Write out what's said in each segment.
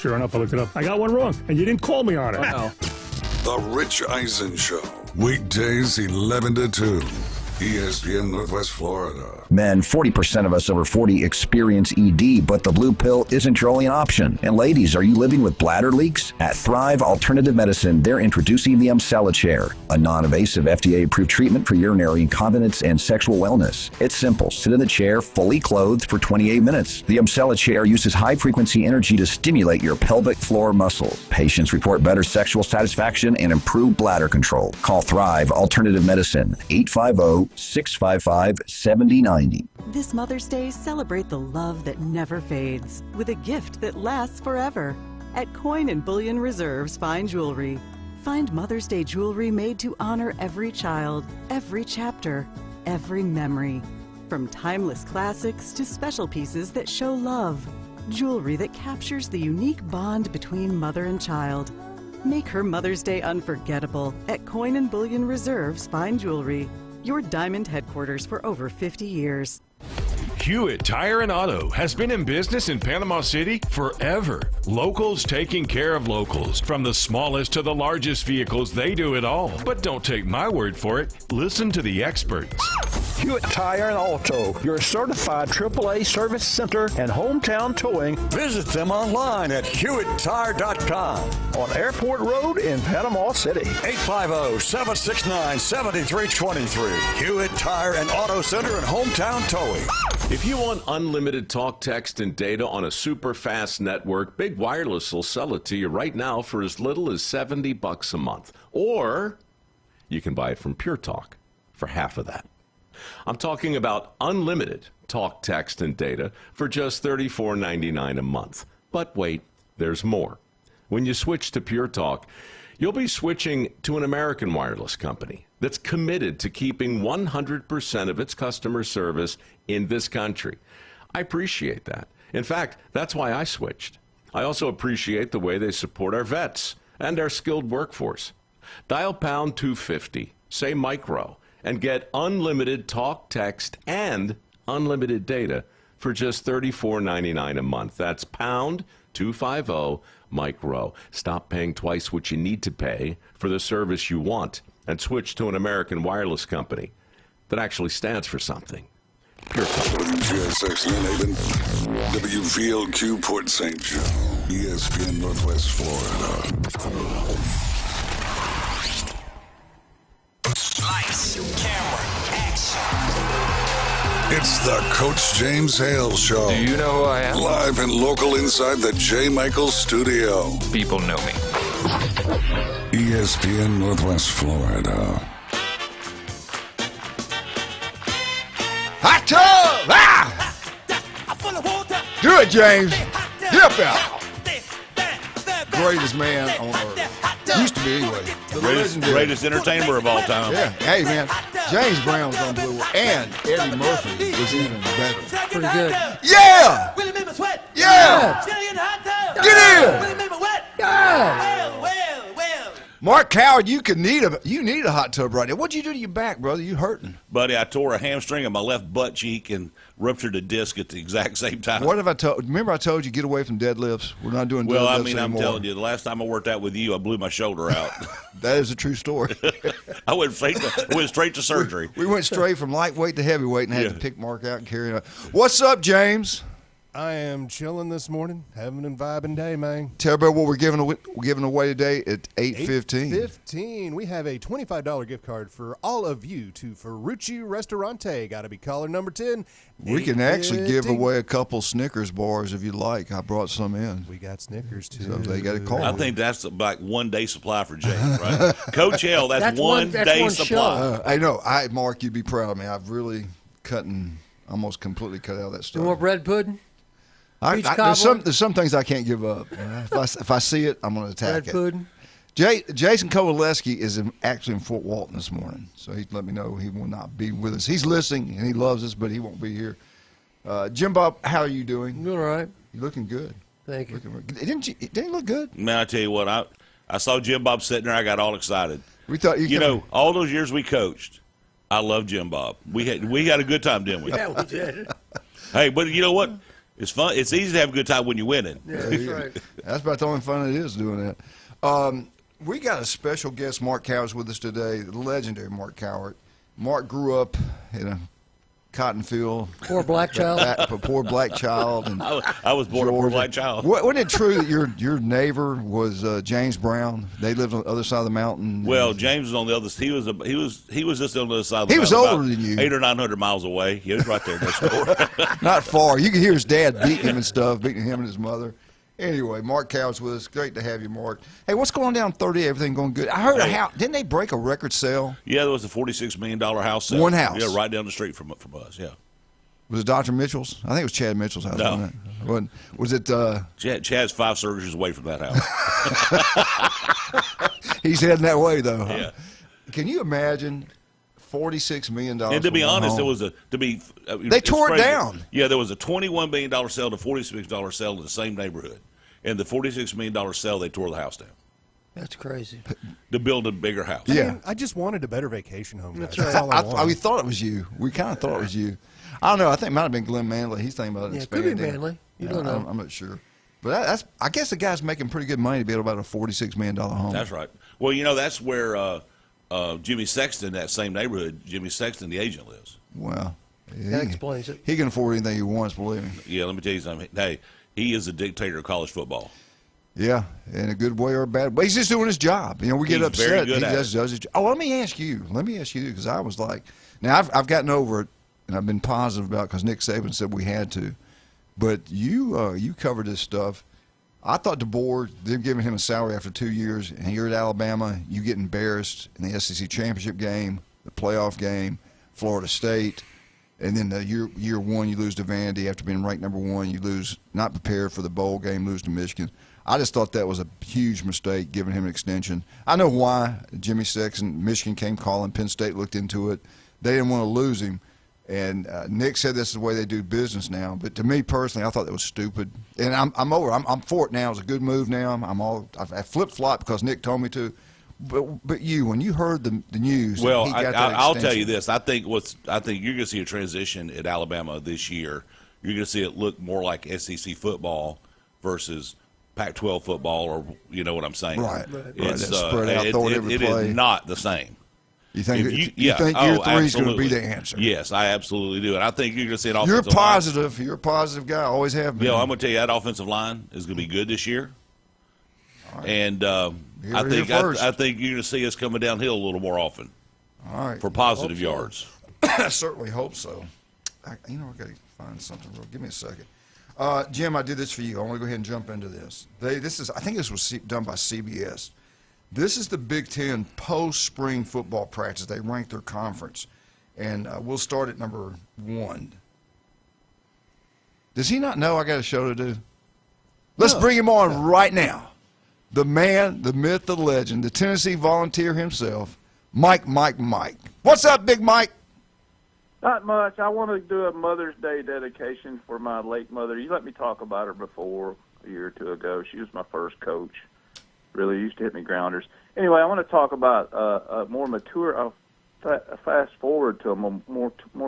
Sure enough, I looked it up. I got one wrong, and you didn't call me on it. The Rich Eisen Show. Weekdays 11 to 2. ESPN Northwest Florida. Men, 40% of us over 40 experience ED, but the blue pill isn't your only option. And ladies, are you living with bladder leaks? At Thrive Alternative Medicine, they're introducing the Umcella Chair, a non-invasive FDA-approved treatment for urinary incontinence and sexual wellness. It's simple. Sit in the chair, fully clothed, for 28 minutes. The Umcella Chair uses high-frequency energy to stimulate your pelvic floor muscles. Patients report better sexual satisfaction and improved bladder control. Call Thrive Alternative Medicine, 850-655-7090. This Mother's Day, celebrate the love that never fades with a gift that lasts forever. At Coin and Bullion Reserve's Fine Jewelry. Find Mother's Day jewelry made to honor every child, every chapter, every memory. From timeless classics to special pieces that show love. Jewelry that captures the unique bond between mother and child. Make her Mother's Day unforgettable at Coin and Bullion Reserve's Fine Jewelry. Your diamond headquarters for over 50 years. Hewitt Tire and Auto has been in business in Panama City forever. Locals taking care of locals. From the smallest to the largest vehicles, they do it all. But don't take my word for it. Listen to the experts. Hewitt Tire and Auto, your certified AAA service center and hometown towing. Visit them online at HewittTire.com. On Airport Road in Panama City. 850-769-7323. Hewitt Tire and Auto Center and hometown towing. If you want unlimited talk, text, and data on a super fast network, Big Wireless will sell it to you right now for as little as $70 a month. Or you can buy it from Pure Talk for half of that. I'm talking about unlimited talk, text, and data for just $34.99 a month. But wait, there's more. When you switch to Pure Talk, you'll be switching to an American wireless company that's committed to keeping 100% of its customer service in this country. I appreciate that. In fact, that's why I switched. I also appreciate the way they support our vets and our skilled workforce. Dial pound 250, say micro, and get unlimited talk, text, and unlimited data for just $34.99 a month. That's pound 250 micro. Stop paying twice what you need to pay for the service you want and switch to an American wireless company that actually stands for something. Pure Talk. WGSX Lebanon, WVLQ Port St. Joe, ESPN Northwest Florida. Lights, camera, action. It's the Coach James Hale Show. Do you know who I am? Live and local inside the J. Michaels studio. People know me. ESPN Northwest Florida. Hot tub! Ah! Do it, James. Get up there. Greatest man on earth. Used to be, anyway. Greatest entertainer of all time. Yeah. Hey, man. James Brown was on Blue, and Eddie Murphy was even better. Pretty good. Yeah! Yeah! Get in! Yeah! Mark Coward, you need a hot tub right now. What'd you do to your back, brother? You hurting? Buddy, I tore a hamstring in my left butt cheek and ruptured a disc at the exact same time. What have I told? Remember I told you get away from deadlifts? We're not doing deadlifts anymore. Well, I mean, I'm telling you, the last time I worked out with you, I blew my shoulder out. That is a true story. I went straight to surgery. We went straight from lightweight to heavyweight and had to pick Mark out and carry it out. What's up, James? I am chilling this morning, having a vibing day, man. Tell everybody what we're giving away today at 8:15. 8:15. We have a $25 gift card for all of you to Ferrucci Restaurante. Got to be caller number 10. We can actually give away a couple Snickers bars if you like. I brought some in. We got Snickers, too. So they got a call. I think that's like 1 day supply for James, right? Coach Hale, that's one day supply. I know. Mark, you'd be proud of me. I've really almost completely cut out that stuff. You want bread pudding? There's some things I can't give up. If I see it, I'm going to attack bread pudding. Jason Kowaleski is actually in Fort Walton this morning, so he let me know he will not be with us. He's listening, and he loves us, but he won't be here. Jim Bob, how are you doing? Doing all right. You're looking good. Thank you. Didn't he look good? Man, I tell you what, I saw Jim Bob sitting there. I got all excited. We thought you know, all those years we coached, I love Jim Bob. We had a good time, didn't we? Yeah, we did. Hey, but you know what? It's fun. It's easy to have a good time when you're winning. Yeah, that's right. That's about the only fun it is doing that. We got a special guest, Mark Cowart, with us today, the legendary Mark Cowart. Mark grew up in a cotton field. Poor black child. A poor black child. And I was born a poor black child. Wasn't it true that your neighbor was James Brown? They lived on the other side of the mountain. Well, James was on the other. He was just on the other side of the mountain. He was older than you, 800 or 900 miles away. He was right there next door. Not far. You could hear his dad beating him and stuff, beating him and his mother. Anyway, Mark Cow's with us. Great to have you, Mark. Hey, what's going on down 30? Everything going good? I heard a house. Didn't they break a record sale? Yeah, there was a $46 million house sale. One house. Yeah, right down the street from us. Yeah. Was it Dr. Mitchell's? I think it was Chad Mitchell's house. No. Wasn't it? Was it? Chad's 5 surgeries away from that house. He's heading that way, though. Huh? Yeah. Can you imagine $46 million? And to be honest, there was they tore it down. Yeah, there was a $21 million sale to $46 million sale in the same neighborhood. And the $46 million sale, they tore the house down. That's crazy. To build a bigger house. I mean, I just wanted a better vacation home. That's That's right. all I wanted. We thought it was you. We kind of thought it was you. I don't know. I think it might have been Glenn Manley. He's thinking about expanding. Could be Manley. You don't know. I'm not sure. But I guess the guy's making pretty good money to be able to buy a $46 million home. That's right. Well, that's where Jimmy Sexton, that same neighborhood, Jimmy Sexton, the agent, lives. Well, that explains it. He can afford anything he wants, believe me. Yeah, let me tell you something. Hey, he is a dictator of college football. Yeah, in a good way or a bad way. He's just doing his job. We get upset. Very good he just does his job. Oh, let me ask you, because I was like, now I've gotten over it, and I've been positive about it because Nick Saban said we had to. But you covered this stuff. I thought DeBoer, they're giving him a salary after 2 years, and you're at Alabama, you get embarrassed in the SEC championship game, the playoff game, Florida State, and then the year one you lose to Vandy after being ranked number 1. You lose, not prepared for the bowl game, lose to Michigan. I just thought that was a huge mistake, giving him an extension. I know why. Jimmy Sexton, Michigan came calling. Penn State looked into it. They didn't want to lose him. And Nick said this is the way they do business now. But to me personally, I thought that was stupid. And I'm over. I'm for it now. It's a good move now. I flip-flop because Nick told me to. But you, when you heard the news, well, he got I'll tell you this. I think you're going to see a transition at Alabama this year. You're going to see it look more like SEC football versus Pac-12 football, or you know what I'm saying? Right. It's spread out, it is not the same. You think you think year 3 is going to be the answer? Yes, I absolutely do, and I think you're going to see an You're offensive positive. line. You're a positive guy. Always have been. Yeah, I'm going to tell you that offensive line is going to be good this year, right. And I think you're going to see us coming downhill a little more often. All right. For positive yards. I certainly hope so. I got to find something. Give me a second. Jim, I did this for you. I want to go ahead and jump into this. I think this was done by CBS. This is the Big Ten post-spring football practice. They ranked their conference. And we'll start at number 1. Does he not know I got a show to do? Let's bring him on right now. The man, the myth, the legend, the Tennessee Volunteer himself, Mike. What's up, Big Mike? Not much. I want to do a Mother's Day dedication for my late mother. You let me talk about her before, a year or 2 ago. She was my first coach. Really used to hit me grounders. Anyway, I want to talk about a more mature, fast forward to a more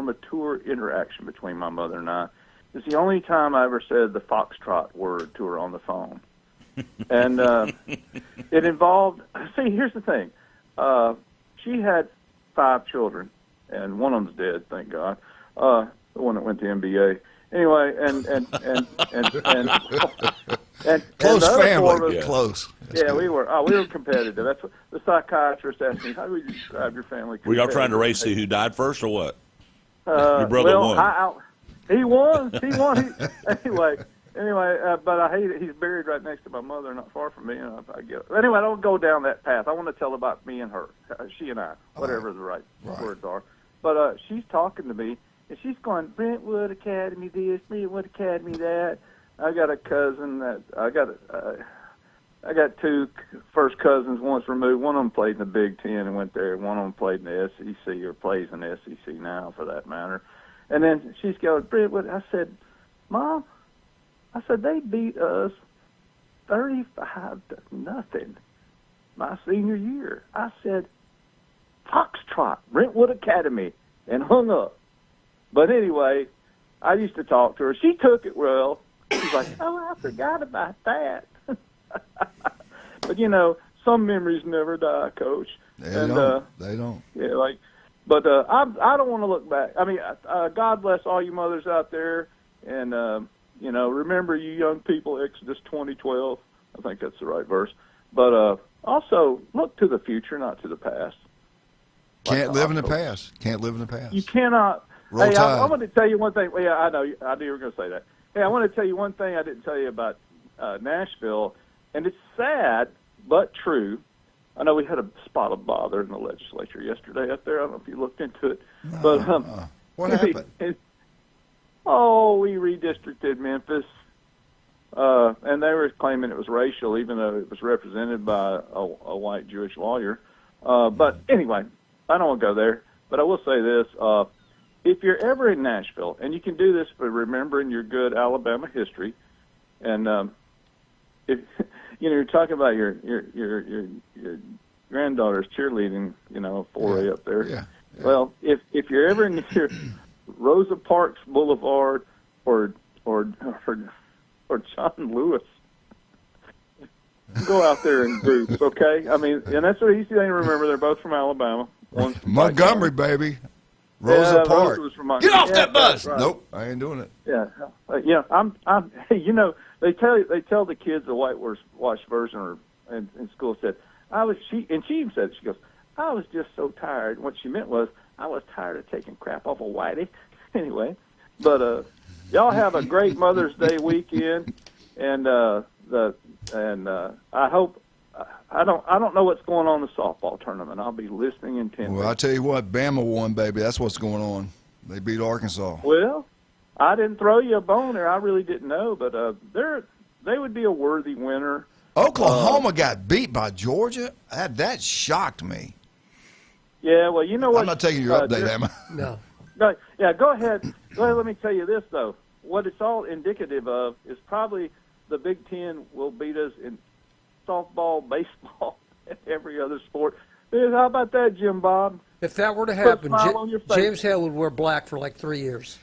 mature interaction between my mother and I. It's the only time I ever said the foxtrot word to her on the phone. And it involved, see, here's the thing. She had 5 children. And one of them's dead, thank God. The one that went to MBA. Anyway, and close and family, close. Yeah, we were competitive. That's what the psychiatrist asked me. How do we describe your family? Were y'all trying to race see who died first, or what? Your brother won. He won. Anyway, but I hate it. He's buried right next to my mother, not far from me. And I get it. Anyway, I don't go down that path. I want to tell about me and her, she and I, whatever the right words are. But she's talking to me, and she's going, Brentwood Academy this, Brentwood Academy that. I got a cousin that I got 2 first cousins once removed. One of them played in the Big Ten and went there. One of them played in the SEC, or plays in the SEC now, for that matter. And then she's going, Brentwood. I said, Mom, they beat us 35-0 my senior year. I said, Foxtrot, Brentwood Academy, and hung up. But anyway, I used to talk to her. She took it well. He's like, oh, I forgot about that. But, you know, some memories never die, Coach. They don't. Yeah, like, but I don't want to look back. I mean, God bless all you mothers out there. And, you know, remember you young people, Exodus 20:12. I think that's the right verse. But also look to the future, not to the past. Can't live in the past. Can't live in the past. You cannot. Roll hey, Tide. I want to tell you one thing. Well, yeah, I know you were going to say that. Hey, I want to tell you one thing I didn't tell you about Nashville, and it's sad but true. I know we had a spot of bother in the legislature yesterday up there. I don't know if you looked into it. But what happened? We redistricted Memphis, and they were claiming it was racial, even though it was represented by a white Jewish lawyer. But anyway, I don't want to go there. But I will say this. If you're ever in Nashville, and you can do this by remembering your good Alabama history, and if you know you're talking about your granddaughter's cheerleading, you know, 4A up there. Yeah. Well, if you're ever near Rosa Parks Boulevard or John Lewis, go out there in groups, okay? I mean, and that's what easy thing to remember. They're both from Alabama. One's from Montgomery, baby. Rosa Parks. Rosa was from Get off that bus! Right. Nope, I ain't doing it. Yeah, yeah. I'm. Hey, you know, they tell the kids the whitewash version in school said she even said, she goes, I was just so tired. What she meant was I was tired of taking crap off of Whitey. Anyway, but y'all have a great Mother's Day weekend, and I hope. I don't know what's going on in the softball tournament. I'll be listening intently. Well, I tell you what, Bama won, baby. That's what's going on. They beat Arkansas. Well, I didn't throw you a bone there. I really didn't know, but they would be a worthy winner. Oklahoma got beat by Georgia. That shocked me. Yeah, well, you know what? I'm not taking your update, am I? No. No. Yeah, go ahead. Let me tell you this though. What it's all indicative of is probably the Big Ten will beat us in softball, baseball, and every other sport. How about that, Jim Bob? If that were to happen, James Hale would wear black for like 3 years.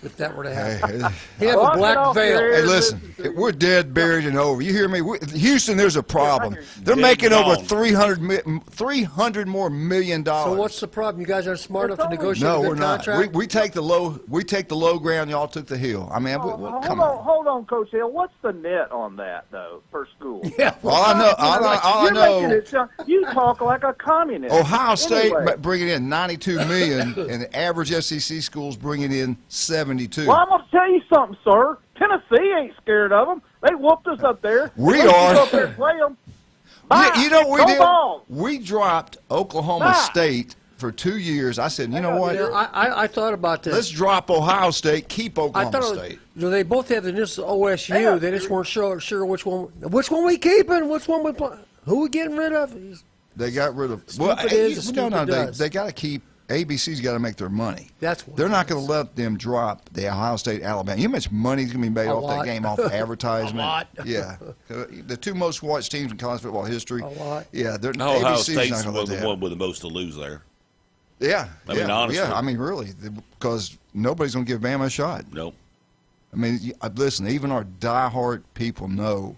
If that were to happen. He'd have a black veil. Hey, listen, we're dead, buried, and over. You hear me? Houston, there's a problem. They're making over $300 more million. So what's the problem? You guys aren't smart enough to negotiate a good contract? We take the low ground. Y'all took the hill. I mean, hold on, Coach Hale. What's the net on that though per school? Yeah. All I know. You talk like a communist. Ohio State bringing in $92 million, and the average SEC schools bringing in $72. Well, I'm going to tell you something, sir. Tennessee ain't scared of them. They whooped us up there. We are. Up there and play them. You know what we did? Ball. We dropped Oklahoma State for 2 years. I said, you know what? I thought about this. Let's drop Ohio State, keep Oklahoma State. They both have the initials OSU. Yeah. They just weren't sure which one we keeping, which one we play. Who we getting rid of? They got rid of. They got to keep. ABC's got to make their money. They're not going to let them drop the Ohio State, Alabama. You know how much money is going to be made off that game, off advertisement? A lot. Yeah. The two most watched teams in college football history. A lot. Yeah. Ohio State's the one with the most to lose there. Yeah. I mean, honestly. Yeah, I mean, really, because nobody's going to give Bama a shot. Nope. I mean, listen, even our diehard people know.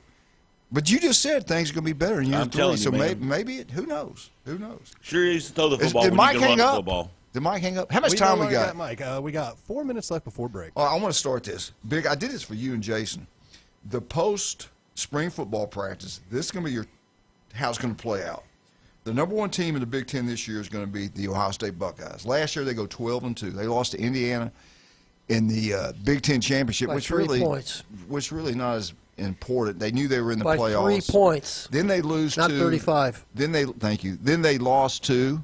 But you just said things are going to be better in year 3, so maybe who knows? Who knows? Sure, you used to throw the football Did when Mike you can hang run up? the football. Did Mike hang up? How much time we got? Mike, we got 4 minutes left before break. Oh, I want to start this. Big, I did this for you and Jason. The post-spring football practice, this is going to be how it's going to play out. The number one team in the Big Ten this year is going to be the Ohio State Buckeyes. Last year they go 12-2. They lost to Indiana in the Big Ten championship, which really not as important. They knew they were in the playoffs. By 3 points. Then they lose not 35. Then they lost to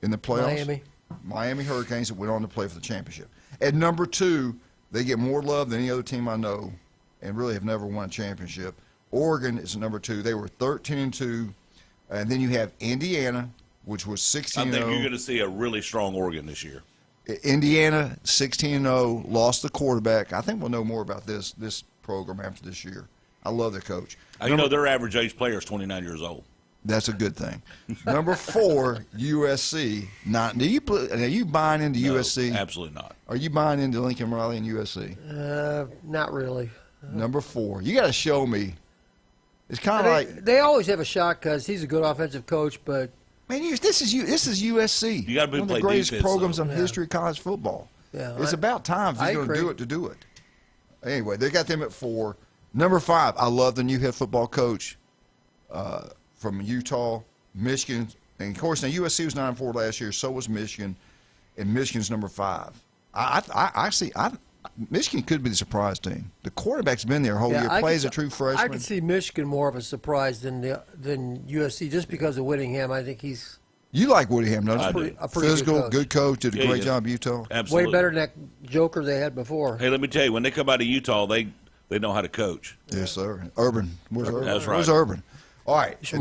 in the playoffs. Miami Hurricanes that went on to play for the championship. At number 2, they get more love than any other team I know, and really have never won a championship. Oregon is number 2. They were 13-2, and then you have Indiana, which was 16-0. I think you're going to see a really strong Oregon this year. Indiana 16-0, lost the quarterback. I think we'll know more about this program after this year. I love their coach. You know their average age player is 29 years old. That's a good thing. Number 4, USC. Are you buying into USC? Absolutely not. Are you buying into Lincoln Riley and USC? Not really. Number 4. You got to show me. It's kind of like they always have a shot because he's a good offensive coach, but man, this is USC. You got to be one of the greatest programs in history of college football. Yeah, it's about time if he's going to do it. Anyway, they got them at 4. Number 5, I love the new head football coach from Utah, Michigan, and of course now USC was 9-4 last year. So was Michigan, and Michigan's number 5. I see. Michigan could be the surprise team. The quarterback's been there a whole year, plays a true freshman. I could see Michigan more of a surprise than USC just because of Whittingham. I think he's. You like Whittingham, don't you? A pretty physical, good coach, did a great job at Utah. Absolutely. Way better than that joker they had before. Hey, let me tell you, when they come out of Utah, they know how to coach. Yes, sir. Urban. Where's Urban? That's right. Where's Urban? All right. At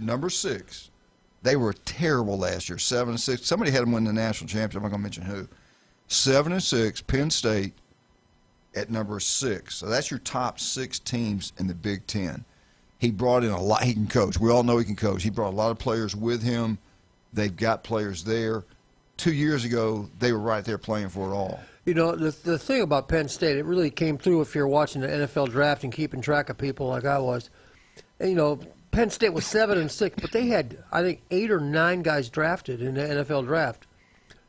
number 6, they were terrible last year, 7-6. Somebody had them win the national championship. I'm not going to mention who. 7-6, Penn State at number 6. So that's your top 6 teams in the Big Ten. He brought in a lot. He can coach. We all know he can coach. He brought a lot of players with him. They've got players there. 2 years ago, they were right there playing for it all. You know, the thing about Penn State, it really came through if you're watching the NFL draft and keeping track of people like I was. And, you know, Penn State was 7-6, but they had, I think, 8 or 9 guys drafted in the NFL draft.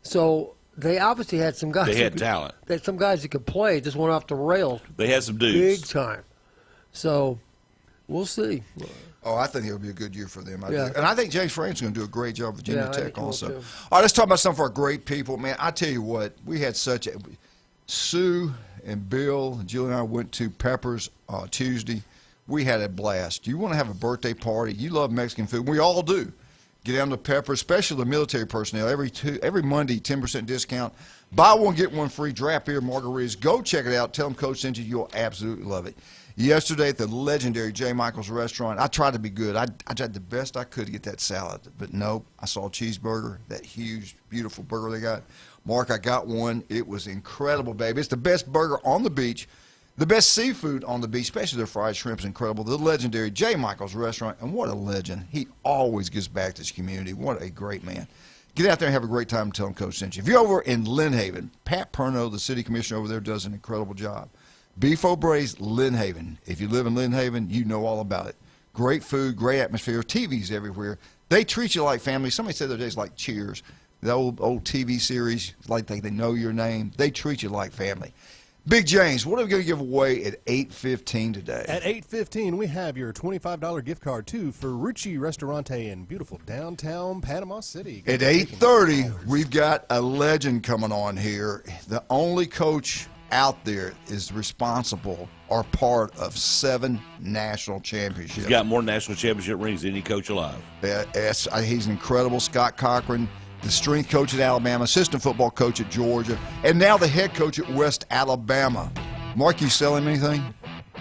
So they obviously had some guys. They had talent. They had some guys that could play. Just went off the rails. They had some dudes. Big time. So we'll see. Oh, I think it'll be a good year for them. Yeah. And I think James Frank's going to do a great job at Virginia Tech also. Too. All right, let's talk about some of our great people. Man, I tell you what, we had such a – Sue and Bill and Jill and I went to Pepper's Tuesday. We had a blast. You want to have a birthday party. You love Mexican food. We all do. Get down to Pepper, especially the military personnel. Every Monday, 10% discount. Buy one, get one free. Draft beer, margaritas. Go check it out. Tell them Coach sent you. You'll absolutely love it. Yesterday at the legendary J. Michael's restaurant, I tried to be good. I tried the best I could to get that salad. But nope, I saw a cheeseburger, that huge, beautiful burger they got. Mark, I got one. It was incredible, baby. It's the best burger on the beach. The best seafood on the beach, especially their fried shrimp, is incredible. The legendary J. Michael's restaurant, and what a legend. He always gives back to his community. What a great man. Get out there and have a great time and tell him Coach sent you. If you're over in Lynn Haven, Pat Perno, the city commissioner over there, does an incredible job. Beef O'Brae's Lynn Haven. If you live in Lynn Haven, you know all about it. Great food, great atmosphere, TVs everywhere. They treat you like family. Somebody said the other day it's like Cheers, the old TV series, like they know your name. They treat you like family. Big James, what are we going to give away at 8:15 today? At 8:15, we have your $25 gift card, too, for Rucci Restaurante in beautiful downtown Panama City. At 8:30, we've got a legend coming on here. The only coach out there is responsible or part of 7 national championships. He's got more national championship rings than any coach alive. He's incredible. Scott Cochran, the strength coach at Alabama, assistant football coach at Georgia, and now the head coach at West Alabama. Mark, you sell him anything?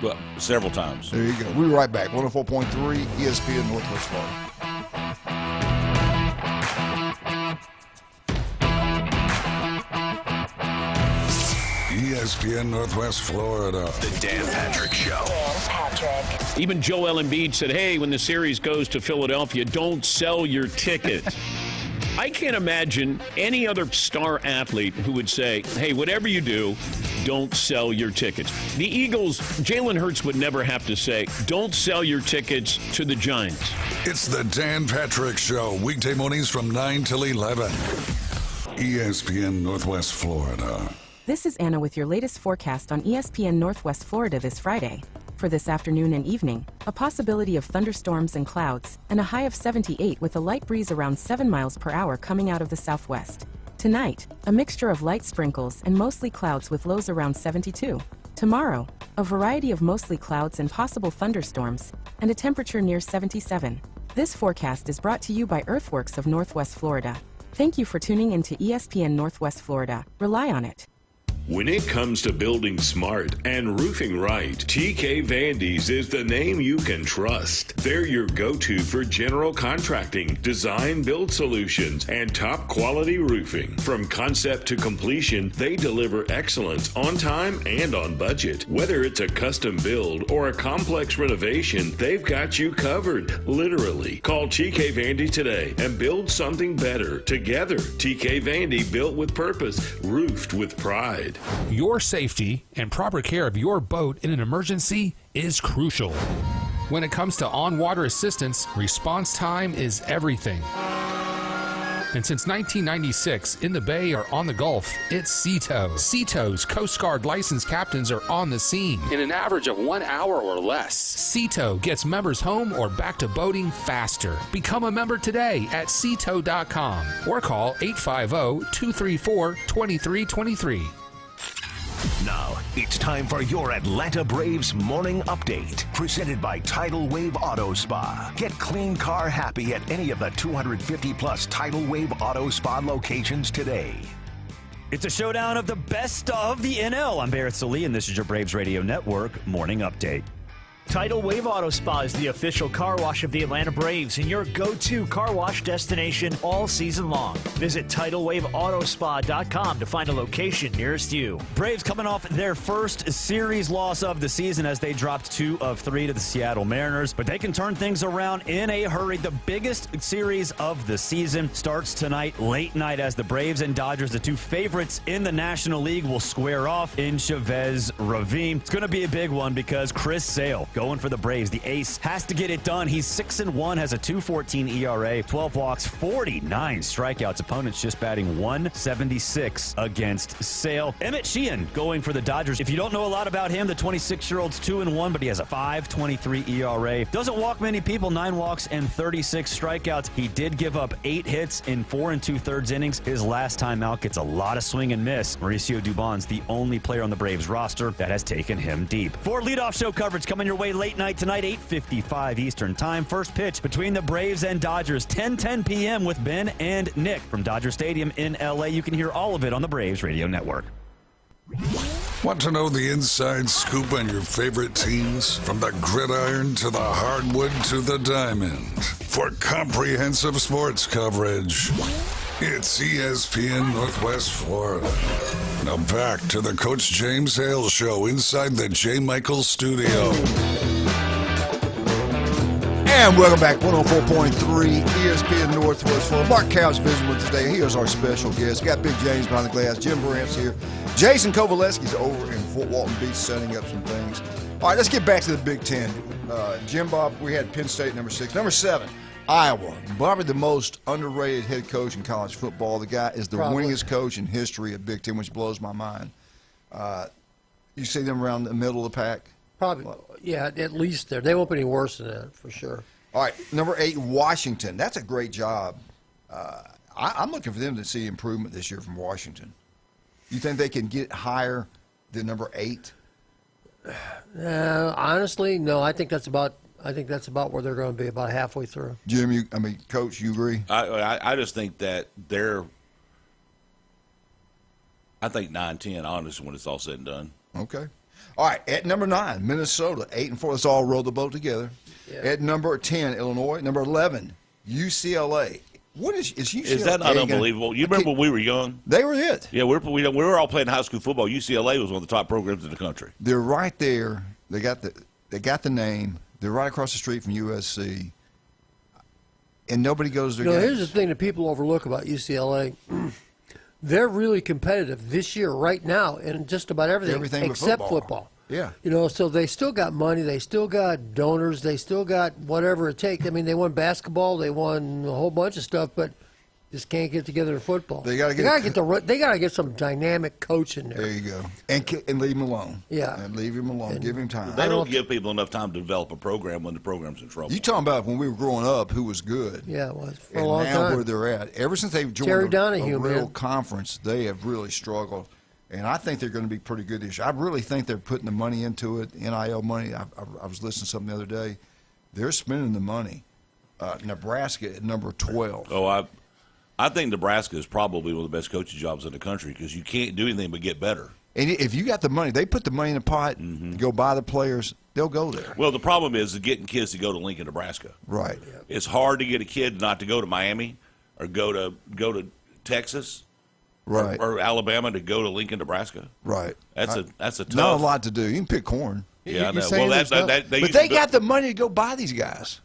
Well, several times. There you go. We'll be right back. 104.3 ESPN Northwest Florida. ESPN Northwest Florida. The Dan Patrick Show. Dan Patrick. Even Joel Embiid said, hey, when the series goes to Philadelphia, don't sell your ticket. I can't imagine any other star athlete who would say, hey, whatever you do, don't sell your tickets. The Eagles, Jalen Hurts would never have to say, don't sell your tickets to the Giants. It's the Dan Patrick Show, weekday mornings from 9 till 11. ESPN Northwest Florida. This is Anna with your latest forecast on ESPN Northwest Florida this Friday. For this afternoon and evening, a possibility of thunderstorms and clouds, and a high of 78 with a light breeze around 7 miles per hour coming out of the southwest. Tonight, a mixture of light sprinkles and mostly clouds with lows around 72. Tomorrow, a variety of mostly clouds and possible thunderstorms, and a temperature near 77. This forecast is brought to you by Earthworks of Northwest Florida. Thank you for tuning into ESPN Northwest Florida. Rely on it. When it comes to building smart and roofing right, TK Vandy's is the name you can trust. They're your go-to for general contracting, design build solutions, and top quality roofing. From concept to completion, they deliver excellence on time and on budget. Whether it's a custom build or a complex renovation, they've got you covered, literally. Call TK Vandy today and build something better together. TK Vandy, built with purpose, roofed with pride. needed. Your safety and proper care of your boat in an emergency is crucial. When it comes to on-water assistance, response time is everything. And since 1996, in the Bay or on the Gulf, it's SeaTow. SeaTow's Coast Guard licensed captains are on the scene in an average of 1 hour or less. SeaTow gets members home or back to boating faster. Become a member today at SeaTow.com or call 850-234-2323. Now, it's time for your Atlanta Braves Morning Update, presented by Tidal Wave Auto Spa. Get clean car happy at any of the 250-plus Tidal Wave Auto Spa locations today. It's a showdown of the best of the NL. I'm Barrett Salee, and this is your Braves Radio Network Morning Update. Tidal Wave Auto Spa is the official car wash of the Atlanta Braves and your go-to car wash destination all season long. Visit TidalWaveAutoSpa.com to find a location nearest you. Braves coming off their first series loss of the season as they dropped 2 of 3 to the Seattle Mariners, but they can turn things around in a hurry. The biggest series of the season starts tonight, late night, as the Braves and Dodgers, the 2 favorites in the National League, will square off in Chavez Ravine. It's going to be a big one because Chris Sale, going for the Braves, the ace, has to get it done. He's 6-1, has a 2.14 ERA, 12 walks, 49 strikeouts. Opponents just batting 176 against Sale. Emmett Sheehan going for the Dodgers. If you don't know a lot about him, the 26-year-old's 2-1, but he has a 5.23 ERA. Doesn't walk many people, 9 walks and 36 strikeouts. He did give up 8 hits in 4 2/3 innings. His last time out gets a lot of swing and miss. Mauricio Dubon's the only player on the Braves roster that has taken him deep. For leadoff show coverage coming your way late night tonight, 8:55 Eastern Time. First pitch between the Braves and Dodgers, 10:10 p.m. with Ben and Nick from Dodger Stadium in L.A. You can hear all of it on the Braves Radio Network. Want to know the inside scoop on your favorite teams? From the gridiron to the hardwood to the diamond. For comprehensive sports coverage, it's ESPN Northwest Florida. Now back to the Coach James Hale Show inside the J. Michaels studio. And welcome back, 104.3 ESPN Northwest Florida. Mark Cow's visiting with us today. Here's our special guest. We got Big James behind the glass. Jim Brandt's here. Jason Kovaleski's over in Fort Walton Beach setting up some things. All right, let's get back to the Big Ten. Jim Bob, we had Penn State number 6. Number 7, Iowa. Probably the most underrated head coach in college football. The guy is the winningest coach in history of Big Ten, which blows my mind. You see them around the middle of the pack? Probably, yeah, at least there. They won't be any worse than that, for sure. All right, number 8, Washington. That's a great job. I'm looking for them to see improvement this year from Washington. You think they can get higher than number 8? Honestly, no. I think that's about where they're going to be, about halfway through. Jim, Coach, you agree? I just think that I think 9-10, honestly, when it's all said and done. Okay. All right, at number 9, Minnesota, 8-4. Let's all roll the boat together. Yeah. At number 10, Illinois. Number 11, UCLA. What is UCLA? Is that not unbelievable? You remember when we were young? They were it. Yeah, we were all playing high school football. UCLA was one of the top programs in the country. They're right there. They got the name. They're right across the street from USC. And nobody goes to their games. Here's the thing that people overlook about UCLA. They're really competitive this year, right now, in just about everything except football. Yeah. So they still got money. They still got donors. They still got whatever it takes. I mean, they won basketball. They won a whole bunch of stuff, but just can't get together in football. They got to get some dynamic coach in there. There you go. And leave him alone. Yeah. And leave him alone. Give him time. They don't give people enough time to develop a program when the program's in trouble. You talking about when we were growing up, who was good? Yeah, it was for a long time. And now where they're at. Ever since they've joined a real conference, they have really struggled. And I think they're going to be pretty good this year. I really think they're putting the money into it, NIL money. I was listening to something the other day. They're spending the money. Nebraska at number 12. Oh, I think Nebraska is probably one of the best coaching jobs in the country because you can't do anything but get better. And if you got the money, they put the money in the pot, go buy the players, they'll go there. Well, the problem is getting kids to go to Lincoln, Nebraska. Right. It's hard to get a kid not to go to Miami or go to Texas. Right. Or Alabama to go to Lincoln, Nebraska. Right. That's a tough. Not a lot to do. You can pick corn. Yeah, I know. Well, but they got the money to go buy these guys.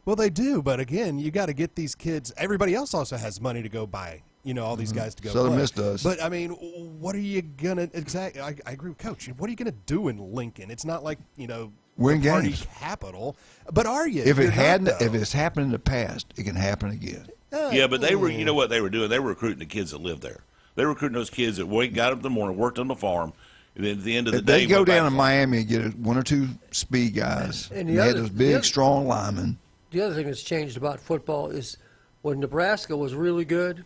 Well, they do, but again, you got to get these kids. Everybody else also has money to go buy all these guys to go Southern play. Miss does. But, I mean, what are you going to exactly – I agree with Coach. What are you going to do in Lincoln? It's not like, win the party games. Capital. But are you? If if it's happened in the past, it can happen again. Yeah, but they were, you know what they were doing? They were recruiting the kids that lived there. They were recruiting those kids that got up in the morning, worked on the farm, and then at the end of the If day, they go went back down to home. Miami and get one or two speed guys, And and they had those big, strong linemen. The other thing that's changed about football is when Nebraska was really good,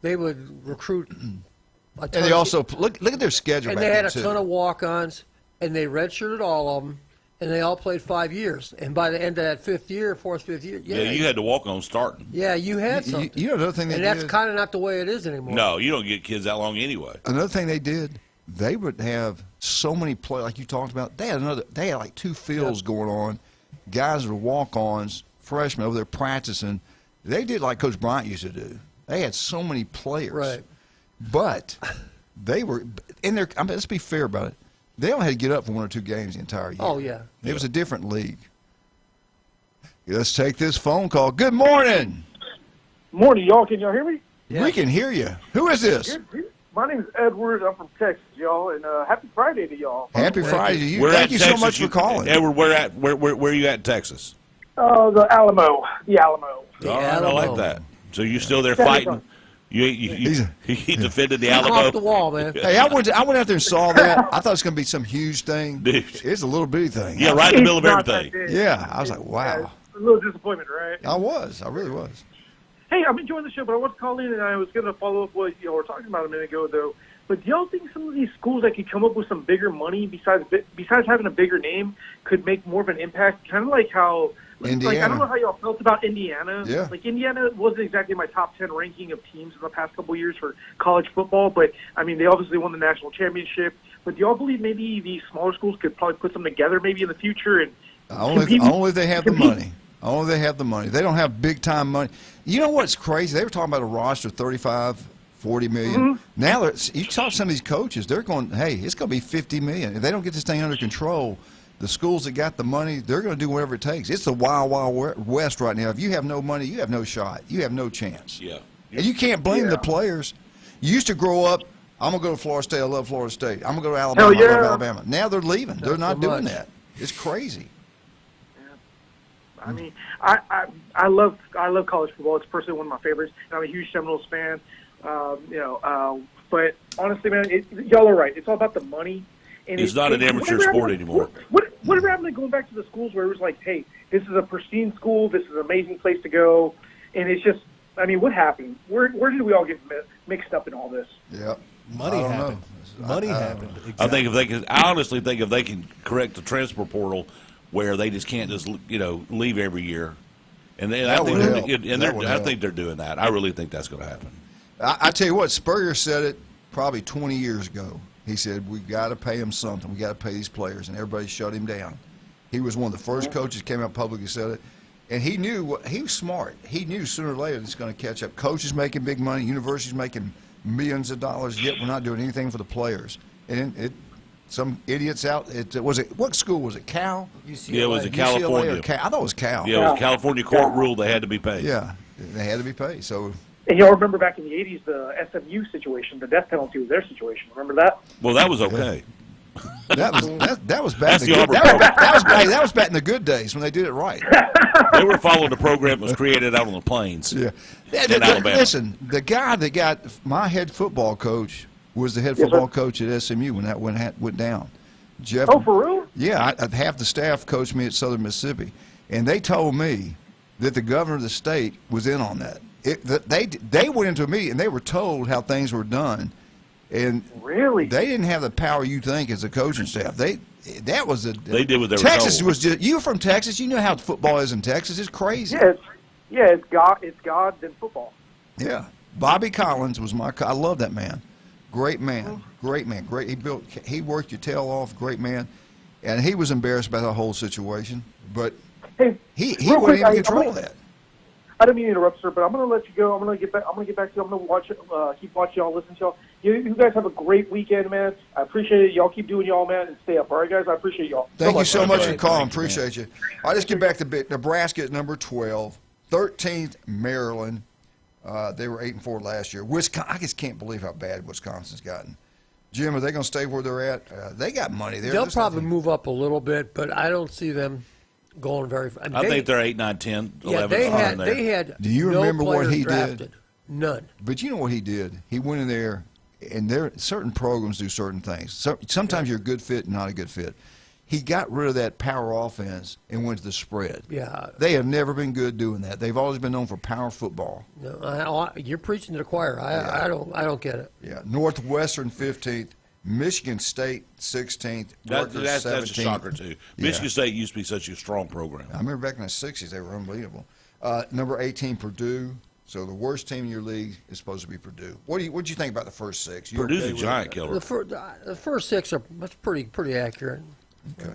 they would recruit a ton And they also look at their schedule. and back they had then, a too. ton of walk-ons, and they redshirted all of them, and they all played 5 years. And by the end of that fifth year, You had to walk on starting. Yeah, you had You- something. you know another thing they and that's did? kind of not the way it is anymore. No, you don't get kids that long anyway. Another thing they did, they would have so many players, like you talked about. They had like two fields going on. Guys were walk-ons, freshmen over there practicing. They did like Coach Bryant used to do. They had so many players. Right. But they were in their. I mean, let's be fair about it. They only had to get up for one or two games the entire year. Oh, yeah. It was a different league. Let's take this phone call. Good morning. Morning, y'all. Can y'all hear me? We can hear you. Who is this? My name is Edward. I'm from Texas, y'all, and happy Friday to y'all. Happy Friday to you. We're Thank at you so Texas. much for calling. Edward, where are you at in Texas? The Alamo. The Alamo. I like that. So you still there That's fighting? right. He defended the He's Alamo. off the wall, man. Hey, I went out there and saw that. I thought it was going to be some huge thing. Dude. It's a little bitty thing. Yeah, right in the middle of It's not everything. that big. Yeah, I was like, wow. A little disappointment, right? I really was. Hey, I'm enjoying the show, but I want to call in, and I was going to follow up what y'all were talking about a minute ago, though. But do y'all think some of these schools that could come up with some bigger money, besides having a bigger name, could make more of an impact? Kind of like how, Indiana. I don't know how y'all felt about Indiana. Yeah. Like Indiana wasn't exactly my top 10 ranking of teams in the past couple of years for college football, but I mean they obviously won the national championship. But do y'all believe maybe these smaller schools could probably put something together maybe in the future and Only if they have the money. Only if they have the money. They don't have big-time money. You know what's crazy? They were talking about a roster of 35, 40 million. Mm-hmm. Now, you talk to some of these coaches, they're going, hey, it's going to be 50 million. If they don't get this thing under control, the schools that got the money, they're going to do whatever it takes. It's the wild, wild west right now. If you have no money, you have no shot. You have no chance. Yeah. And you can't blame the players. You used to grow up, I'm going to go to Florida State. I love Florida State. I'm going to go to Alabama. I love Alabama. Now they're leaving. They're not doing that. It's crazy. I mean, I love college football. It's personally one of my favorites. And I'm a huge Seminoles fan. But honestly, man, y'all are right. It's all about the money. And It's not an amateur sport anymore. Whatever happened to going back to the schools where it was like, hey, this is a pristine school. This is an amazing place to go. And it's just, I mean, what happened? Where did we all get mixed up in all this? Yeah. Money happened. Money happened. Exactly. I honestly think if they can correct the transfer portal where they just can't just leave every year, and then I think they're doing that. I really think that's going to happen. I tell you what, Spurrier said it probably 20 years ago. He said, we've got to pay them something. We've got to pay these players, and everybody shut him down. He was one of the first coaches came out publicly and said it, and he knew he was smart. He knew sooner or later it's going to catch up. Coaches making big money, universities making millions of dollars, yet we're not doing anything for the players. And some idiots out. What school was it? Cal? UCLA. Yeah, it was California. I thought it was Cal. Yeah, it was California court rule they had to be paid. Yeah, they had to be paid. So. And y'all remember back in the 80s, the SMU situation, the death penalty was their situation. Remember that? Well, that was okay. That was back. That was back in the good days when they did it right. They were following the program that was created out on the plains. Yeah. In Alabama. Listen, the guy that got my head football coach was the head football coach at SMU when that went down. Jeff. Oh, for real? Yeah, half the staff coached me at Southern Mississippi, and they told me that the governor of the state was in on that. They went into a meeting and they were told how things were done, and really they didn't have the power you think as a coaching staff. They did what they were Texas told. Was just you're from Texas. You know how football is in Texas. It's crazy. It's God than football. Yeah, Bobby Collins was I love that man. Great man, great. He worked your tail off. Great man, and he was embarrassed by the whole situation, but he wouldn't even control that. I didn't mean to interrupt, sir, but I'm going to let you go. I'm going to get back to you. I'm going to keep watching y'all, listen to y'all. You guys have a great weekend, man. I appreciate it. Y'all keep doing y'all, man, and stay up. All right, guys? I appreciate y'all. Thank you so much for calling. Appreciate you. All right, let's get back to Nebraska at number 12, 13th Maryland. They were 8-4 last year. Wisconsin, I just can't believe how bad Wisconsin's gotten. Jim, are they going to stay where they're at? They got money there. They'll probably move up a little bit, but I don't see them going very far. I think they're 8, 9, 10, 11. Yeah, they had. Do you no remember what he drafted. did? None. But you know what he did? He went in there, and there certain programs do certain things. So sometimes you're a good fit and not a good fit. He got rid of that power offense and went to the spread. Yeah. They have never been good doing that. They've always been known for power football. No, you're preaching to the choir. I don't get it. Yeah. Northwestern 15th, Michigan State 16th. That's a 17th. shocker too. Michigan State used to be such a strong program. I remember back in the 60s they were unbelievable. Number 18, Purdue. So the worst team in your league is supposed to be Purdue. What do you think about the first 6? Purdue's a giant killer. The first 6 that's pretty accurate. Okay.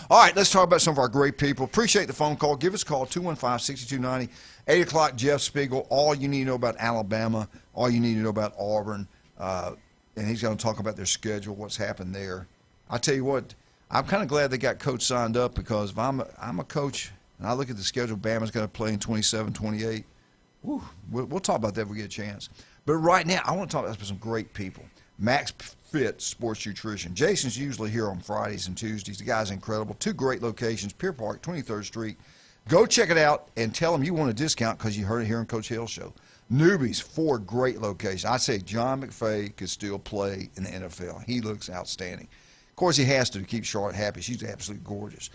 All right, let's talk about some of our great people. Appreciate the phone call. Give us a call, 215-6290. 8 o'clock, Jeff Spiegel. All you need to know about Alabama, all you need to know about Auburn, and he's going to talk about their schedule, what's happened there. I tell you what, I'm kind of glad they got Coach signed up because if I'm a coach and I look at the schedule Bama's going to play in 27, 28, we'll talk about that if we get a chance. But right now, I want to talk about some great people. Max Fit Sports Nutrition. Jason's usually here on Fridays and Tuesdays. The guy's incredible. 2 great locations, Pier Park, 23rd Street. Go check it out and tell them you want a discount because you heard it here on Coach Hale's show. Newbies, 4 great locations. I say John McFay could still play in the NFL. He looks outstanding. Of course, he has to keep Charlotte happy. She's absolutely gorgeous.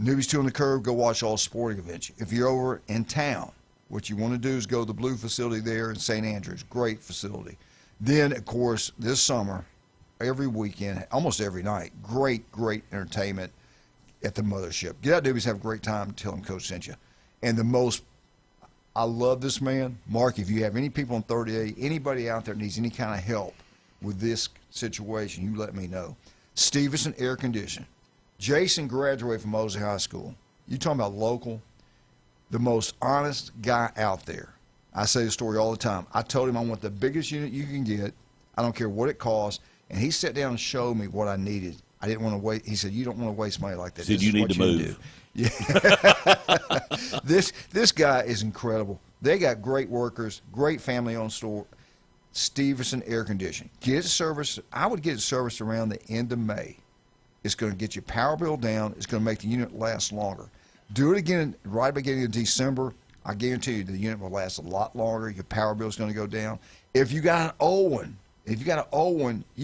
Newbies 2 on the Curve, go watch all sporting events. If you're over in town, what you want to do is go to the Blue facility there in St. Andrews. Great facility. Then, of course, this summer, every weekend, almost every night, great entertainment at the mothership. Get out, Newbies, have a great time. Tell them Coach sent you. And I love this man. Mark, if you have any people on 38, anybody out there needs any kind of help with this situation, you let me know. Stevenson Air Conditioning. Jason graduated from Mosley High School. You talking about local? The most honest guy out there. I say the story all the time. I told him I want the biggest unit you can get. I don't care what it costs. And he sat down and showed me what I needed. I didn't want to wait. He said, you don't want to waste money like that. He said, you need to move. Yeah. This guy is incredible. They got great workers, great family-owned store. Stevenson Air Conditioning. Get it serviced. I would get it serviced around the end of May. It's going to get your power bill down. It's going to make the unit last longer. Do it again right at the beginning of December. I guarantee you the unit will last a lot longer. Your power bill is going to go down. If you got an old one, you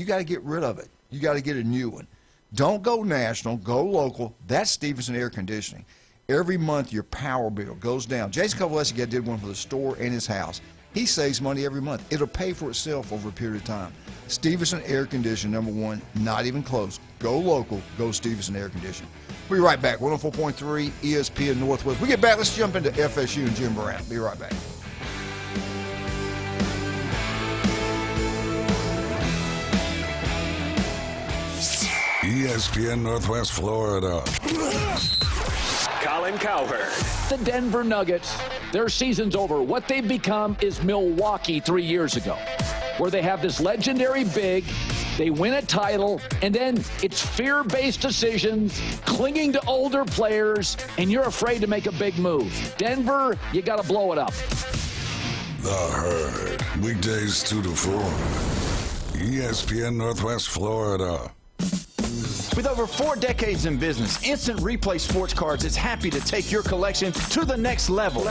got to get rid of it. You got to get a new one. Don't go national. Go local. That's Stevenson Air Conditioning. Every month your power bill goes down. Jason Kovaleski did one for the store and his house. He saves money every month. It'll pay for itself over a period of time. Stevenson Air Conditioning, #1, not even close. Go local. Go Stevenson Air Conditioning. We'll be right back. 104.3 ESPN Northwest. We get back. Let's jump into FSU and Jim Brown. Be right back. ESPN Northwest Florida. Colin Cowherd. The Denver Nuggets, their season's over. What they've become is Milwaukee 3 years ago, where they have this legendary big, they win a title, and then it's fear-based decisions, clinging to older players, and you're afraid to make a big move. Denver, you got to blow it up. The Herd, weekdays 2 to 4. ESPN Northwest Florida. With over 4 decades in business, Instant Replay Sports Cards is happy to take your collection to the next level.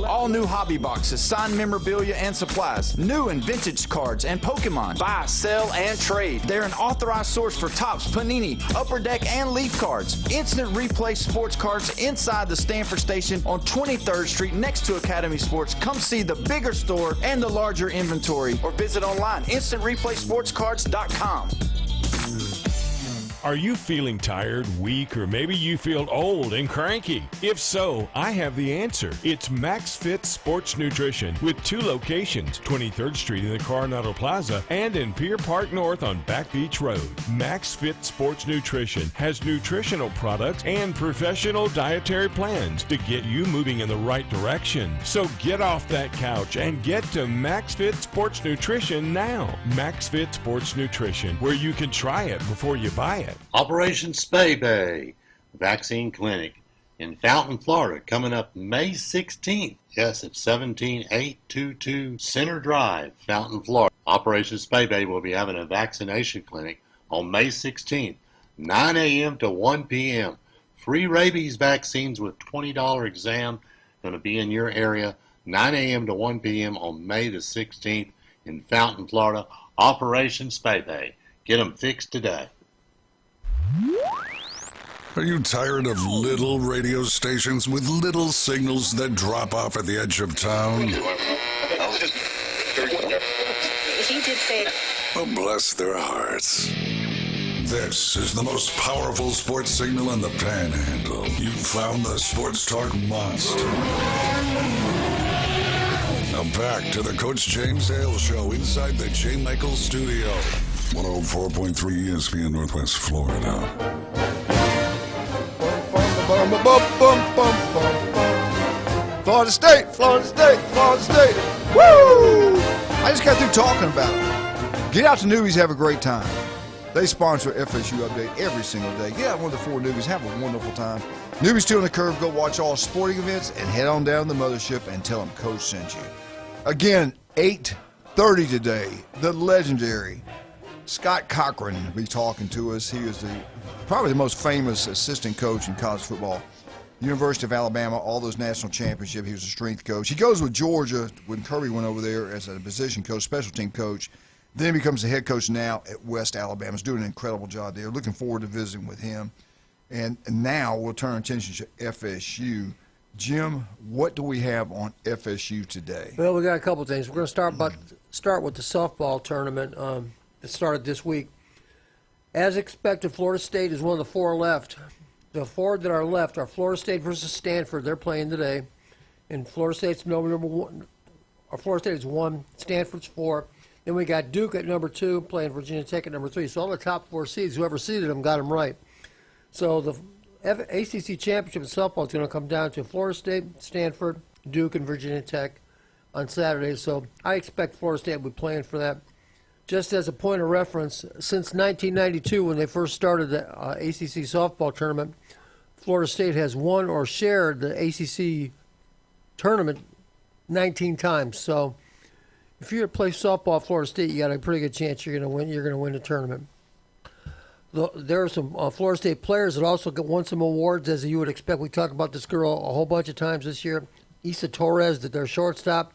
All new hobby boxes, signed memorabilia, and supplies. New and vintage cards and Pokemon. Buy, sell, and trade. They're an authorized source for Topps, Panini, Upper Deck, and Leaf cards. Instant Replay Sports Cards inside the Stanford Station on 23rd Street next to Academy Sports. Come see the bigger store and the larger inventory, or visit online, instantReplaySportsCards.com. Are you feeling tired, weak, or maybe you feel old and cranky? If so, I have the answer. It's Max Fit Sports Nutrition with 2 locations, 23rd Street in the Coronado Plaza and in Pier Park North on Back Beach Road. Max Fit Sports Nutrition has nutritional products and professional dietary plans to get you moving in the right direction. So get off that couch and get to Max Fit Sports Nutrition now. Max Fit Sports Nutrition, where you can try it before you buy it. Operation Spay Bay Vaccine Clinic. in Fountain, Florida, coming up May 16th. Yes, it's 17822 Center Drive, Fountain, Florida. Operation Spay will be having a vaccination clinic on May 16th, 9 a.m. to 1 p.m. Free rabies vaccines with $20 exam going to be in your area, 9 a.m. to 1 p.m. on May the 16th in Fountain, Florida. Operation Spay. Get them fixed today. Are you tired of little radio stations with little signals that drop off at the edge of town? Oh, bless their hearts. This is the most powerful sports signal in the Panhandle. You found the Sports Talk monster. Now back to the Coach James Hale Show inside the J. Michael Studio. 104.3 ESPN Northwest Florida. Florida State, Florida State, Florida State. Woo! I just got through talking about it. Get out to Newbies, have a great time. They sponsor FSU Update every single day. Get out one of the 4 Newbies, have a wonderful time. Newbies 2 on the Curve, go watch all sporting events and head on down to the mothership and tell them Coach sent you. Again, 8:30 today, the legendary Scott Cochran will be talking to us. He is probably the most famous assistant coach in college football. University of Alabama, all those national championships. He was a strength coach. He goes with Georgia when Kirby went over there as a position coach, special team coach. Then he becomes the head coach now at West Alabama. He's doing an incredible job there. Looking forward to visiting with him. And now we'll turn our attention to FSU. Jim, what do we have on FSU today? Well, we got a couple things. We're going to start with the softball tournament that started this week. As expected, Florida State is one of the 4 left. The 4 that are left are Florida State versus Stanford. They're playing today. And Florida State's number 1. Or Florida State is 1. Stanford's 4. Then we got Duke at number 2, playing Virginia Tech at number 3. So all the top 4 seeds, whoever seeded them, got them right. So the ACC Championship in softball is going to come down to Florida State, Stanford, Duke, and Virginia Tech on Saturday. So I expect Florida State will be playing for that. Just as a point of reference, since 1992, when they first started the ACC softball tournament, Florida State has won or shared the ACC tournament 19 times. So if you're to play softball at Florida State, you got a pretty good chance you're going to win. You're going to win the tournament. There are some Florida State players that also won some awards, as you would expect. We talked about this girl a whole bunch of times this year, Issa Torres, their shortstop.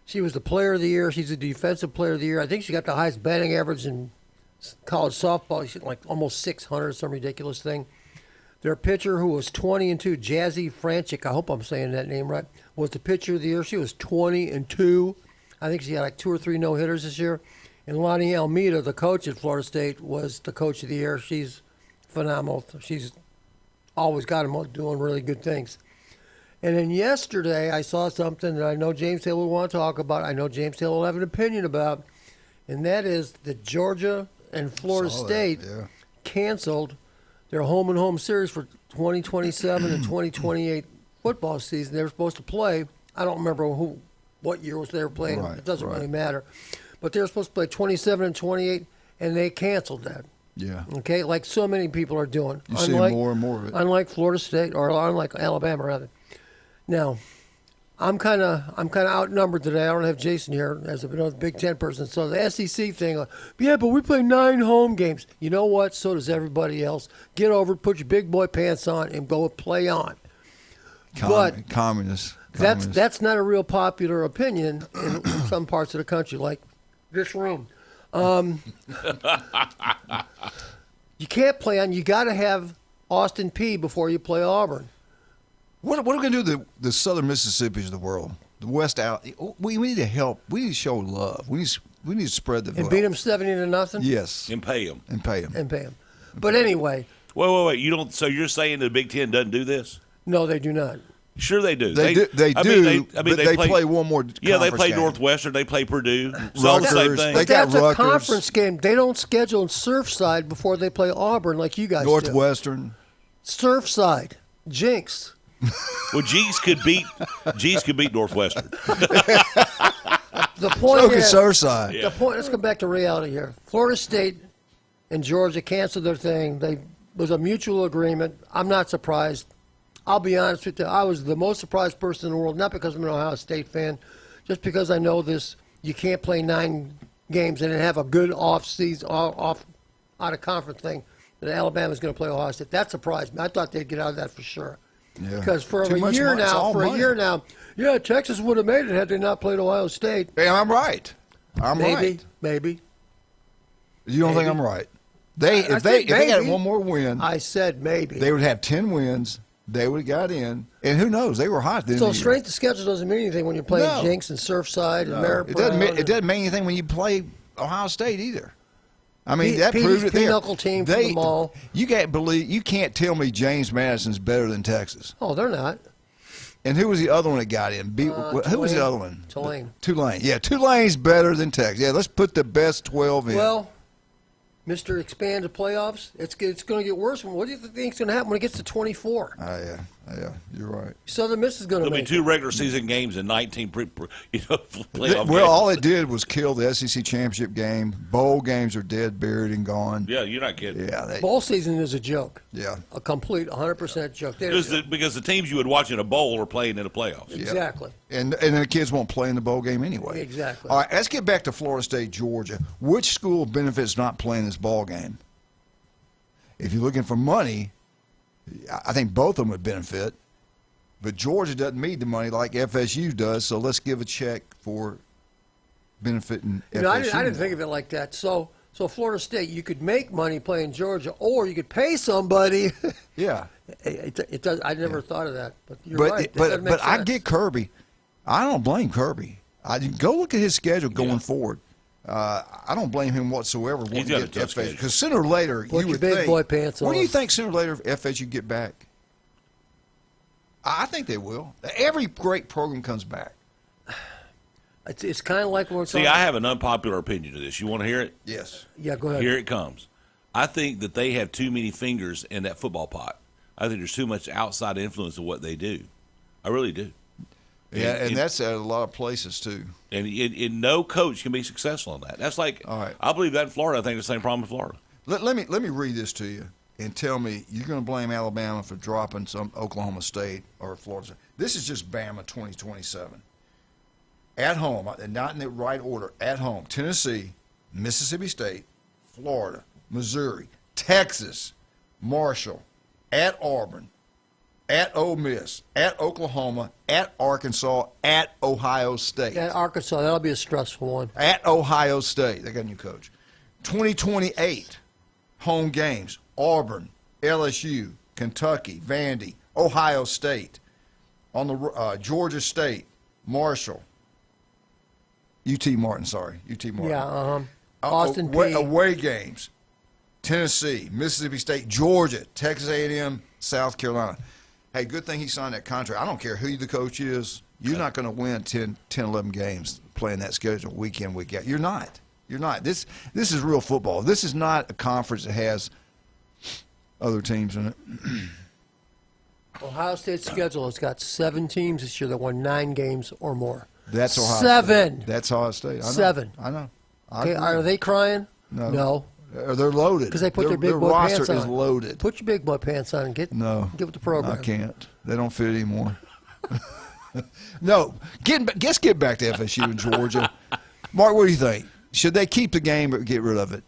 She was the player of the year. She's the defensive player of the year. I think she got the highest batting average in college softball. She's like almost 600, some ridiculous thing. Their pitcher, who was 20-2, Jazzy Franchik, I hope I'm saying that name right, was the pitcher of the year. She was 20-2. I think she had like 2 or 3 no-hitters this year. And Lonnie Almeida, the coach at Florida State, was the coach of the year. She's phenomenal. She's always got them doing really good things. And then yesterday, I saw something that I know James Hale will want to talk about. I know James Hale will have an opinion about, and that is that Georgia and Florida State canceled their home-and-home series for 2027 and 2028 football season. They were supposed to play. I don't remember what year they were playing. It doesn't really matter. But they were supposed to play 27 and 28, and they canceled that. Yeah. Okay, like so many people are doing. You see more and more of it. Unlike Florida State, or unlike Alabama, rather. Now, I'm kind of outnumbered today. I don't have Jason here as a Big Ten person. So the SEC thing, yeah, but we play 9 home games. You know what? So does everybody else. Get over it, put your big boy pants on, and go play on. Communist. That's not a real popular opinion in some parts of the country, like this room. You can't play on. You got to have Austin Peay before you play Auburn. What are we going to do to the Southern Mississippis of the world? The West out. We need to help. We need to show love. We need to spread the and beat them 70-0. Yes, and pay them. But anyway. Wait. You don't. So you're saying the Big Ten doesn't do this? No, they do not. Sure, they do. They do. They play one more. Yeah, they play game. Northwestern. They play Purdue. It's Rutgers, all the same thing. But that's a conference game. They don't schedule in Surfside before they play Auburn like you guys do. Northwestern. Surfside. Jinx. Well, G's could beat Northwestern. The point is, Surfside. The point. Let's come back to reality here. Florida State and Georgia canceled their thing. There was a mutual agreement. I'm not surprised. I'll be honest with you. I was the most surprised person in the world, not because I'm an Ohio State fan, just because I know this. You can't play 9 games and then have a good off-season, out of conference thing. That Alabama's going to play Ohio State. That surprised me. I thought they'd get out of that for sure. Yeah. Because for Too a much year money. It's all now, money. yeah, Texas would have made it had they not played Ohio State. Hey, I'm right. I'm right. Maybe. You don't think I'm right? If they had one more win, I said maybe. They would have 10 wins. They would have got in, and who knows? They were hot then. So strength of schedule doesn't mean anything when you're playing No. Jinx and Surfside and Merritt It Brown. doesn't mean anything when you play Ohio State either. I mean, that Petey's proved it there. pinochle team from the mall. You can't tell me James Madison's better than Texas. Oh, they're not. And who was the other one that got in? Who was the other one? Tulane. Yeah, Tulane's better than Texas. Yeah, let's put the best 12 in. Well, Mr. Expanded playoffs, it's going to get worse. What do you think is going to happen when it gets to 24? Yeah, you're right. Southern Miss is going to There'll make be 2 regular season games and 19 playoff Well, games. all it did was kill the SEC championship game. Bowl games are dead, buried, and gone. Yeah, you're not kidding. Yeah, Bowl season is a joke. Yeah. A complete 100% joke. Because the teams you would watch in a bowl are playing in the playoffs. Exactly. And the kids won't play in the bowl game anyway. Exactly. All right, let's get back to Florida State, Georgia. Which school benefits not playing this ball game? If you're looking for money, I think both of them would benefit. But Georgia doesn't need the money like FSU does, so let's give a check for benefiting FSU. I didn't think of it like that. So Florida State, you could make money playing Georgia, or you could pay somebody. Yeah. It does. I never thought of that, but you're But right. That doesn't make I sense. get Kirby. I don't blame Kirby. Go look at his schedule going forward. I don't blame him whatsoever. He's got a tough schedule. Because sooner or later, Put you your would big think. boy pants When on. do you think sooner or later FSU get back? I think they will. Every great program comes back. It's kind of like when we're See, talking. I have an unpopular opinion to this. You want to hear it? Yes. Yeah, go ahead. Here it comes. I think that they have too many fingers in that football pot. I think there's too much outside influence of what they do. I really do. Yeah, and that's at a lot of places too. And no coach can be successful in that. That's like, I believe that in Florida. I think it's the same problem in Florida. Let me read this to you and tell me you're going to blame Alabama for dropping some Oklahoma State or Florida State. This is just Bama 2027. At home, and not in the right order, at home, Tennessee, Mississippi State, Florida, Missouri, Texas, Marshall, at Auburn, at Ole Miss, at Oklahoma, at Arkansas, at Ohio State. At Arkansas, that'll be a stressful one. At Ohio State. They got a new coach. 2028 home games, Auburn, LSU, Kentucky, Vandy, Ohio State. On the Georgia State, Marshall. UT Martin. Yeah, Austin Peay. Away games, Tennessee, Mississippi State, Georgia, Texas A&M, South Carolina. Hey, good thing he signed that contract. I don't care who the coach is. You're not going to win 10, 11 games playing that schedule week in, week out. You're not. This is real football. This is not a conference that has other teams in it. Ohio State's schedule has got 7 teams this year that won 9 games or more. That's Ohio 7. State. That's Ohio State. I know. 7. I know. Okay, are they crying? No. They're loaded. Because they put their big their boy roster pants on. is loaded. Put your big boy pants on and get with the program. I can't. They don't fit anymore. No. Let's get back to FSU and Georgia. Mark, what do you think? Should they keep the game or get rid of it?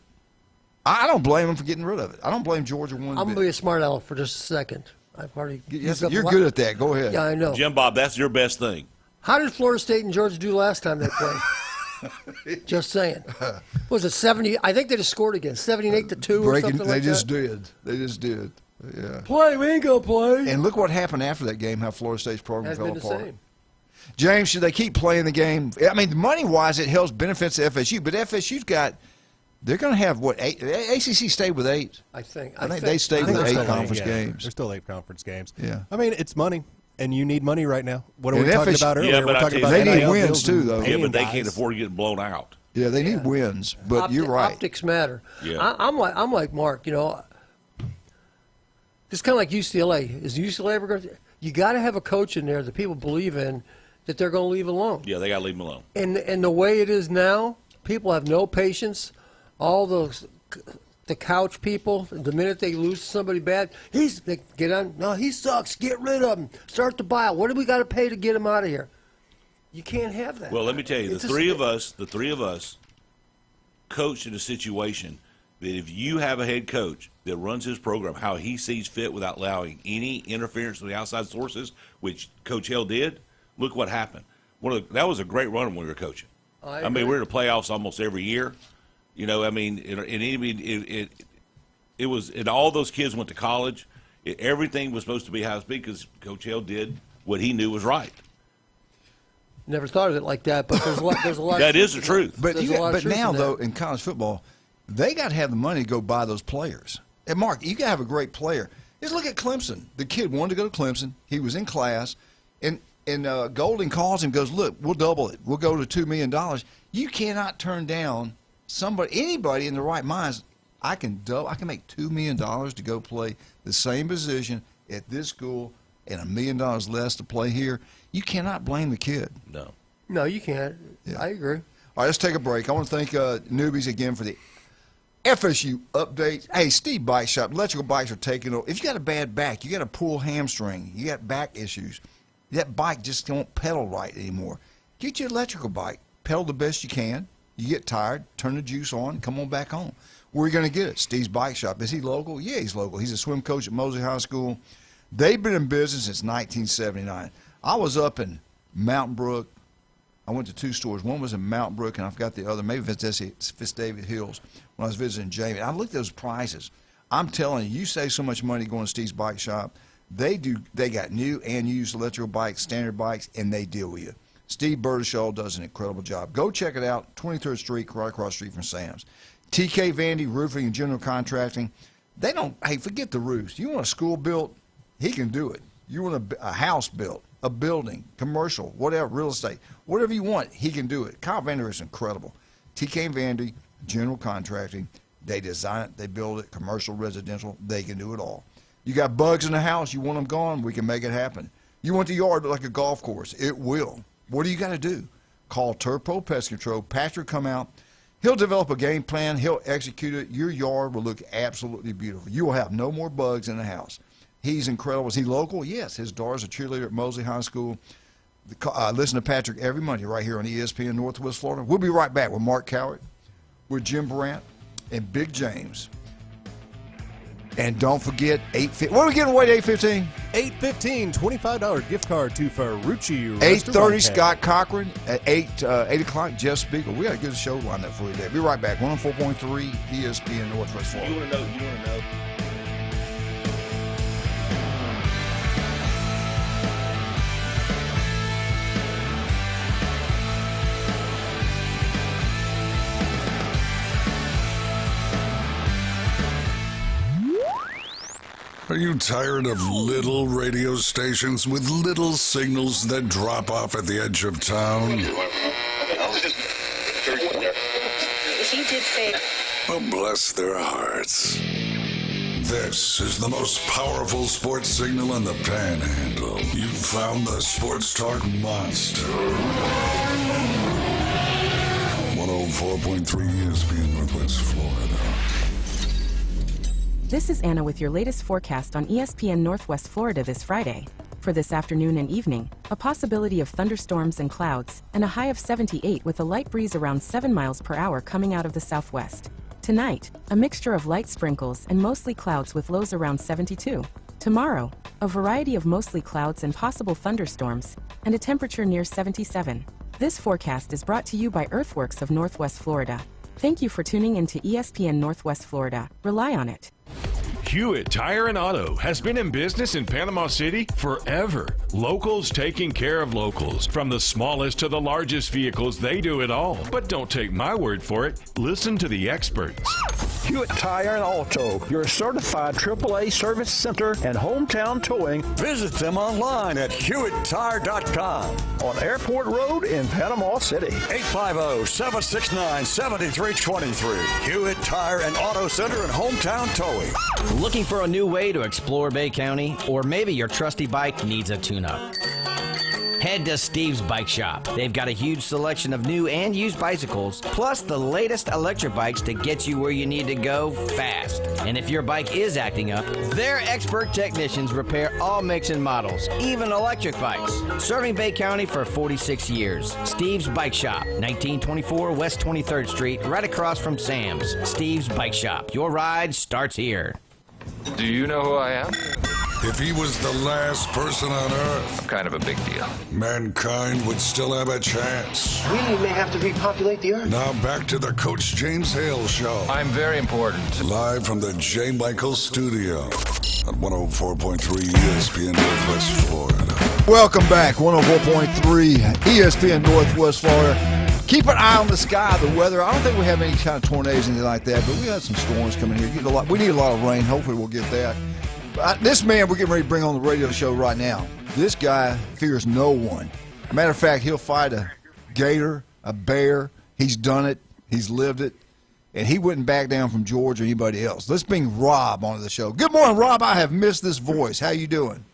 I don't blame them for getting rid of it. I don't blame Georgia one bit. I'm going to be a smart aleck for just a second. I've already. Yes, you're good at that. Go ahead. Yeah, I know. Jim Bob, that's your best thing. How did Florida State and Georgia do last time they played? Just saying. What was it 70? I think they just scored again. 78-2 or something like that. They just did. They just did. Yeah. Play. We ain't going to play. And look what happened after that game, how Florida State's program Has fell been the apart. same. James, should they keep playing the game? I mean, money-wise, it helps benefits FSU, but FSU's got – they're going to have, what, 8? ACC stayed with 8. I think they stayed with 8 conference games. There's still 8 conference games. Yeah. I mean, it's money, and you need money right now. What And we talking FSU about earlier? Yeah, but We're talking about they need NIL wins, deals too, and though. Yeah, paying but they guys. can't afford to get blown out. Yeah, they need wins, but you're right. Optics matter. Yeah. I'm like Mark. It's kind of like UCLA. Is UCLA ever going to? You got to have a coach in there that people believe in, that they're going to leave alone. Yeah, they got to leave them alone. And the way it is now, people have no patience. All those the couch people, the minute they lose somebody bad, they get on. No, he sucks. Get rid of him. Start the buyout. What do we got to pay to get him out of here? You can't have that. Well, let me tell you, the three of us coached in a situation that if you have a head coach that runs his program how he sees fit without allowing any interference from the outside sources, which Coach Hale did, look what happened. That was a great run when we were coaching. I mean, we're in the playoffs almost every year. You know, I mean, it was, and all those kids went to college. Everything was supposed to be high speed because Coach Hale did what he knew was right. Never thought of it like that, but there's a lot. That is the truth. But now, though, in college football, they got to have the money to go buy those players. And, Mark, you got to have a great player. Just look at Clemson. The kid wanted to go to Clemson. He was in class. And Golden calls him, goes, look, we'll double it. We'll go to $2 million. You cannot turn down anybody in the right minds. I can make $2 million to go play the same position at this school and $1 million less to play here. You cannot blame the kid. No, you can't. Yeah. I agree. All right, let's take a break. I want to thank Newbies again for the FSU update. Hey, Steve Bike Shop, electrical bikes are taking over. If you got a bad back, you got a pulled hamstring, you got back issues, that bike just don't pedal right anymore. Get your electrical bike. Pedal the best you can. You get tired, turn the juice on, come on back home. Where are you going to get it? Steve's Bike Shop. Is he local? Yeah, he's local. He's a swim coach at Mosley High School. They've been in business since 1979. I was up in Mountain Brook. I went to 2 stores. One was in Mountain Brook, and I forgot the other. Maybe Fitzdavid Hills when I was visiting Jamie. I looked at those prices. I'm telling you, you save so much money going to Steve's Bike Shop. They got new and used electrical bikes, standard bikes, and they deal with you. Steve Burdishaw does an incredible job. Go check it out, 23rd Street, right across the street from Sam's. TK Vandy Roofing and General Contracting. Forget the roofs. You want a school built? He can do it. You want a house built, a building, commercial, whatever, real estate, whatever you want, he can do it. Kyle Vander is incredible. TK Vandy General Contracting. They design it, they build it, commercial, residential, they can do it all. You got bugs in the house, you want them gone, we can make it happen. You want the yard like a golf course, it will. What do you got to do? Call Turpo Pest Control. Patrick come out. He'll develop a game plan. He'll execute it. Your yard will look absolutely beautiful. You will have no more bugs in the house. He's incredible. Is he local? Yes. His daughter's a cheerleader at Mosley High School. Listen to Patrick every Monday right here on ESPN Northwest Florida. We'll be right back with Mark Cowart, with Jim Brandt, and Big James. And don't forget, 8:15. What are we giving away at 8:15? 8:15, $25 gift card to Ferrucci. 8:30, Scott Cochran. At 8 o'clock, Jeff Spiegel. We got a good show lined up for you today. Be right back. 104.3 ESPN Northwest Florida. You want to know. Are you tired of little radio stations with little signals that drop off at the edge of town? She did say, Well, bless their hearts. This is the most powerful sports signal in the Panhandle. You've found the Sports Talk Monster. 104.3 ESPN Northwest Florida. This is Anna with your latest forecast on ESPN Northwest Florida this Friday. For this afternoon and evening, a possibility of thunderstorms and clouds, and a high of 78 with a light breeze around 7 miles per hour coming out of the southwest. Tonight, a mixture of light sprinkles and mostly clouds with lows around 72. Tomorrow, a variety of mostly clouds and possible thunderstorms, and a temperature near 77. This forecast is brought to you by Earthworks of Northwest Florida. Thank you for tuning into ESPN Northwest Florida. Rely on it. Hewitt Tire and Auto has been in business in Panama City forever. Locals taking care of locals. From the smallest to the largest vehicles, they do it all. But don't take my word for it. Listen to the experts. Hewitt Tire and Auto, your certified AAA service center and hometown towing. Visit them online at HewittTire.com. On Airport Road in Panama City. 850-769-7323. Hewitt Tire and Auto Center and hometown towing. Looking for a new way to explore Bay County? Or maybe your trusty bike needs a tune-up? Head to Steve's Bike Shop. They've got a huge selection of new and used bicycles, plus the latest electric bikes to get you where you need to go fast. And if your bike is acting up, their expert technicians repair all makes and models, even electric bikes. Serving Bay County for 46 years. Steve's Bike Shop, 1924 West 23rd Street, right across from Sam's. Steve's Bike Shop. Your ride starts here. Do you know who I am? If he was the last person on Earth, I'm kind of a big deal. mankind would still have a chance. We may have to repopulate the Earth. Now back to the Coach James Hale Show. I'm very important. Live from the J. Michael Studio at 104.3 ESPN Northwest Florida. Welcome back, 104.3 ESPN Northwest Florida. Keep an eye on the sky, the weather. I don't think we have any kind of tornadoes, anything like that, but we had some storms coming here. We need a lot of rain. Hopefully we'll get that. But this man we're getting ready to bring on the radio show right now, this guy fears no one. Matter of fact, he'll fight a gator, a bear. He's done it. He's lived it. And he wouldn't back down from George or anybody else. Let's bring Rob onto the show. Good morning, Rob. I have missed this voice. How you doing?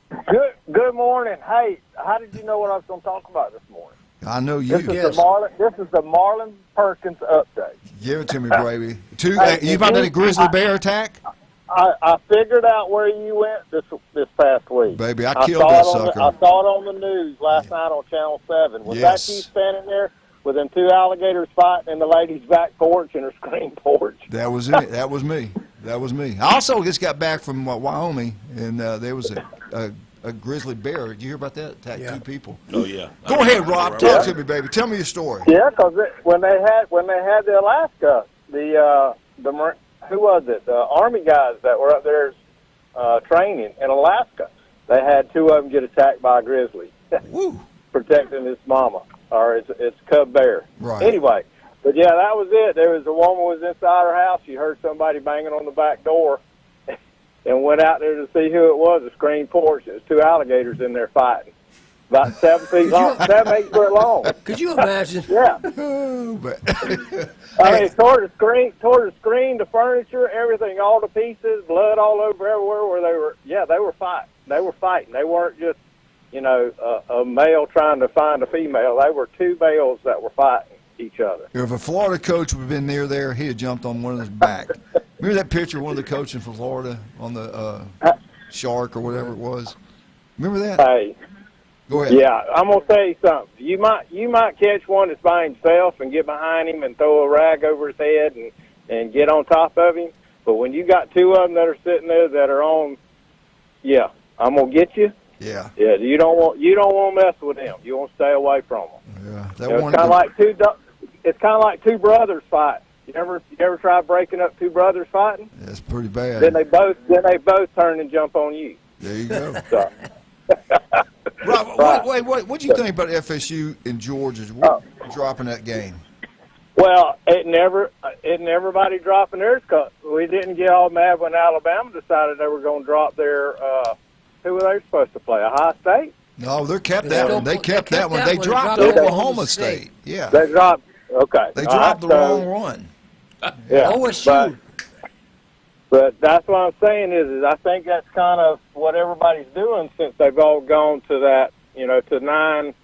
Good morning. Hey, how did you know what I was going to talk about this morning? I know you. This is the Marlon Perkins update. Give it to me, baby. You about that grizzly bear attack? I figured out where you went this past week. Baby, I killed that sucker. I saw it on the news last night on Channel 7. Was that you standing there with them two alligators fighting in the lady's back porch and her screen porch? That was it. That was me. That was me. I also just got back from Wyoming, and there was a grizzly bear. Did you hear about that? Attacked two people. Oh yeah. Go ahead, Rob. Talk to me, baby. Tell me your story. Yeah, because when they had the Alaska, who was it? The Army guys that were up there training in Alaska. They had two of them get attacked by a grizzly, protecting his mama or its cub bear. Right. Anyway, but yeah, that was it. There was a woman was inside her house. She heard somebody banging on the back door. And went out there to see who it was, a screen porch. It was two alligators in there fighting. About 7 feet long, 7, 8 foot long. Could you imagine? Yeah. I mean, tore the screen, the furniture, everything, all the pieces, blood all over everywhere where they were. Yeah, they were fighting. They were fighting. They weren't just, a male trying to find a female. They were two males that were fighting each other. If a Florida coach would have been near there, he had jumped on one of his back. Remember that picture of one of the coaches from Florida on the shark or whatever it was? Remember that? Hey. Go ahead. Yeah, I'm gonna tell you something. You might catch one that's by himself and get behind him and throw a rag over his head and get on top of him. But when you got two of them that are sitting there that are on, yeah, I'm gonna get you. Yeah. Yeah. You don't want to mess with them. You want to stay away from them. Yeah. It's kind of like two brothers fighting. You ever try breaking up two brothers fighting? That's pretty bad. Then they both turn and jump on you. There you go. So. Rob, what do you think about FSU and Georgia dropping that game? Well, everybody dropping theirs because we didn't get all mad when Alabama decided they were going to drop their. Who were they supposed to play? Ohio State? No, they kept that one. They kept that one. They dropped Oklahoma State. Yeah. They dropped. Okay. They dropped the wrong one. Yeah. OSU. But that's what I'm saying is I think that's kind of what everybody's doing since they've all gone to that, to 9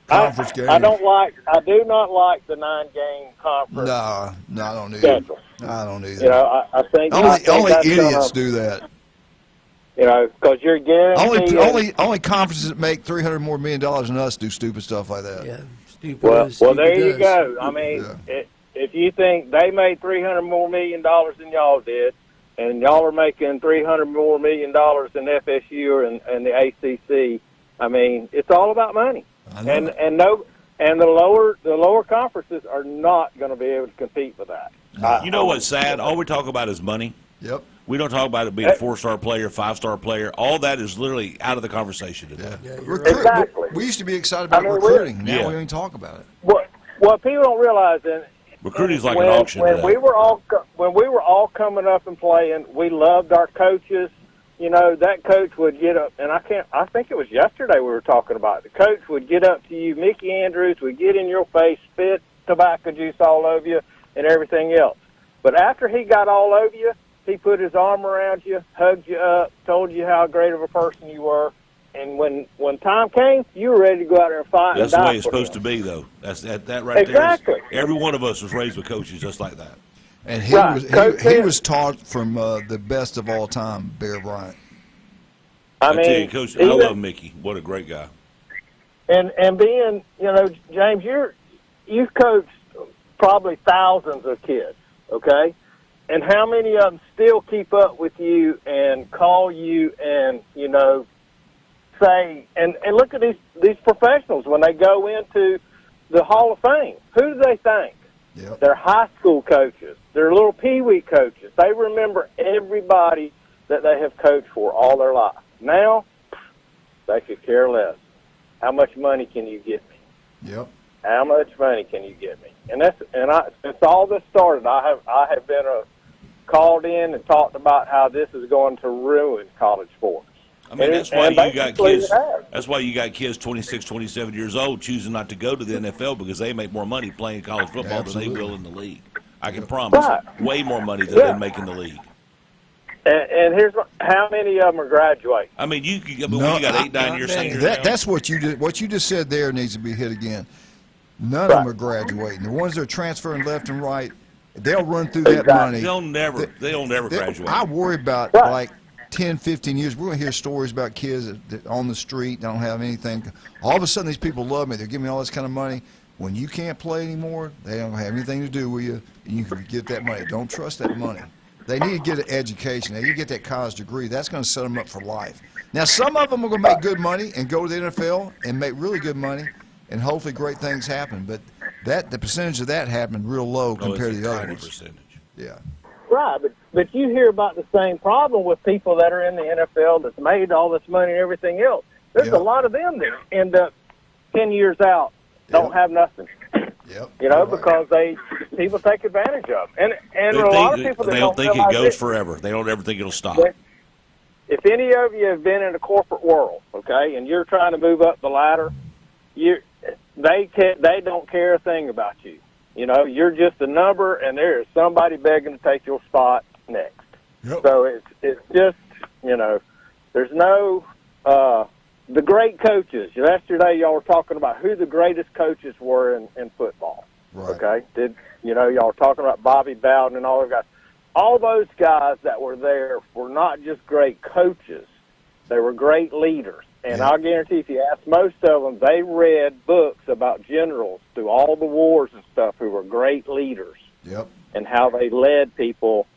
conference games. I do not like the 9-game conference. No, I don't either. Schedule. I don't either. I think only idiots do that. Because you're guaranteed. Only conferences that make $300 more million than us do stupid stuff like that. Yeah, stupid. Well, there you go. I mean, if you think they made $300 more million than y'all did, and y'all are making $300 more million in FSU and the ACC, I mean, it's all about money. And the lower conferences are not going to be able to compete with that. You know what's sad? All we talk about is money. Yep. We don't talk about it being a 4-star player, 5-star player. All that is literally out of the conversation today. Yeah, exactly. We used to be excited about recruiting. Now we don't even talk about it. What people don't realize is recruiting's like an auction. When we were all coming up and playing, we loved our coaches. That coach would get up, and I think it was yesterday we were talking about it. The coach would get up to you, Mickey Andrews would get in your face, spit tobacco juice all over you, and everything else. But after he got all over you, he put his arm around you, hugged you up, told you how great of a person you were, and when time came, you were ready to go out there and fight. That's and the die way it's for supposed him. to be, though. That right Exactly. there. Every one of us was raised with coaches just like that. And he was taught from the best of all time, Bear Bryant. I tell you, Coach, I love Mickey. What a great guy. And being, James, you've coached probably thousands of kids, okay? And how many of them still keep up with you and call you and, say, and look at these professionals when they go into the Hall of Fame. Who do they thank? Yep. They're high school coaches. They're little peewee coaches. They remember everybody that they have coached for all their life. Now, they could care less. How much money can you get me? Yep. How much money can you get me? And since all this started, I have been called in and talked about how this is going to ruin college sports. I mean, that's why you got kids. That's why you got kids 26, 27 years old choosing not to go to the NFL because they make more money playing college football than they will in the league. I can promise, way more money than they make in the league. And here's how many of them are graduating. I mean, you got 8, 9 years seniors. That's what you did. What you just said there needs to be hit again. None of them are graduating. The ones that are transferring left and right, they'll run through that money. They'll never graduate. I worry about like 10, 15 years. We're going to hear stories about kids that on the street, don't have anything. All of a sudden, these people love me. They're giving me all this kind of money. When you can't play anymore, they don't have anything to do with you, and you can get that money. Don't trust that money. They need to get an education. They need to get that college degree. That's going to set them up for life. Now, some of them are going to make good money and go to the NFL and make really good money, and hopefully great things happen. But the percentage of that happened real low compared to the other ones. Percentage. Yeah. Right, but you hear about the same problem with people that are in the NFL that's made all this money and everything else. There's a lot of them that end up 10 years out, don't have nothing. Yep. Because people take advantage of them. And a lot of people that they don't think it goes forever. They don't ever think it'll stop. If any of you have been in the corporate world, okay, and you're trying to move up the ladder, they don't care a thing about you. You're just a number, and there is somebody begging to take your spot next. Yep. So it's just, there's no the great coaches. Yesterday, y'all were talking about who the greatest coaches were in football. Right. Okay? Y'all were talking about Bobby Bowden and all those guys. All those guys that were there were not just great coaches. They were great leaders. And I'll guarantee if you ask most of them, they read books about generals through all the wars and stuff who were great leaders. Yep. And how they led people,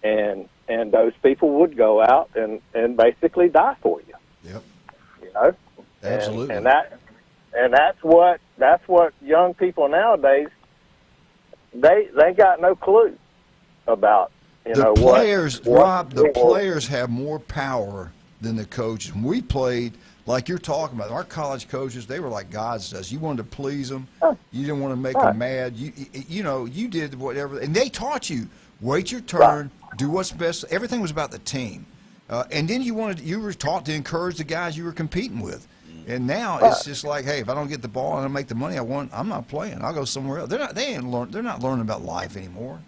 and those people would go out and basically die for you. Yep. Absolutely. And that's what young people nowadays they got no clue about. The players have more power than the coaches. When we played, like you're talking about, our college coaches, they were like gods to us. You wanted to please them. You didn't want to make them mad. You did whatever. And they taught you, wait your turn, do what's best. Everything was about the team. And then you were taught to encourage the guys you were competing with. And now it's just like, hey, if I don't get the ball and I don't make the money I want, I'm not playing. I'll go somewhere else. They're not learning about life anymore.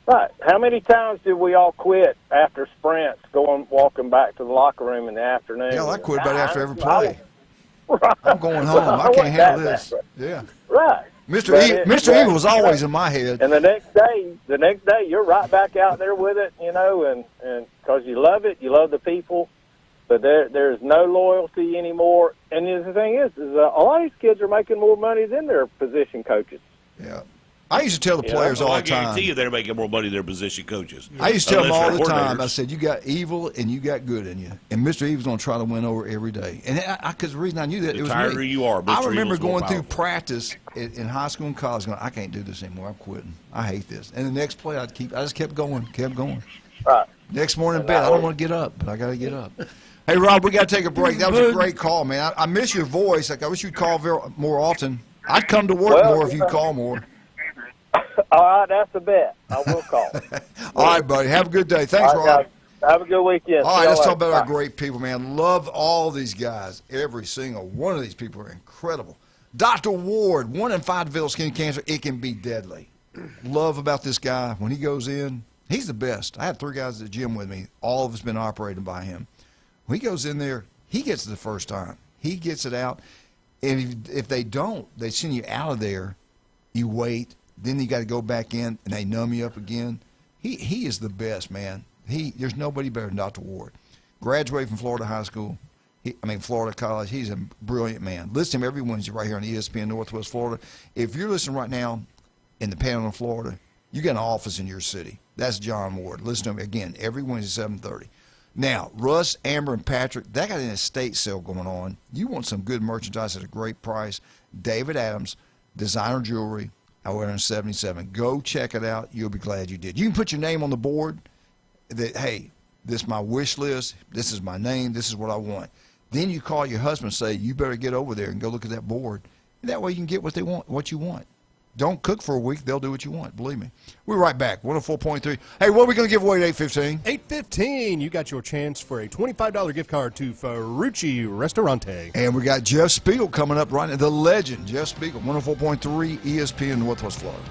Right. How many times did we all quit after sprints, walking back to the locker room in the afternoon? Yeah, I quit about after every play. I'm going home. I can't handle this. Yeah. Right. Mr. Eagle was always in my head. And the next day, you're right back out there with it, and because you love it, you love the people, but there's no loyalty anymore. And the thing is a lot of these kids are making more money than their position coaches. Yeah. I used to tell the players all the time. I guarantee you they're making more money than their position coaches. I used to tell them all the time. I said, you got evil and you got good in you. And Mr. Evil's going to try to win over every day. And because the reason I knew that, it was me. Who you are, Mr. I remember Evil's going through practice in high school and college going, I can't do this anymore. I'm quitting. I hate this. And the next play, I just kept going. Right. Next morning in bed, I don't want to get up, but I got to get up. Hey, Rob, we got to take a break. That was a great call, man. I miss your voice. Like I wish you'd call more often. I'd come to work more if you'd call more. All right, that's a bet. I will call. All right, buddy. Have a good day. Thanks, Rob. Guys, have a good weekend. All right, let's talk about our great people, man. Love all these guys. Every single one of these people are incredible. Dr. Ward, 1 in 5 develop skin cancer. It can be deadly. Love about this guy. When he goes in, he's the best. I had 3 guys at the gym with me. All of us been operated by him. When he goes in there, He gets it the first time. He gets it out. And if they don't, they send you out of there. You wait. Then you got to go back in, and they numb you up again. He is the best, man. There's nobody better than Dr. Ward. Graduated from Florida High School. Florida College. He's a brilliant man. Listen to him every Wednesday right here on ESPN Northwest Florida. If you're listening right now in the Panhandle of Florida, you got an office in your city. That's John Ward. Listen to him again every Wednesday, 7:30. Now, Russ, Amber, and Patrick, they got an estate sale going on. You want some good merchandise at a great price. David Adams, designer jewelry, Highway 177. Go check it out. You'll be glad you did. You can put your name on the board that, hey, this is my wish list. This is my name. This is what I want. Then you call your husband and say, you better get over there and go look at that board. And that way you can get what they want, what you want. Don't cook for a week. They'll do what you want. Believe me. We're right back. 104.3. Hey, what are we going to give away at 8:15? 8:15. You got your chance for a $25 gift card to Ferrucci Restaurante. And we got Jeff Spiegel coming up right now. The legend, Jeff Spiegel, 104.3 ESPN Northwest Florida.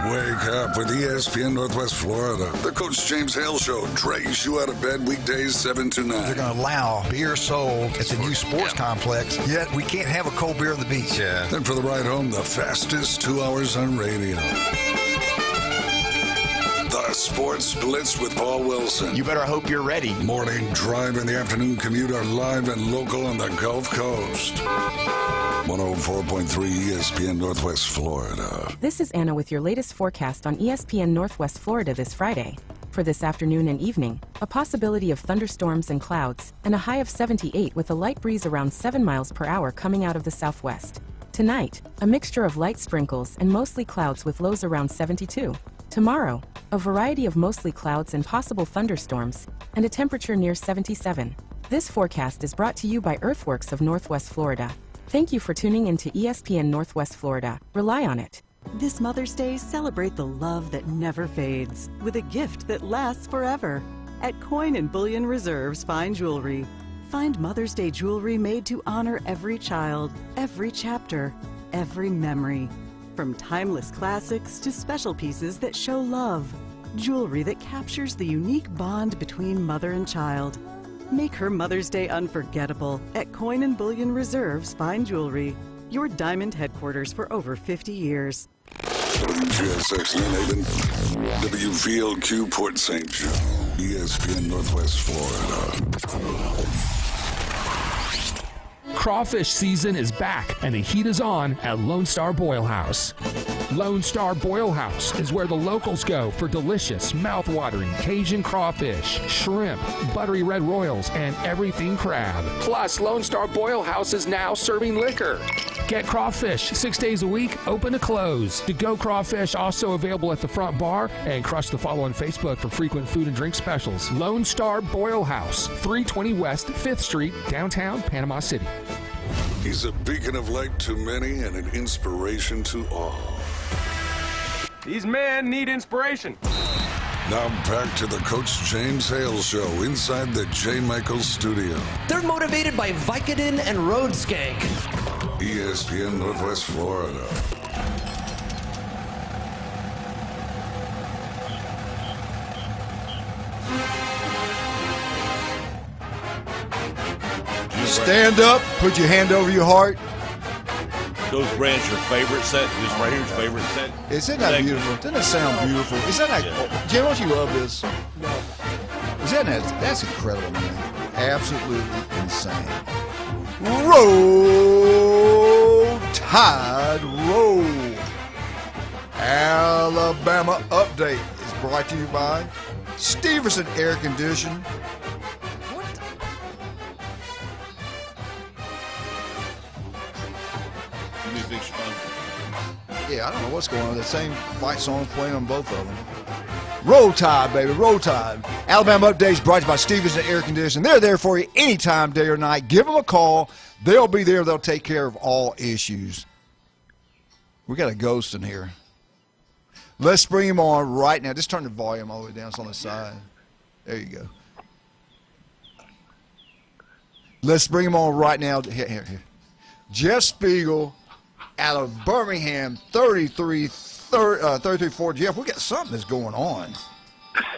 Wake up with ESPN Northwest Florida. The Coach James Hale Show drags you out of bed weekdays 7 to 9. They're going to allow beer sold at the new sports complex, yet we can't have a cold beer on the beach. Yeah. Then for the ride home, the fastest 2 hours on radio. The Sports Blitz with Paul Wilson. You better hope you're ready. Morning drive and the afternoon commute are live and local on the Gulf Coast. 104.3 ESPN Northwest Florida. This is Anna with your latest forecast on ESPN Northwest Florida this Friday. For this afternoon and evening, a possibility of thunderstorms and clouds, and a high of 78 with a light breeze around 7 miles per hour coming out of the southwest. Tonight, a mixture of light sprinkles and mostly clouds with lows around 72. Tomorrow, a variety of mostly clouds and possible thunderstorms, and a temperature near 77. This forecast is brought to you by Earthworks of Northwest Florida. Thank you for tuning into ESPN Northwest Florida. Rely on it. This Mother's Day, celebrate the love that never fades with a gift that lasts forever. At Coin and Bullion Reserve's Fine Jewelry. Find Mother's Day jewelry made to honor every child, every chapter, every memory. From timeless classics to special pieces that show love. Jewelry that captures the unique bond between mother and child. Make her Mother's Day unforgettable at Coin and Bullion Reserve's Fine Jewelry, your diamond headquarters for over 50 years. WGSX New Haven, WVLQ Port St. Joe, ESPN Northwest Florida. Crawfish season is back, and the heat is on at Lone Star Boil House. Lone Star Boil House is where the locals go for delicious, mouth-watering Cajun crawfish, shrimp, buttery red royals, and everything crab. Plus, Lone Star Boil House is now serving liquor. Get crawfish 6 days a week, open to close. To-go crawfish also available at the front bar, and crush the follow on Facebook for frequent food and drink specials. Lone Star Boil House, 320 West 5th Street, downtown Panama City. He's a beacon of light to many and an inspiration to all. These men need inspiration. Now back to the Coach James Hale Show inside the J. Michaels studio. They're motivated by Vicodin and Road Skank. ESPN Northwest Florida. Stand up, put your hand over your heart. Those brands your favorite set? This right here is favorite set? Isn't that beautiful? Doesn't that sound beautiful? Is that like, Jim, don't you love this? No. Is that that's incredible, man. Absolutely insane. Roll Tide Roll. Alabama Update is brought to you by Stevenson Air Conditioning. Yeah, I don't know what's going on. The same fight song's playing on both of them. Roll Tide, baby, Roll Tide. Alabama Updates brought to you by Stevenson Air Conditioning. They're there for you anytime, day or night. Give them a call. They'll be there. They'll take care of all issues. We got a ghost in here. Let's bring him on right now. Just turn the volume all the way down. It's on the side. There you go. Let's bring him on right now. Here. Jeff Spiegel out of Birmingham, 33-4. Jeff, we got something that's going on.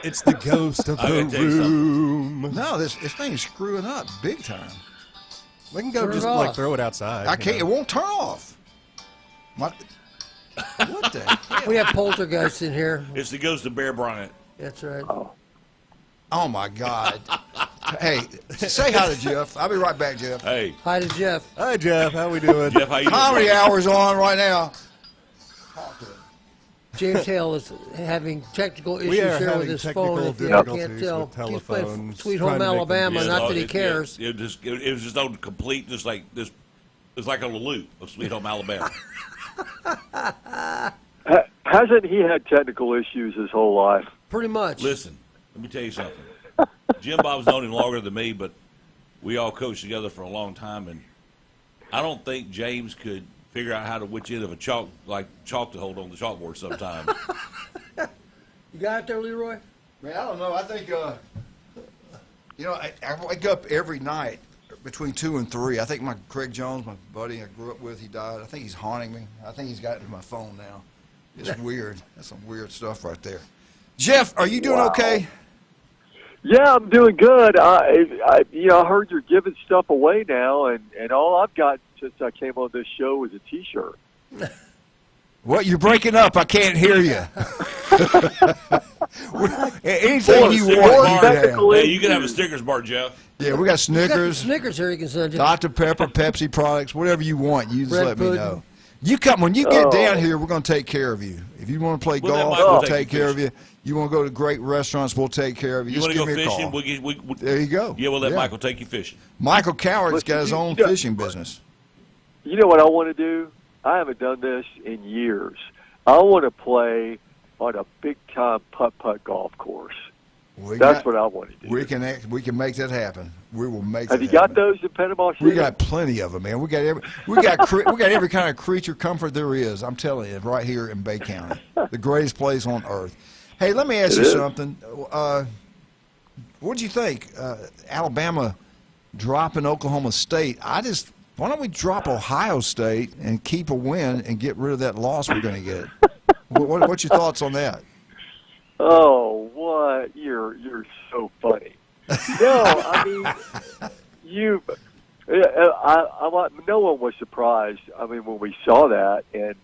It's the ghost of the room. No, this thing is screwing up big time. We can go just like throw it outside. I can't. It won't turn off. What the hell? We have poltergeists in here. It's the ghost of Bear Bryant. That's right. Oh my God. Hey, say hi to Jeff. I'll be right back, Jeff. Hey. Hi to Jeff. Hi, Jeff. How we doing? Jeff, how you doing? Comedy hour's on right now. James Hale is having technical issues We are here with having his technical phone. If you difficulties can't tell, with he's playing telephones, Sweet trying Home to make them Alabama. do Not that he cares. It was just on complete, just like this. It's like on a loop of Sweet Home Alabama. Hasn't he had technical issues his whole life? Pretty much. Listen, let me tell you something. Jim Bob's known him longer than me, but we all coached together for a long time, and I don't think James could figure out how to which end of a chalk to hold on the chalkboard sometimes. You got it there, Leroy? Man, I don't know. I think, I wake up every night between 2 and 3. I think my Craig Jones, my buddy I grew up with, he died. I think he's haunting me. I think he's got it in my phone now. It's weird. That's some weird stuff right there. Jeff, are you doing okay? Yeah, I'm doing good. I heard you're giving stuff away now, and all I've got since I came on this show is a T-shirt. What? You're breaking up. I can't hear you. Anything you want, Hey, you can have a Snickers bar, Jeff. Yeah, we got Snickers. Snickers here you can send you. Dr. Pepper, Pepsi products, whatever you want. You just Red let pudding. me know. You come when you get down here. We're going to take care of you. If you want to play golf, we'll take care of you. You want to go to great restaurants, we'll take care of you. You Just want to give go me a fishing? call. There you go. Yeah, we'll let Michael take you fishing. Michael Coward's got his own fishing business. You know what I want to do? I haven't done this in years. I want to play on a big-time putt-putt golf course. That's what I want to do. We can make that happen. We will make. Have that you got happen. those in Panama City? We got plenty of them, man. We got every kind of creature comfort there is. I'm telling you, right here in Bay County, the greatest place on earth. Hey, let me ask you something. What do you think? Alabama dropping Oklahoma State. Why don't we drop Ohio State and keep a win and get rid of that loss we're going to get? What's your thoughts on that? Oh, what? You're so funny. No, I mean, no one was surprised. I mean, when we saw that, and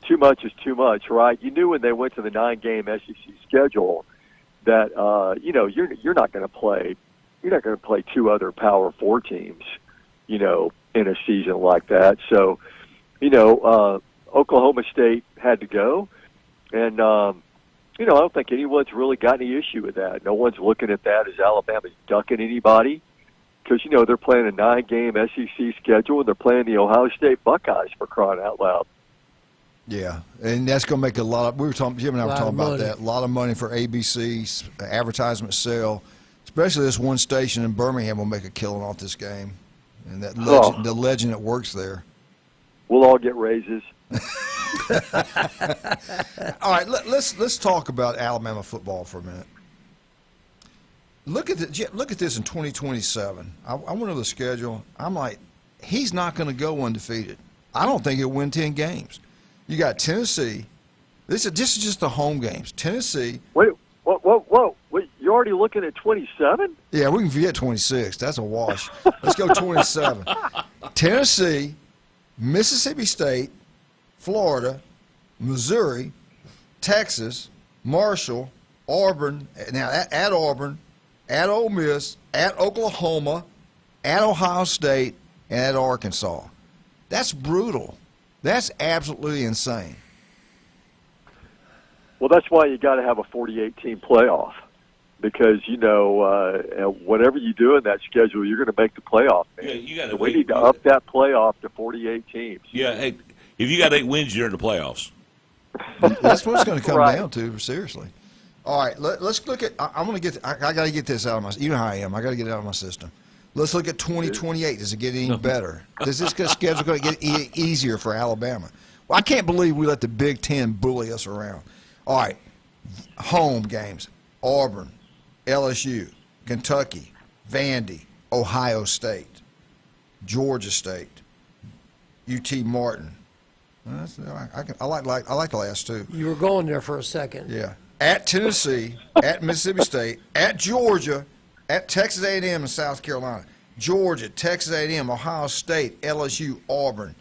too much is too much, right? You knew when they went to the 9-game SEC schedule that you're not going to play. You're not going to play 2 other Power 4 teams, in a season like that. So, Oklahoma State had to go, and I don't think anyone's really got any issue with that. No one's looking at that as Alabama's ducking anybody, because they're playing a 9-game SEC schedule and they're playing the Ohio State Buckeyes, for crying out loud. Yeah, and that's going to make a lot of. We were talking. Jim and I were talking about money. that. A lot of money for ABC advertisement sale, especially this one station in Birmingham will make a killing off this game, and that the legend that works there. We'll all get raises. All right, let's talk about Alabama football for a minute. Look at this in 2027. I went over the schedule. I'm like, he's not going to go undefeated. I don't think he'll win 10 games. You got Tennessee. This is just the home games. Tennessee. Wait, whoa! Wait, you're already looking at 27? Yeah, we can forget 26. That's a wash. Let's go 27. Tennessee, Mississippi State, Florida, Missouri, Texas, Marshall, Auburn. Now at Auburn, at Ole Miss, at Oklahoma, at Ohio State, and at Arkansas. That's brutal. That's absolutely insane. Well, that's why you got to have a 48-team playoff, because whatever you do in that schedule, you're going to make the playoff. Man. Yeah, you got so we need to up that playoff to 48 teams. Yeah, hey, if you got 8 wins, you're in the playoffs. That's what it's going to come down to. Seriously. All right, let's look at. I'm going to get. I got to get this out of my. You know how I am. I got to get it out of my system. Let's look at 2028. Does it get any better? Does this schedule going to get easier for Alabama? Well, I can't believe we let the Big Ten bully us around. All right, home games: Auburn, LSU, Kentucky, Vandy, Ohio State. Georgia State, UT Martin. I like the last two. You were going there for a second. Yeah. At Tennessee, at Mississippi State, at Georgia, at Texas A&M and South Carolina, Georgia, Texas A&M, Ohio State, LSU, Auburn.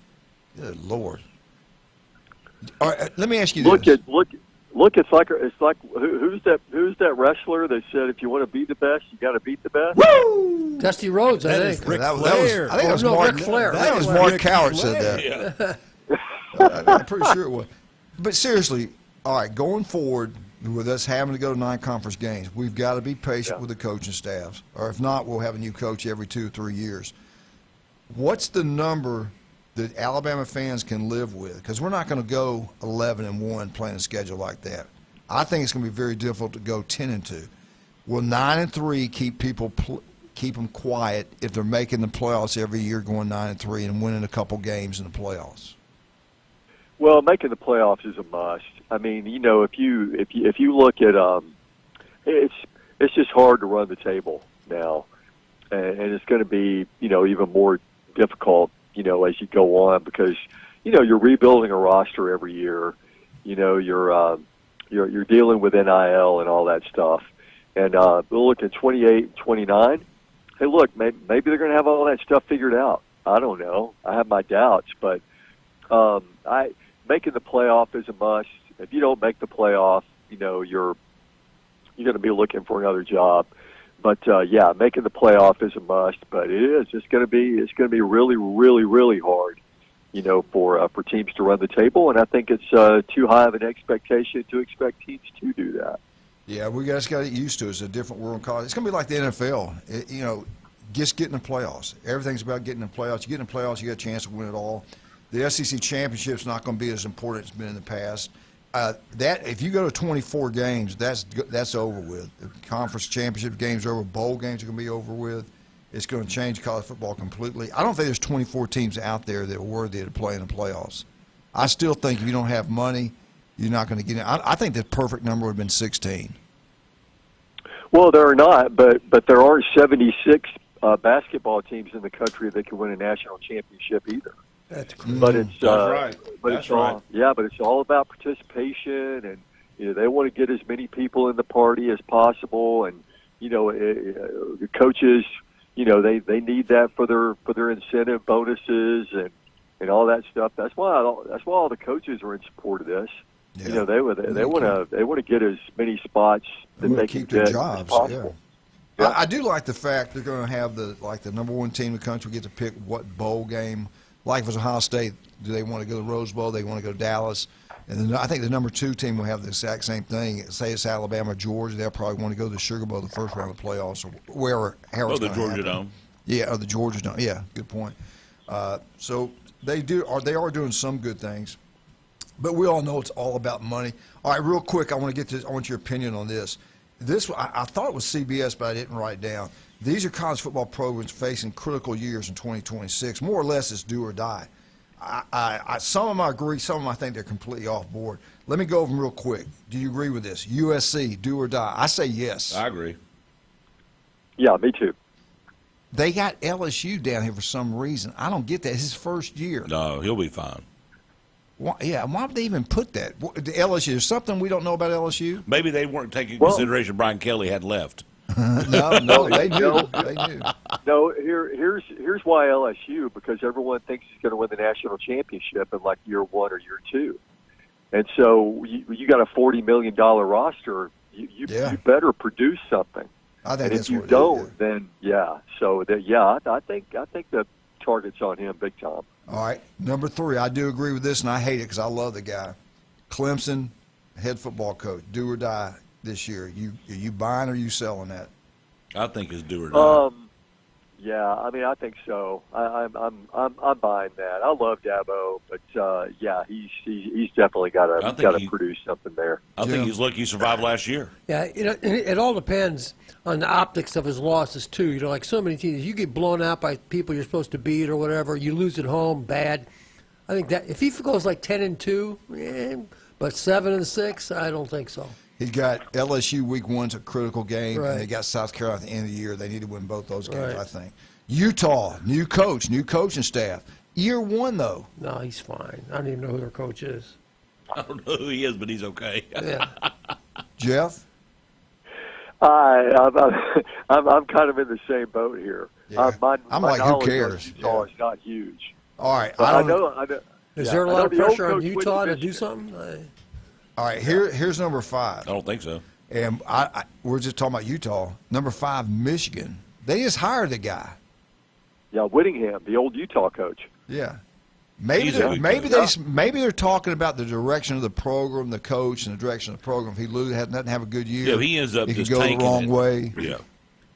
Good Lord. All right, let me ask you this. Look. It's like who's that wrestler that said if you want to be the best, you got to beat the best. Woo! Dusty Rhodes, I think. Ric Flair. I think it was Mark Flair. I think it was Mark Coward said that. I'm pretty sure it was. But seriously, all right, going forward with us having to go to 9 conference games, we've got to be patient with the coaching staffs, or if not, we'll have a new coach every 2 or 3 years. What's the number that Alabama fans can live with? Because we're not going to go 11-1 playing a schedule like that. I think it's going to be very difficult to go 10-2. Will 9-3 keep people keep them quiet if they're making the playoffs every year, going 9-3 and winning a couple games in the playoffs? Well, making the playoffs is a must. I mean, you know, if you look at it's just hard to run the table now, and it's going to be, you know, even more difficult, you know, as you go on, because, you know, you're rebuilding a roster every year. You know, you're dealing with NIL and all that stuff. And we'll look at 28 and 29. Hey, look, maybe they're going to have all that stuff figured out. I don't know. I have my doubts, but making the playoff is a must. If you don't make the playoff, you know, you're going to be looking for another job. But yeah, making the playoff is a must. But it's going to be really, really, really hard, you know, for teams to run the table. And I think it's too high of an expectation to expect teams to do that. Yeah, we guys got to get used to it. It's a different world in college. It's going to be like the NFL. You know, just getting the playoffs. Everything's about getting the playoffs. You get in the playoffs, you got a chance to win it all. The SEC championship's not going to be as important as it's been in the past. That if you go to 24 games, that's over with. The conference championship games are over. Bowl games are going to be over with. It's going to change college football completely. I don't think there's 24 teams out there that are worthy to play in the playoffs. I still think if you don't have money, you're not going to get in. I think the perfect number would have been 16. Well, there are not, but there aren't 76 basketball teams in the country that can win a national championship either. That's crazy. But it's That's right. But That's it's all, yeah, but it's all about participation, and you know they want to get as many people in the party as possible, and you know the coaches, you know they need that for their incentive bonuses and all that stuff. That's why all the coaches are in support of this. Yeah. You know they want to get as many spots that they can get as possible. Yeah. I do like the fact they're going to have the number one team in the country get to pick what bowl game. Like if it's Ohio State, do they want to go to the Rose Bowl? They want to go to Dallas? And then I think the number 2 team will have the exact same thing. Say it's Alabama or Georgia, they'll probably want to go to the Sugar Bowl, the first round of the playoffs, or wherever. The Georgia Dome. Yeah, or the Georgia Dome. Yeah, good point. So they are doing some good things, but we all know it's all about money. All right, real quick, I want your opinion on this. I thought it was CBS, but I didn't write it down. These are college football programs facing critical years in 2026. More or less, it's do or die. Some of them I agree. Some of them I think they're completely off board. Let me go over them real quick. Do you agree with this? USC, do or die. I say yes. I agree. Yeah, me too. They got LSU down here for some reason. I don't get that. It's his first year. No, he'll be fine. Why would they even put that? The LSU, is something we don't know about LSU? Maybe they weren't taking consideration Brian Kelly had left. No, they knew. They knew. No, here's why LSU, because everyone thinks he's going to win the national championship in like year 1 or year 2, and so you got a $40 million roster. You better produce something. I think and that's if you what don't, then So I think the target's on him big time. All right, number 3. I do agree with this, and I hate it because I love the guy. Clemson, head football coach, do or die. This year, are you buying or are you selling that? I think it's do or die. Yeah, I mean, I think so. I'm buying that. I love Dabo, but yeah, he's definitely got to produce something there. I think he's lucky he survived last year. Yeah, you know, it all depends on the optics of his losses too. You know, like so many teams, you get blown out by people you're supposed to beat or whatever. You lose at home, bad. I think that if he goes like 10-2, but 7-6, I don't think so. He's got LSU week 1's a critical game, right. and they got South Carolina at the end of the year. They need to win both those games, right. I think. Utah, new coach, new coaching staff. Year one, though. No, he's fine. I don't even know who their coach is. I don't know who he is, but he's okay. Yeah. Jeff? I'm kind of in the same boat here. Yeah. My I'm like, who knowledge cares? of Utah is not huge. All right. But I know. Is Yeah. there a I lot know of the old pressure on coach Utah went to to do Michigan. something? All right, here's number 5. I don't think so. And we're just talking about Utah. Number 5, Michigan. They just hired the guy. Yeah, Whittingham, the old Utah coach. Yeah. Maybe He's a maybe good they maybe they're talking about the direction of the program, the coach, and the direction of the program. If he doesn't have a good year, Yeah, he ends up could just go the tanking wrong it. way. Yeah.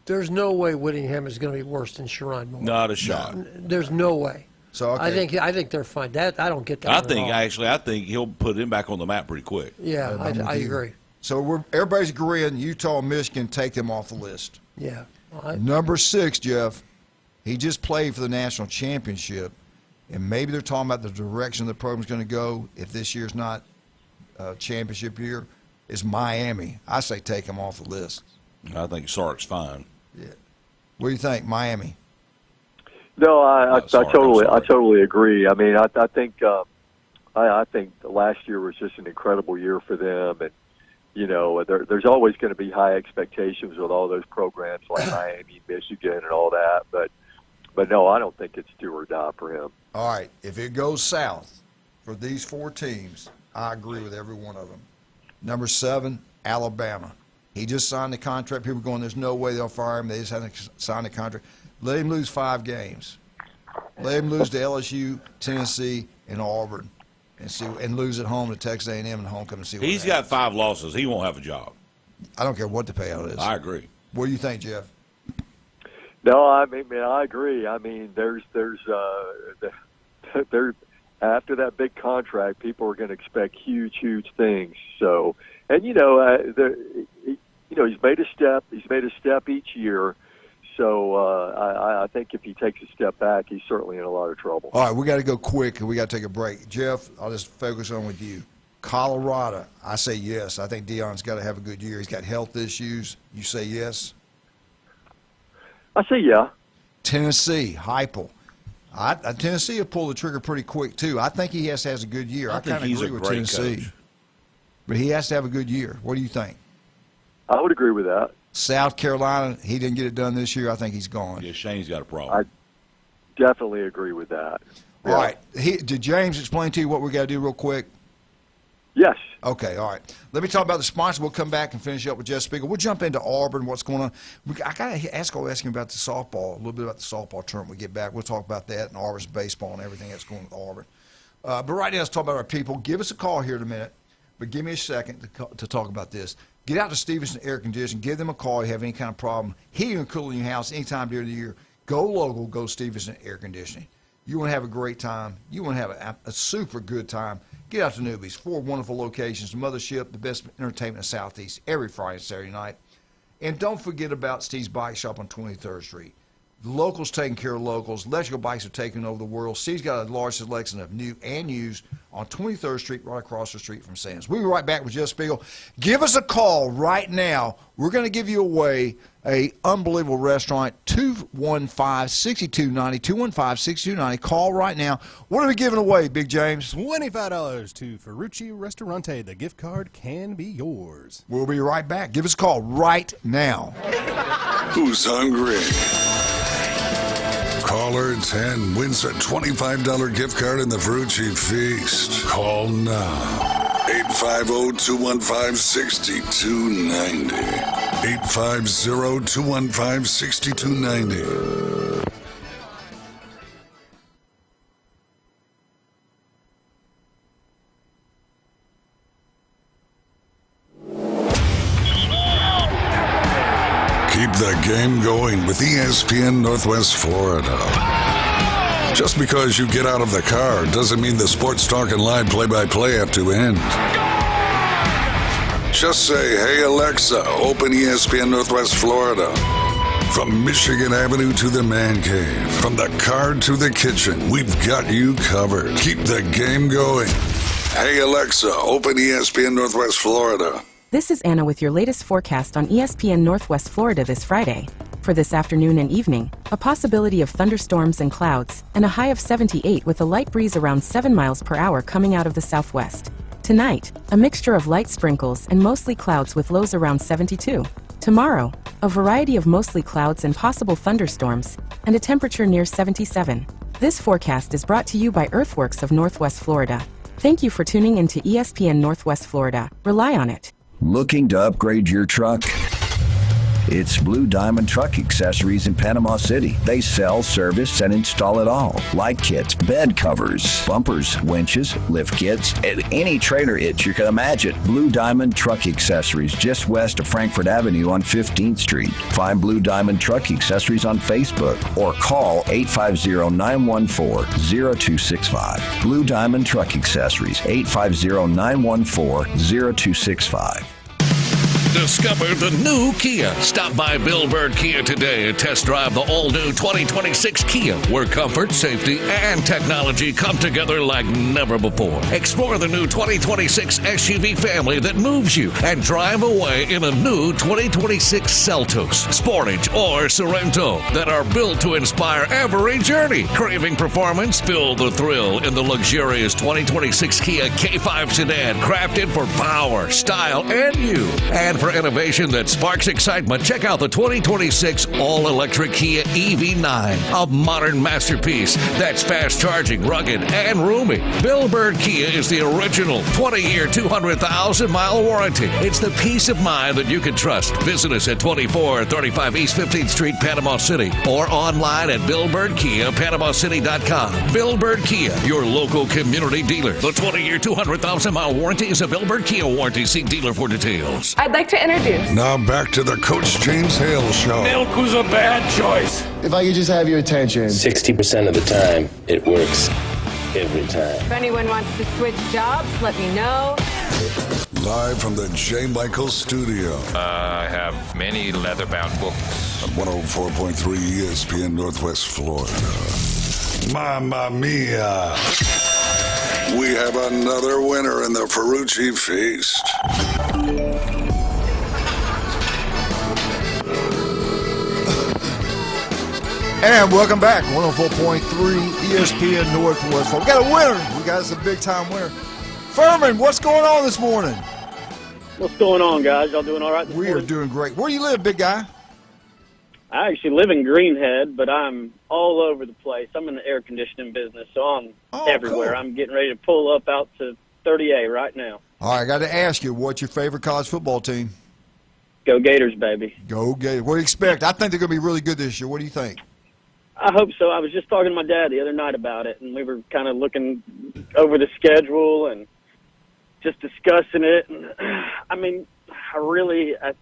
There's no way Whittingham is going to be worse than Sherrod Moore. Not a shot. There's no way. So okay. I think they're fine. That I don't get that. I at think all. I think he'll put him back on the map pretty quick. Yeah, I'm with I you. agree. So everybody's agreeing Utah and Michigan, take them off the list. Yeah. Number 6, Jeff, he just played for the national championship, and maybe they're talking about the direction the program's going to go if this year's not a championship year, is Miami. I say take them off the list. I think Sark's fine. Yeah. What do you think, Miami? No, I sorry, totally agree. I mean, I think I think last year was just an incredible year for them, and you know, there's always going to be high expectations with all those programs like Miami, Michigan, and all that. But no, I don't think it's do or die for him. All right, if it goes south for these 4 teams, I agree with every one of them. Number 7, Alabama. He just signed the contract. People are going, there's no way they'll fire him. They just haven't signed the contract. Let him lose 5 games. Let him lose to LSU, Tennessee, and Auburn, and lose at home to Texas A&M and homecoming. And see what He's happens. got 5 losses. He won't have a job. I don't care what the payout is. I agree. What do you think, Jeff? No, I mean, I agree. I mean, there's after that big contract, people are going to expect huge things. So, and you know, he's made a step. He's made a step each year. So I think if he takes a step back, he's certainly in a lot of trouble. All right, we got to go quick, and we got to take a break. Jeff, I'll just focus on with you. Colorado, I say yes. I think Deion's got to have a good year. He's got health issues. You say yes? I say yeah. Tennessee, Heupel. Tennessee will pull the trigger pretty quick, too. I think he has to have a good year. I think kind of he's agree a with great Tennessee. coach. But he has to have a good year. What do you think? I would agree with that. South Carolina, he didn't get it done this year. I think he's gone. Yeah, Shane's got a problem. I definitely agree with that. All right. Did James explain to you what we got to do real quick? Yes. Okay, all right. Let me talk about the sponsor. We'll come back and finish up with Jeff Spiegel. We'll jump into Auburn, what's going on. I got to ask him about the softball, a little bit about the softball tournament when we get back. We'll talk about that and Auburn's baseball and everything that's going on with Auburn. But right now, let's talk about our people. Give us a call here in a minute, but give me a second to talk about this. Get out to Stevenson Air Conditioning. Give them a call if you have any kind of problem. Heating and cooling your house anytime during the year. Go local. Go Stevenson Air Conditioning. You want to have a great time. You want to have a super good time. Get out to Newbies. 4 wonderful locations. The Mothership, the best entertainment in the Southeast, every Friday and Saturday night. And don't forget about Steve's Bike Shop on 23rd Street. The locals taking care of locals. Electrical bikes are taking over the world. Steve's got a large selection of new and used on 23rd Street, right across the street from Sam's. We'll be right back with Jeff Spiegel. Give us a call right now. We're going to give you away a unbelievable restaurant, 215-6290, 215-6290. Call right now. What are we giving away, Big James? $25 to Ferrucci Restaurante. The gift card can be yours. We'll be right back. Give us a call right now. Who's hungry? Caller 10 wins a $25 gift card in the Ferrucci Feast. Call now. 850-215-6290. 850-215-6290. Keep the game going with ESPN Northwest Florida. Just because you get out of the car doesn't mean the Sports Talk and Live play-by-play have to end. Just say, hey Alexa, open ESPN Northwest Florida. From Michigan Avenue to the Man Cave, from the car to the kitchen, we've got you covered. Keep the game going. Hey Alexa, open ESPN Northwest Florida. This is Anna with your latest forecast on ESPN Northwest Florida this Friday. For this afternoon and evening, a possibility of thunderstorms and clouds, and a high of 78 with a light breeze around 7 miles per hour coming out of the southwest. Tonight, a mixture of light sprinkles and mostly clouds with lows around 72. Tomorrow, a variety of mostly clouds and possible thunderstorms, and a temperature near 77. This forecast is brought to you by Earthworks of Northwest Florida. Thank you for tuning into ESPN Northwest Florida. Rely on it. Looking to upgrade your truck? It's Blue Diamond Truck Accessories in Panama City. They sell, service, and install it all. Light kits, bed covers, bumpers, winches, lift kits, and any trailer hitch you can imagine. Blue Diamond Truck Accessories, just west of Frankfort Avenue on 15th Street. Find Blue Diamond Truck Accessories on Facebook or call 850-914-0265. Blue Diamond Truck Accessories, 850-914-0265. Discover the new Kia. Stop by Bill Bird Kia today and test drive the all-new 2026 Kia, where comfort, safety, and technology come together like never before. Explore the new 2026 SUV family that moves you and drive away in a new 2026 Seltos, Sportage, or Sorento that are built to inspire every journey. Craving performance? Feel the thrill in the luxurious 2026 Kia K5 sedan, crafted for power, style, and you. And for innovation that sparks excitement, check out the 2026 all-electric Kia EV9, a modern masterpiece that's fast-charging, rugged, and roomy. Bill Bird Kia is the original 20-year, 200,000-mile warranty. It's the peace of mind that you can trust. Visit us at 2435 East 15th Street, Panama City, or online at BillBirdKia.PanamaCity.com. Bill Bird Kia, your local community dealer. The 20-year, 200,000-mile warranty is a Bill Bird Kia warranty. See dealer for details. I'd like to introduce. Now back to the Coach James Hale Show. Milk was a bad choice. If I could just have your attention. 60% of the time, it works every time. If anyone wants to switch jobs, let me know. Live from the J. Michael Studio. I have many leather-bound books. On 104.3 ESPN Northwest Florida. Mamma mia. We have another winner in the Ferrucci Feast. And welcome back, 104.3 ESPN Northwest. We got a winner. We got us a big-time winner. Furman, what's going on this morning? What's going on, guys? Y'all doing all right this We morning? are doing great. Where do you live, big guy? I actually live in Greenhead, but I'm all over the place. I'm in the air conditioning business, so I'm everywhere. Cool. I'm getting ready to pull up out to 30A right now. All right, I got to ask you, what's your favorite college football team? Go Gators, baby. Go Gators. What do you expect? I think they're going to be really good this year. What do you think? I hope so. I was just talking to my dad the other night about it, and we were kind of looking over the schedule and just discussing it. And, I mean, I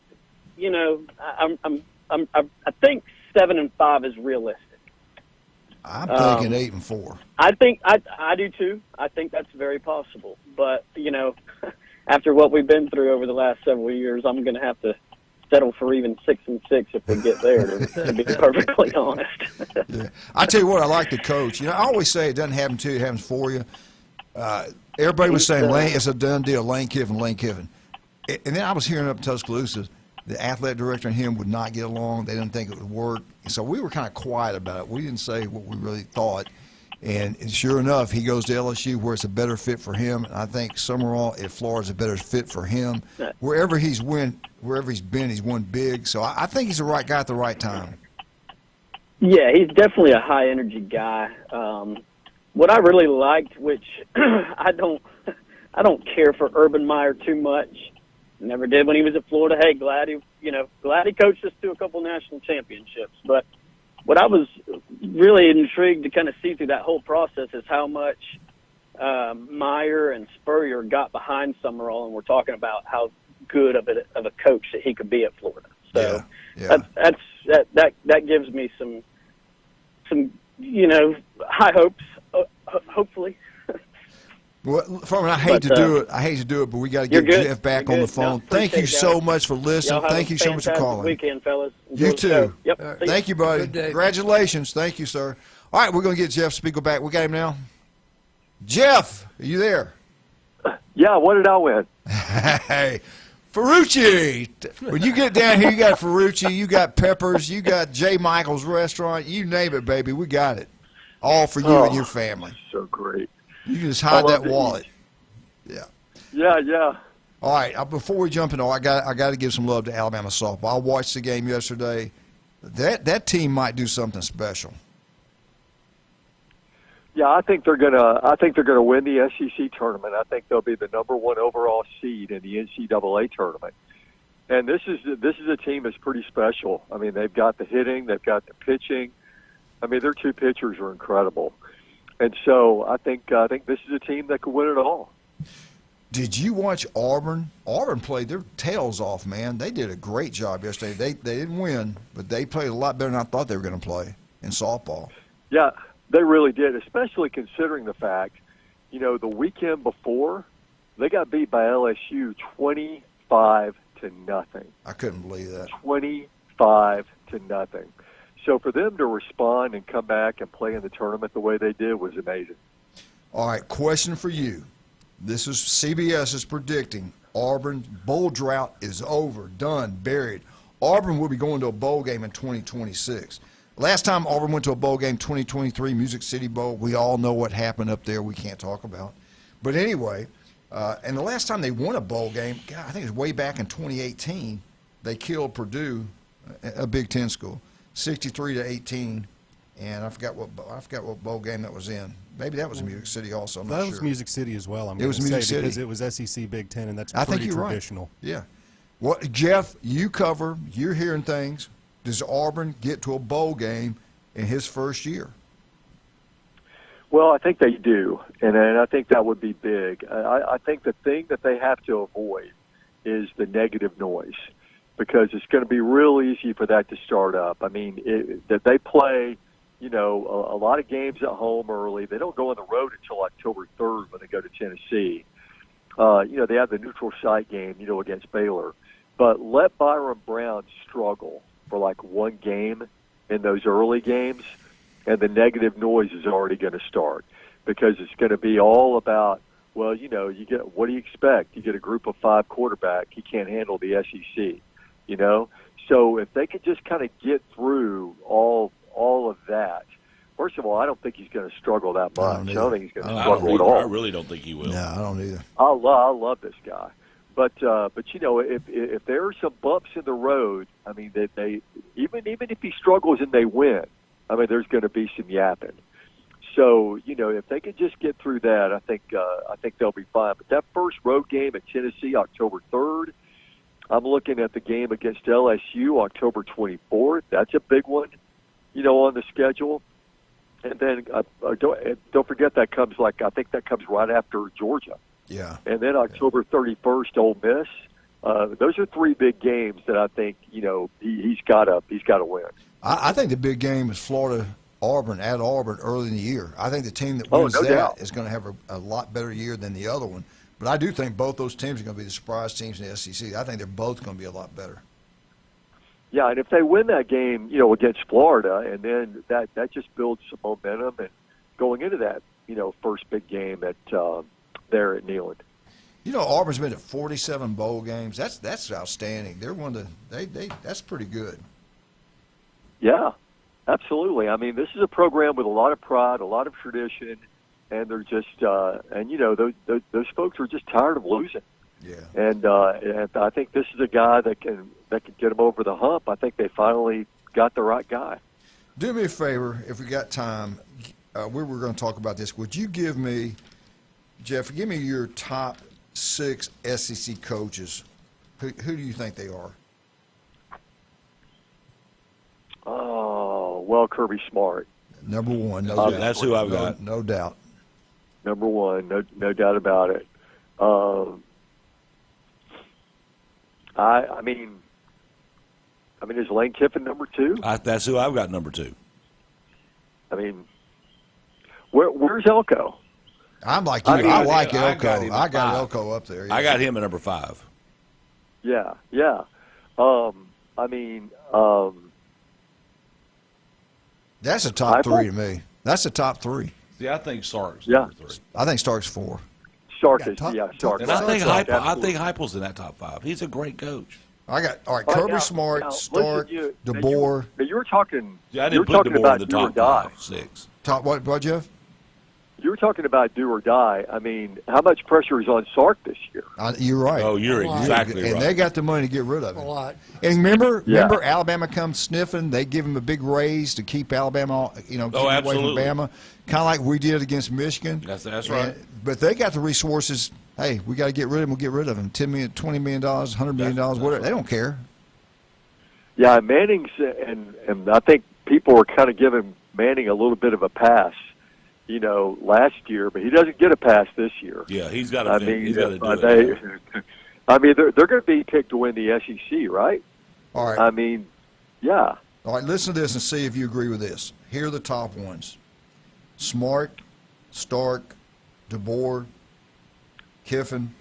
think 7-5 is realistic. I'm thinking 8-4. I think I do too. I think that's very possible. But after what we've been through over the last several years, I'm going to have to settle for even 6-6 if we get there. To be perfectly honest. Yeah. I tell you what, I like the coach. I always say it doesn't happen to you; it happens for you. Everybody was saying it's a done deal. Lane Kiffin. And then I was hearing up in Tuscaloosa, the athletic director and him would not get along. They didn't think it would work. So we were kind of quiet about it. We didn't say what we really thought. And sure enough, he goes to LSU where it's a better fit for him. And I think Summerall at Florida's a better fit for him. Wherever he's been, he's won big. So I think he's the right guy at the right time. Yeah, he's definitely a high-energy guy. What I really liked, which I don't care for Urban Meyer too much. Never did when he was at Florida. Hey, glad he coached us to a couple national championships. But what I was really intrigued to kind of see through that whole process is how much Meyer and Spurrier got behind Summerall, and we're talking about how good of a coach that he could be at Florida. So that gives me some high hopes. Hopefully. Well, I hate to do it, but we got to get Jeff back on the phone. Thank you so much for listening. Thank you so much for calling. Weekend, fellas. Enjoy you too. Yep. Thank you, buddy. Congratulations. Thank you, sir. All right, we're going to get Jeff Spiegel back. We got him now. Jeff, are you there? Yeah. What did I win? Hey, Ferrucci. When you get down here, you got Ferrucci, you got Peppers, you got J. Michael's Restaurant. You name it, baby. We got it. All for you and your family. So great. You can just hide that wallet. Yeah. Yeah. All right. Before we jump into, I got to give some love to Alabama softball. I watched the game yesterday. That team might do something special. Yeah, I think they're gonna win the SEC tournament. I think they'll be the number 1 overall seed in the NCAA tournament. And this is a team that's pretty special. I mean, they've got the hitting, they've got the pitching. I mean, their 2 pitchers are incredible. And so I think this is a team that could win it all. Did you watch Auburn? Auburn played their tails off, man. They did a great job yesterday. They didn't win, but they played a lot better than I thought they were going to play in softball. Yeah, they really did, especially considering the fact, the weekend before, they got beat by LSU 25-0. I couldn't believe that. 25-0. So for them to respond and come back and play in the tournament the way they did was amazing. All right, question for you. This is CBS is predicting Auburn's bowl drought is over, done, buried. Auburn will be going to a bowl game in 2026. Last time Auburn went to a bowl game, 2023 Music City Bowl, we all know what happened up there. We can't talk about. But anyway, and the last time they won a bowl game, God, I think it was way back in 2018. They killed Purdue, a Big Ten school, 63-18. And I forgot what bowl game that was in. Maybe that was Music City also. I'm not sure. That was Music City as well. It was Music City because it was SEC Big Ten, and that's I pretty think you're traditional. Right. Yeah. Well, Jeff, you cover. You're hearing things. Does Auburn get to a bowl game in his first year? Well, I think they do, and I think that would be big. I think the thing that they have to avoid is the negative noise, because it's going to be real easy for that to start up. I mean, that they play, a lot of games at home early. They don't go on the road until October 3rd when they go to Tennessee. They have the neutral site game, against Baylor. But let Byron Brown struggle for like one game in those early games, and the negative noise is already going to start, because it's going to be all about, well, you get, what do you expect? You get a group of 5 quarterback. He can't handle the SEC, So if they could just kind of get through all of that, first of all, I don't think he's going to struggle that much. I don't think he's going to struggle at all. I really don't think he will. No, I don't either. I love this guy. But if there are some bumps in the road, I mean, that they even if he struggles and they win, I mean, there's going to be some yapping. So if they can just get through that, I think they'll be fine. But that first road game at Tennessee, October 3rd, I'm looking at the game against LSU, October 24th. That's a big one, on the schedule. And then don't forget that comes I think that comes right after Georgia. Yeah. And then October 31st, Ole Miss. Those are 3 big games that I think he's got to win. I think the big game is Florida-Auburn at Auburn early in the year. I think the team that wins that is going to have a lot better year than the other one. But I do think both those teams are going to be the surprise teams in the SEC. I think they're both going to be a lot better. Yeah, and if they win that game, against Florida, and then that just builds some momentum, and going into that, first big game at there at Neyland. Auburn's been at 47 bowl games. That's outstanding. They're one of that's pretty good. Yeah, absolutely. I mean, this is a program with a lot of pride, a lot of tradition, and they're just those folks are just tired of losing. Yeah. And I think this is a guy that can get them over the hump. I think they finally got the right guy. Do me a favor, if we got time. We were going to talk about this. Would you give me, Jeff, give me your top 6 SEC coaches. Who do you think they are? Oh, well, Kirby Smart. Number 1, no doubt. That's who I've got. No doubt. Number 1, no doubt about it. I mean, is Lane Kiffin number 2? That's who I've got number 2. I mean, where's Elko? I'm like you. I like Elko. I got Elko up there. Yeah. I got him at number 5. Yeah. That's a top 3 to me. That's a top 3. See, I think Sark's Yeah. number 3. I think Stark's 4. Sark is, Sark. And I think Heupel's in that top 5. He's a great coach. All right, Kirby Smart, Stark, DeBoer. You were talking. Yeah, I didn't put DeBoer in the top 5, 6. Top what, Jeff? You were talking about do or die. I mean, how much pressure is on Sark this year? You're right. Oh, you're exactly right. And they got the money to get rid of him. A lot. And remember, Alabama comes sniffing. They give him a big raise to keep Alabama, keep him away from Bama. Kind of like we did against Michigan. That's right. But they got the resources. Hey, we got to get rid of him. We'll get rid of him. $10 million, $20 million, $100 million, whatever. Right. They don't care. Yeah, Manning's, and I think people were kind of giving Manning a little bit of a pass, last year, but he doesn't get a pass this year. Yeah, he's got to do it. I mean, they're going to be picked to win the SEC, right? All right. I mean, yeah. All right, listen to this and see if you agree with this. Here are the top ones: Smart, Stark, DeBoer, Kiffin,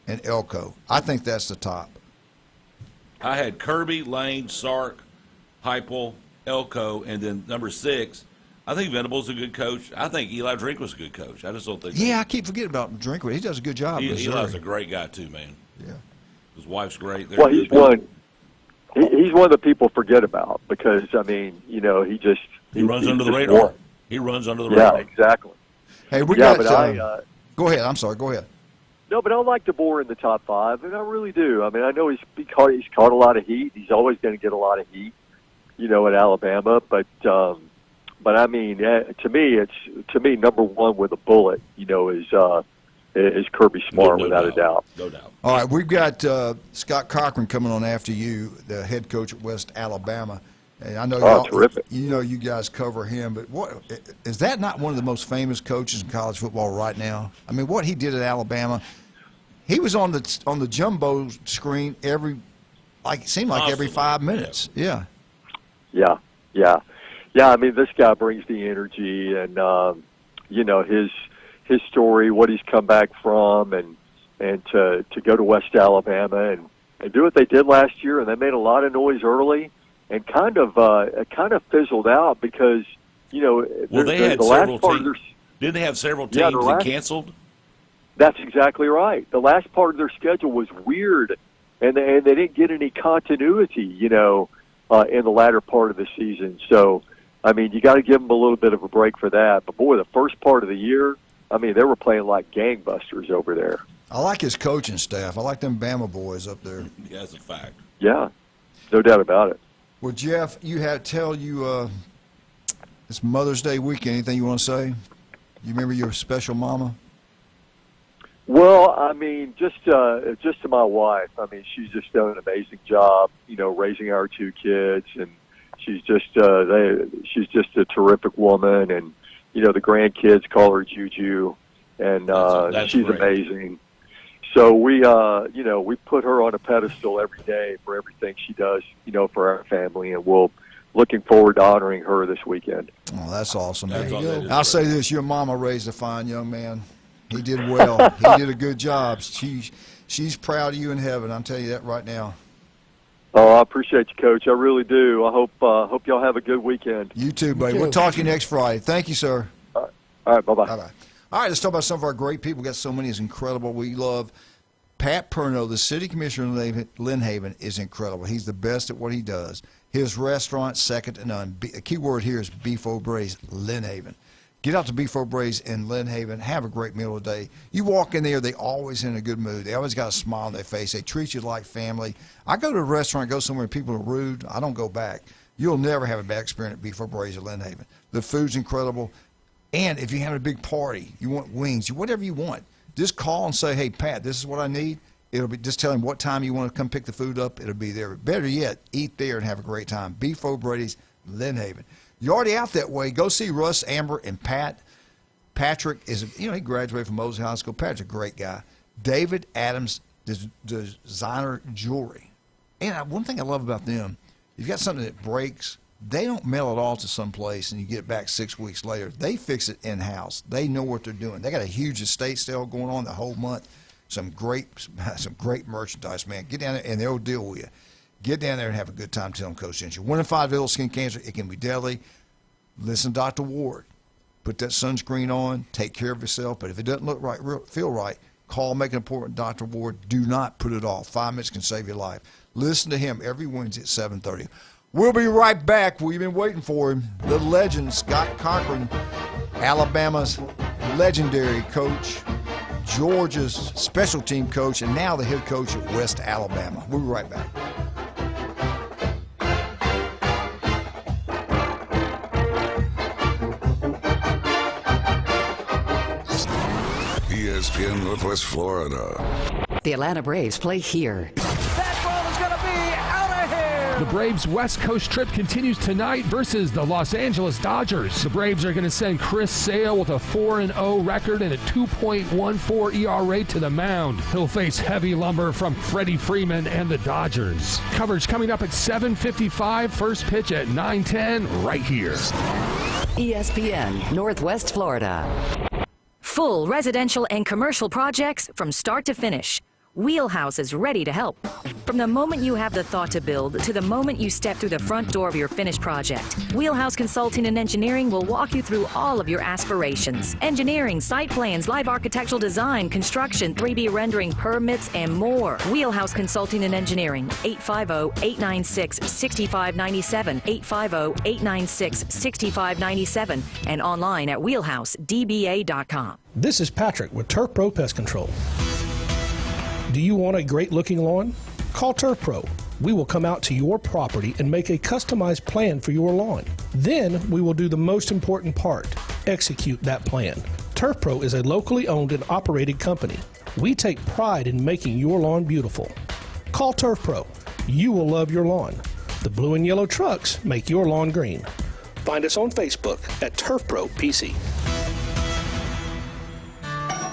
and Elko. I think that's the top. I had Kirby, Lane, Sark, Heupel, Elko, and then number 6. I think Venable's a good coach. I think Eli Drinkwa's a good coach. I just don't think. Yeah, I keep forgetting about Drinkwa. He does a good job. Eli's a great guy too, man. Yeah. His wife's great. Well, he's one. He's one that people forget about because he just he runs under the radar. Won. He runs under the radar. Yeah, exactly. Hey, we got. Go ahead. I'm sorry. Go ahead. No, but I like DeBoer in the top 5, and I really do. I mean, I know he's caught a lot of heat. He's always going to get a lot of heat, at Alabama. But I mean, to me, number 1 with a bullet, is Kirby Smart without a doubt. No doubt. All right, we've got Scott Cochran coming on after you, the head coach at West Alabama. And I know terrific. You guys cover him, but what is that not one of the most famous coaches in college football right now? I mean, what he did at Alabama, he was on the jumbo screen every 5 minutes. Yeah. Yeah. I mean, this guy brings the energy, and his story, what he's come back from, and to go to West Alabama and do what they did last year, and they made a lot of noise early. And kind of fizzled out because they had several teams. Didn't they have several teams that canceled? That's exactly right. The last part of their schedule was weird, and they didn't get any continuity, in the latter part of the season. So, I mean, you got to give them a little bit of a break for that. But boy, the first part of the year, I mean, they were playing like gangbusters over there. I like his coaching staff. I like them Bama boys up there. Yeah, that's a fact. Yeah, no doubt about it. Well, Jeff, it's Mother's Day weekend. Anything you want to say? You remember your special mama? Well, I mean, just to my wife. I mean, she's just done an amazing job, raising our 2 kids, and she's just a terrific woman. And the grandkids call her Juju, and that's she's great. Amazing. So we put her on a pedestal every day for everything she does, for our family, and we'll looking forward to honoring her this weekend. Oh, that's awesome, man. I'll say this: your mama raised a fine young man. He did well. He did a good job. She's proud of you in heaven. I'm telling you that right now. Oh, I appreciate you, Coach. I really do. I hope y'all have a good weekend. You too, buddy. We'll talk to you next Friday. Thank you, sir. All right. Bye-bye. Bye-bye. All right, let's talk about some of our great people. We got so many. It's incredible. We love Pat Perno, the city commissioner of Lynn Haven, is incredible. He's the best at what he does. His restaurant, second to none. A key word here is Beef O'Brae's Lynn Haven. Get out to Beef O'Brae's in Lynn Haven. Have a great meal today. You walk in there, they always in a good mood. They always got a smile on their face. They treat you like family. I go to a restaurant, go somewhere, and people are rude. I don't go back. You'll never have a bad experience at Beef O'Brae's at Lynn Haven. The food's incredible. And if you're having a big party, you want wings, whatever you want, just call and say, hey, Pat, this is what I need. It'll be just tell him what time you want to come pick the food up. It'll be there. Better yet, eat there and have a great time. Beef O'Brae's, Lynn Haven. You're already out that way. Go see Russ, Amber, and Pat. Patrick is, he graduated from Moses High School. Patrick's a great guy. David Adams, designer jewelry. And one thing I love about them, if you've got something that breaks, they don't mail it all to some place and you get it back 6 weeks later. They fix it in-house. They know what they're doing. They got a huge estate sale going on the whole month. Some great merchandise, man. Get down there and they'll deal with you. Get down there and have a good time. Tell them Coach sent you. 1 in 5 ill skin cancer, it can be deadly. Listen to Dr. Ward. Put that sunscreen on. Take care of yourself. But if it doesn't look right, feel right, Call, make an appointment with Dr. Ward. Do not put it off. 5 minutes can save your life. Listen to him every Wednesday at 7:30. We'll be right back. We've been waiting for him. The legend, Scott Cochran, Alabama's legendary coach, Georgia's special team coach, and now the head coach at West Alabama. We'll be right back. ESPN Northwest Florida. The Atlanta Braves play here. The Braves' West Coast trip continues tonight versus the Los Angeles Dodgers. The Braves are going to send Chris Sale with a 4-0 record and a 2.14 ERA to the mound. He'll face heavy lumber from Freddie Freeman and the Dodgers. Coverage coming up at 7:55, first pitch at 9:10, right here. ESPN Northwest Florida. Full residential and commercial projects from start to finish. Wheelhouse is ready to help. From the moment you have the thought to build to the moment you step through the front door of your finished project, Wheelhouse Consulting and Engineering will walk you through all of your aspirations. Engineering, site plans, live architectural design, construction, 3D rendering, permits, and more. Wheelhouse Consulting and Engineering, 850-896-6597, 850-896-6597, and online at wheelhousedba.com. This is Patrick with Turf Pro Pest Control. Do you want a great-looking lawn? Call Turf Pro. We will come out to your property and make a customized plan for your lawn. Then we will do the most important part, execute that plan. Turf Pro is a locally owned and operated company. We take pride in making your lawn beautiful. Call Turf Pro. You will love your lawn. The blue and yellow trucks make your lawn green. Find us on Facebook at Turf Pro PC.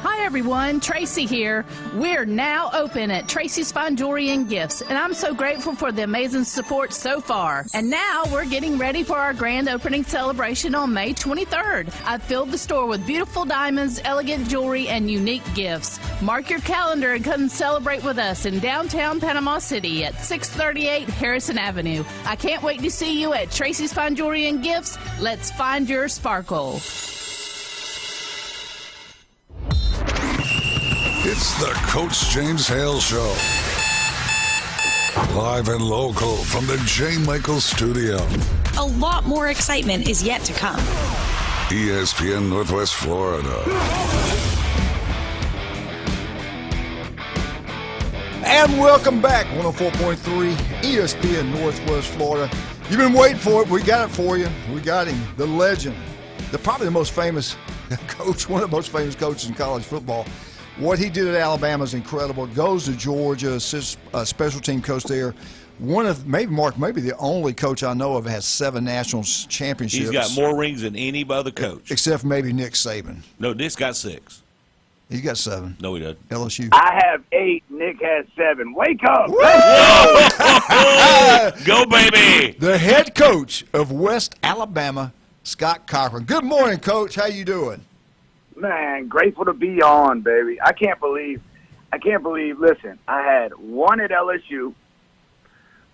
Hi everyone, Tracy here. We're now open at Tracy's Fine Jewelry and Gifts, and I'm so grateful for the amazing support so far. And now we're getting ready for our grand opening celebration on May 23rd. I've filled the store with beautiful diamonds, elegant jewelry, and unique gifts. Mark your calendar and come celebrate with us in downtown Panama City at 638 Harrison Avenue. I can't wait to see you at Tracy's Fine Jewelry and Gifts. Let's find your sparkle. It's the Coach James Hale Show. Live and local from the J. Michael Studio. A lot more excitement is yet to come. ESPN Northwest Florida. And welcome back, 104.3 ESPN Northwest Florida. You've been waiting for it. We got it for you. We got him, the legend, probably the most famous coach, one of the most famous coaches in college football. What he did at Alabama is incredible. Goes to Georgia, special team coach there. One of maybe the only coach I know of that has 7 national championships. He's got more rings than any other coach, except for maybe Nick Saban. No, Nick's got 6. He's got 7. No, he doesn't. LSU. I have 8. Nick has 7. Wake up! Go, baby! The head coach of West Alabama, Scott Cochran. Good morning, Coach. How you doing? Man, grateful to be on, baby. I can't believe. Listen, I had 1 at LSU.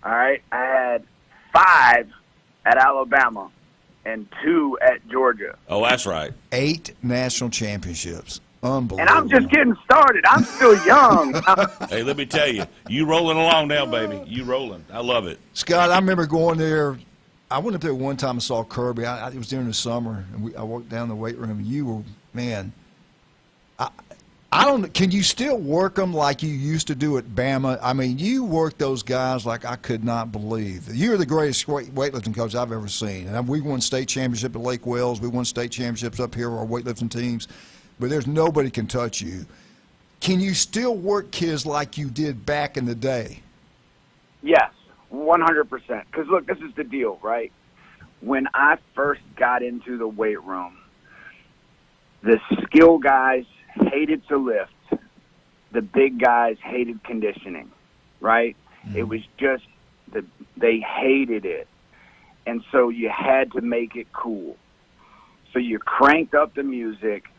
All right, I had 5 at Alabama and 2 at Georgia. Oh, that's right. 8 national championships. Unbelievable. And I'm just getting started. I'm still young. Hey, let me tell you, you rolling along now, baby. You rolling. I love it. Scott, I remember going there. I went up there one time and saw Kirby. It was during the summer, and I walked down the weight room, and you were, man, I don't. Can you still work them like you used to do at Bama? I mean, you work those guys like I could not believe. You're the greatest weightlifting coach I've ever seen. And we won state championship at Lake Wells. We won state championships up here with our weightlifting teams. But there's nobody can touch you. Can you still work kids like you did back in the day? Yes, 100%. Because, look, this is the deal, right? When I first got into the weight room, the skill guys hated to lift. The big guys hated conditioning, right? Mm-hmm. It was just they hated it. And so you had to make it cool. So you cranked up the music,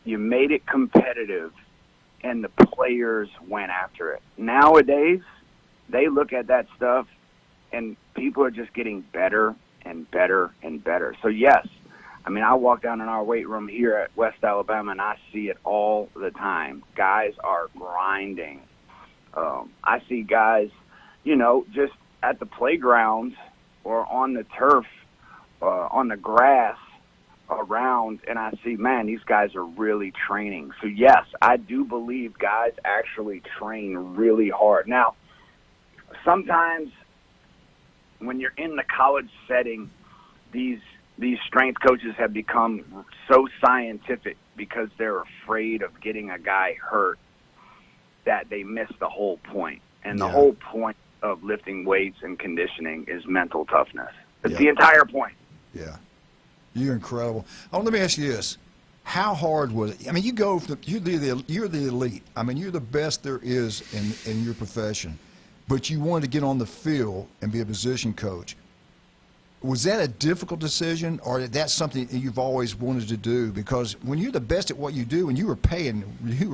you made it competitive, and the players went after it. Nowadays, they look at that stuff, and people are just getting better and better and better. So, yes, I mean, I walk down in our weight room here at West Alabama, and I see it all the time. Guys are grinding. I see guys, just at the playgrounds or on the turf, on the grass around, and I see, man, these guys are really training. So, yes, I do believe guys actually train really hard. Now, sometimes when you're in the college setting, these strength coaches have become so scientific because they're afraid of getting a guy hurt that they miss the whole point. And the whole point of lifting weights and conditioning is mental toughness. It's the entire point. Yeah. You're incredible. Oh, let me ask you this. How hard was it? I mean, you're the elite. I mean, you're the best there is in your profession. But you wanted to get on the field and be a position coach. Was that a difficult decision, or that's something that you've always wanted to do? Because when you're the best at what you do, and you were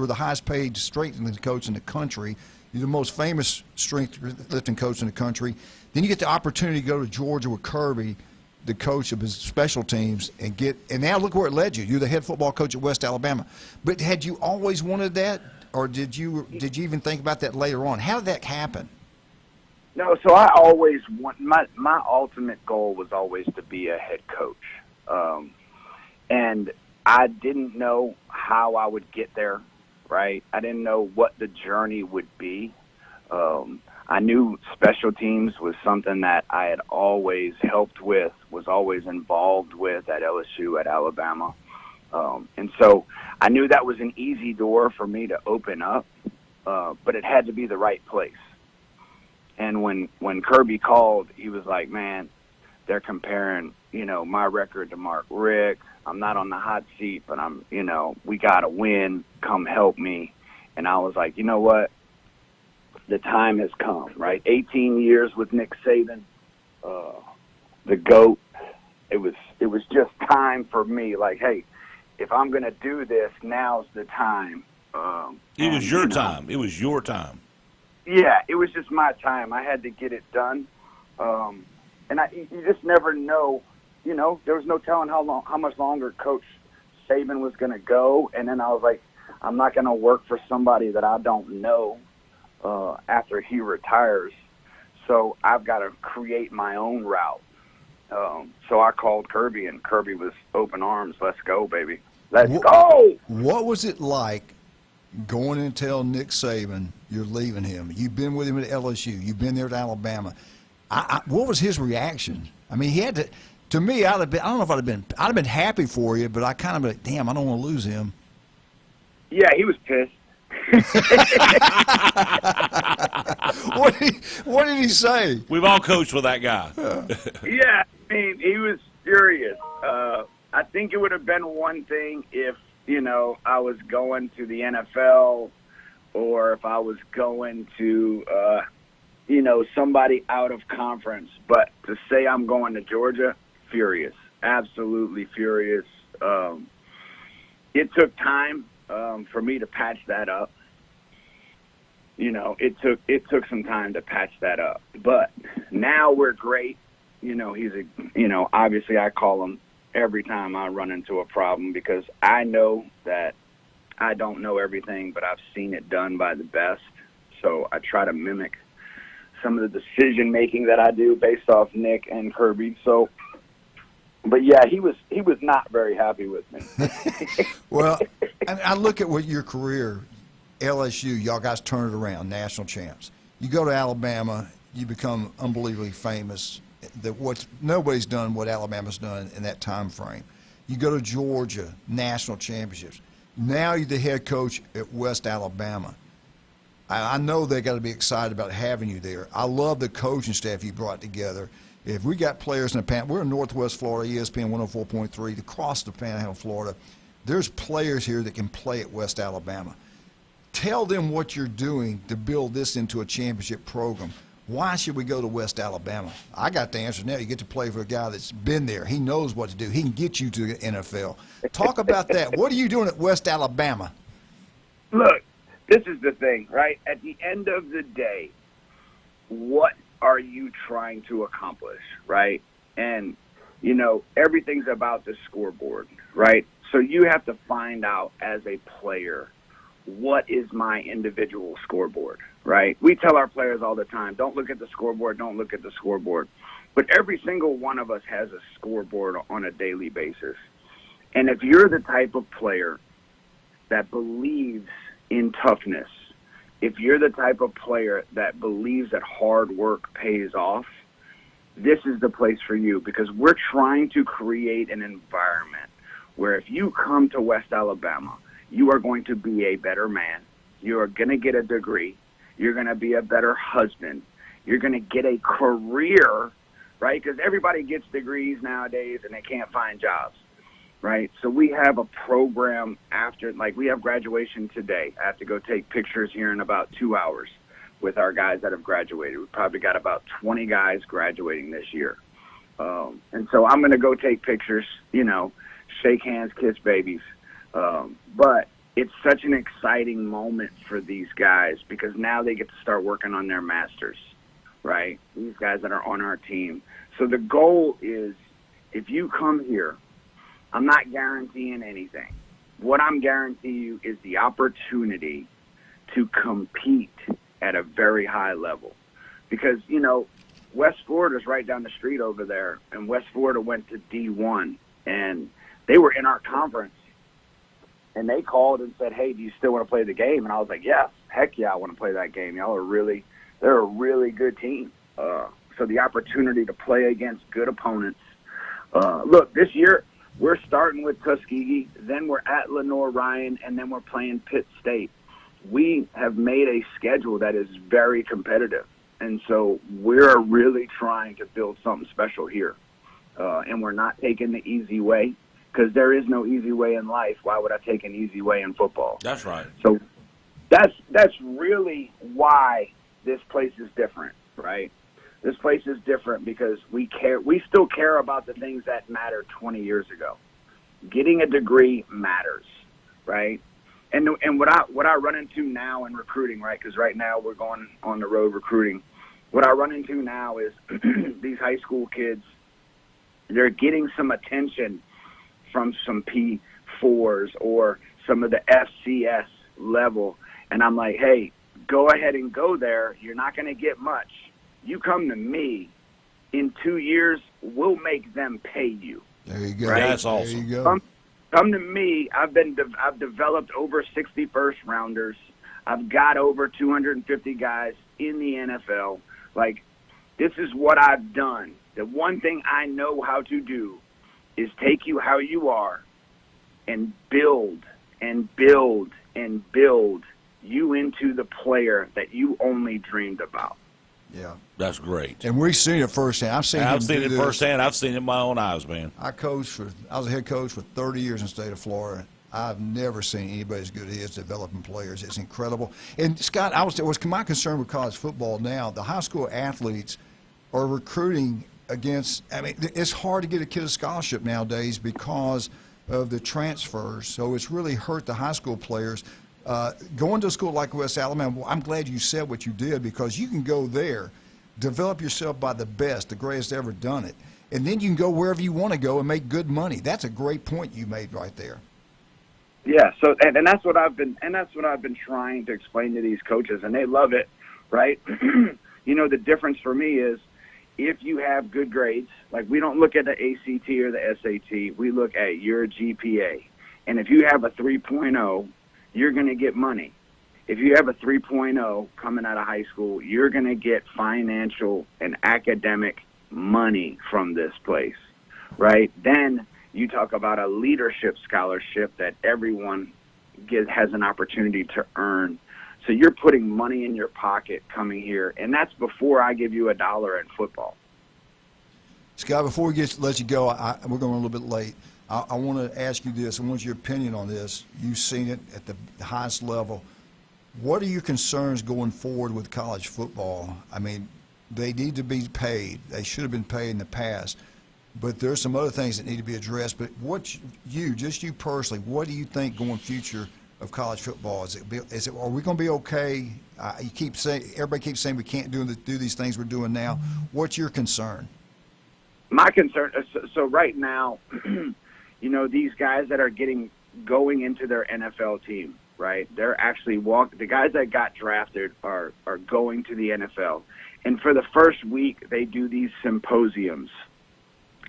the highest paid strength coach in the country, you're the most famous strength lifting coach in the country, then you get the opportunity to go to Georgia with Kirby, the coach of his special teams, and now look where it led you. You're the head football coach at West Alabama. But had you always wanted that, or did you even think about that later on? How did that happen? No, so I always my ultimate goal was always to be a head coach. And I didn't know how I would get there, right? I didn't know what the journey would be. I knew special teams was something that I had always helped with, was always involved with at LSU, at Alabama. And so I knew that was an easy door for me to open up, but it had to be the right place. And when Kirby called, he was like, man, they're comparing, my record to Mark Rick. I'm not on the hot seat, but we got to win. Come help me. And I was like, you know what? The time has come, right? 18 years with Nick Saban, the GOAT. It was just time for me. Like, hey, if I'm going to do this, now's the time. It was your time. It was your time. Yeah, it was just my time. I had to get it done. And you just never know. There was no telling how much longer Coach Saban was going to go. And then I was like, I'm not going to work for somebody that I don't know after he retires. So I've got to create my own route. So I called Kirby, and Kirby was open arms. Let's go, baby. Let's go. What was it like going and tell Nick Saban you're leaving him? You've been with him at LSU. You've been there at Alabama. What was his reaction? I mean, he had to. To me, I'd have been happy for you, but I kind of like, damn, I don't want to lose him. Yeah, he was pissed. What did he say? We've all coached with that guy. Yeah, I mean, he was furious. I think it would have been one thing if, I was going to the NFL, or if I was going to, somebody out of conference. But to say I'm going to Georgia, furious, absolutely furious. It took time for me to patch that up. It took some time to patch that up. But now we're great. Obviously I call him every time I run into a problem, because I know that I don't know everything, but I've seen it done by the best. So I try to mimic some of the decision making that I do based off Nick and Kirby. So, but yeah, he was not very happy with me. Well, I look at what your career, LSU, y'all guys turn it around, national champs. You go to Alabama, you become unbelievably famous. Nobody's done what Alabama's done in that time frame. You go to Georgia, national championships. Now you're the head coach at West Alabama. I know they got to be excited about having you there. I love the coaching staff you brought together. If we got players in the Panhandle, we're in Northwest Florida, ESPN 104.3, across the Panhandle, Florida. There's players here that can play at West Alabama. Tell them what you're doing to build this into a championship program. Why should we go to West Alabama? I got the answer now. You get to play for a guy that's been there. He knows what to do. He can get you to the NFL. Talk about that. What are you doing at West Alabama? Look, this is the thing, right? At the end of the day, what are you trying to accomplish, right? And you know, everything's about the scoreboard, right? So you have to find out as a player, what is my individual scoreboard, right? We tell our players all the time, don't look at the scoreboard, don't look at the scoreboard. But every single one of us has a scoreboard on a daily basis. And if you're the type of player that believes in toughness, if you're the type of player that believes that hard work pays off, this is the place for you, because we're trying to create an environment where if you come to West Alabama, you are going to be a better man. You are going to get a degree. You're going to be a better husband. You're going to get a career, right? Because everybody gets degrees nowadays and they can't find jobs, right? So we have a program after, like we have graduation today. I have to go take pictures here in about 2 hours with our guys that have graduated. We've probably got about 20 guys graduating this year. And so I'm going to go take pictures, you know, shake hands, kiss babies. But it's such an exciting moment for these guys because now they get to start working on their masters, right? These guys that are on our team. So the goal is, if you come here, I'm not guaranteeing anything. What I'm guaranteeing you is the opportunity to compete at a very high level. Because, you know, West Florida's right down the street over there, and West Florida went to D1, and they were in our conference. And they called and said, hey, do you still want to play the game? And I was like, yeah, heck yeah, I want to play that game. Y'all are they're a really good team. So the opportunity to play against good opponents. Look, this year we're starting with Tuskegee, then we're at Lenore Ryan, and then we're playing Pitt State. We have made a schedule that is very competitive. And so we're really trying to build something special here. And we're not taking the easy way. Because there is no easy way in life. Why would I take an easy way in football? That's right. So that's really why this place is different, right? This place is different because we still care about the things that mattered 20 years ago. Getting a degree matters, right? And what I run into now in recruiting, right? Because right now we're going on the road recruiting. What I run into now is these high school kids, they're getting some attention from some P4s or some of the FCS level. And I'm like, hey, go ahead and go there. You're not going to get much. You come to me. In 2 years, we'll make them pay you. There you go. Right? That's awesome. There you go. Come to me. I've developed over 60 first rounders. I've got over 250 guys in the NFL. Like, this is what I've done. The one thing I know how to do is take you how you are and build and build and build you into the player that you only dreamed about. Yeah. That's great. And we've seen it firsthand. I've seen it firsthand. I've seen it in my own eyes, man. I was a head coach for 30 years in the state of Florida. I've never seen anybody as good as he is developing players. It's incredible. And, Scott, was my concern with college football now, the high school athletes are recruiting against, I mean, it's hard to get a kid a scholarship nowadays because of the transfers. So it's really hurt the high school players. Going to a school like West Alabama, I'm glad you said what you did because you can go there, develop yourself by the best, the greatest ever done it, and then you can go wherever you want to go and make good money. That's a great point you made right there. Yeah. So and that's what I've been trying to explain to these coaches, and they love it, right? You know, the difference for me is, if you have good grades, like we don't look at the ACT or the SAT, we look at your GPA. And if you have a 3.0, you're going to get money. If you have a 3.0 coming out of high school, you're going to get financial and academic money from this place, right? Then you talk about a leadership scholarship that everyone has an opportunity to earn. So you're putting money in your pocket coming here, and that's before I give you $1 in football. Scott, before we let you go, we're going a little bit late. I want to ask you this. I want your opinion on this. You've seen it at the highest level. What are your concerns going forward with college football? I mean, they need to be paid. They should have been paid in the past. But there's some other things that need to be addressed. But just you personally, what do you think going future of college football? Are we going to be okay? Everybody keeps saying we can't do these things we're doing now. What's your concern? my concern. So right now, these guys that are going into their NFL team, right? They're actually the guys that got drafted are going to the NFL. And for the first week, they do these symposiums.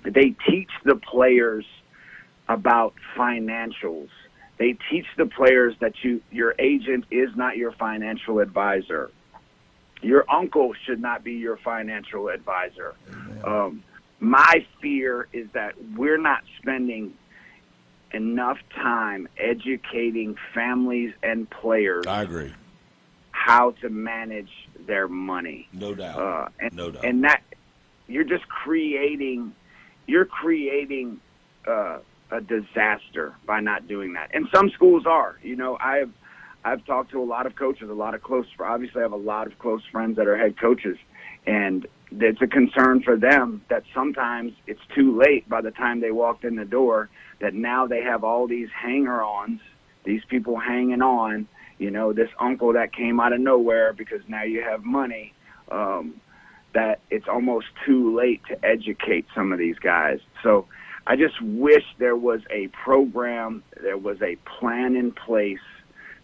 They teach the players about financials. They teach the players that your agent is not your financial advisor. Your uncle should not be your financial advisor. My fear is that we're not spending enough time educating families and players. I agree. How to manage their money. No doubt. No doubt. And that you're just creating a disaster by not doing that. And some schools are. I've talked to a lot of coaches, obviously I have a lot of close friends that are head coaches, and it's a concern for them that sometimes it's too late by the time they walked in the door, that now they have all these hanger-ons, these people hanging on, this uncle that came out of nowhere because now you have money, that it's almost too late to educate some of these guys. So I just wish there was a program, there was a plan in place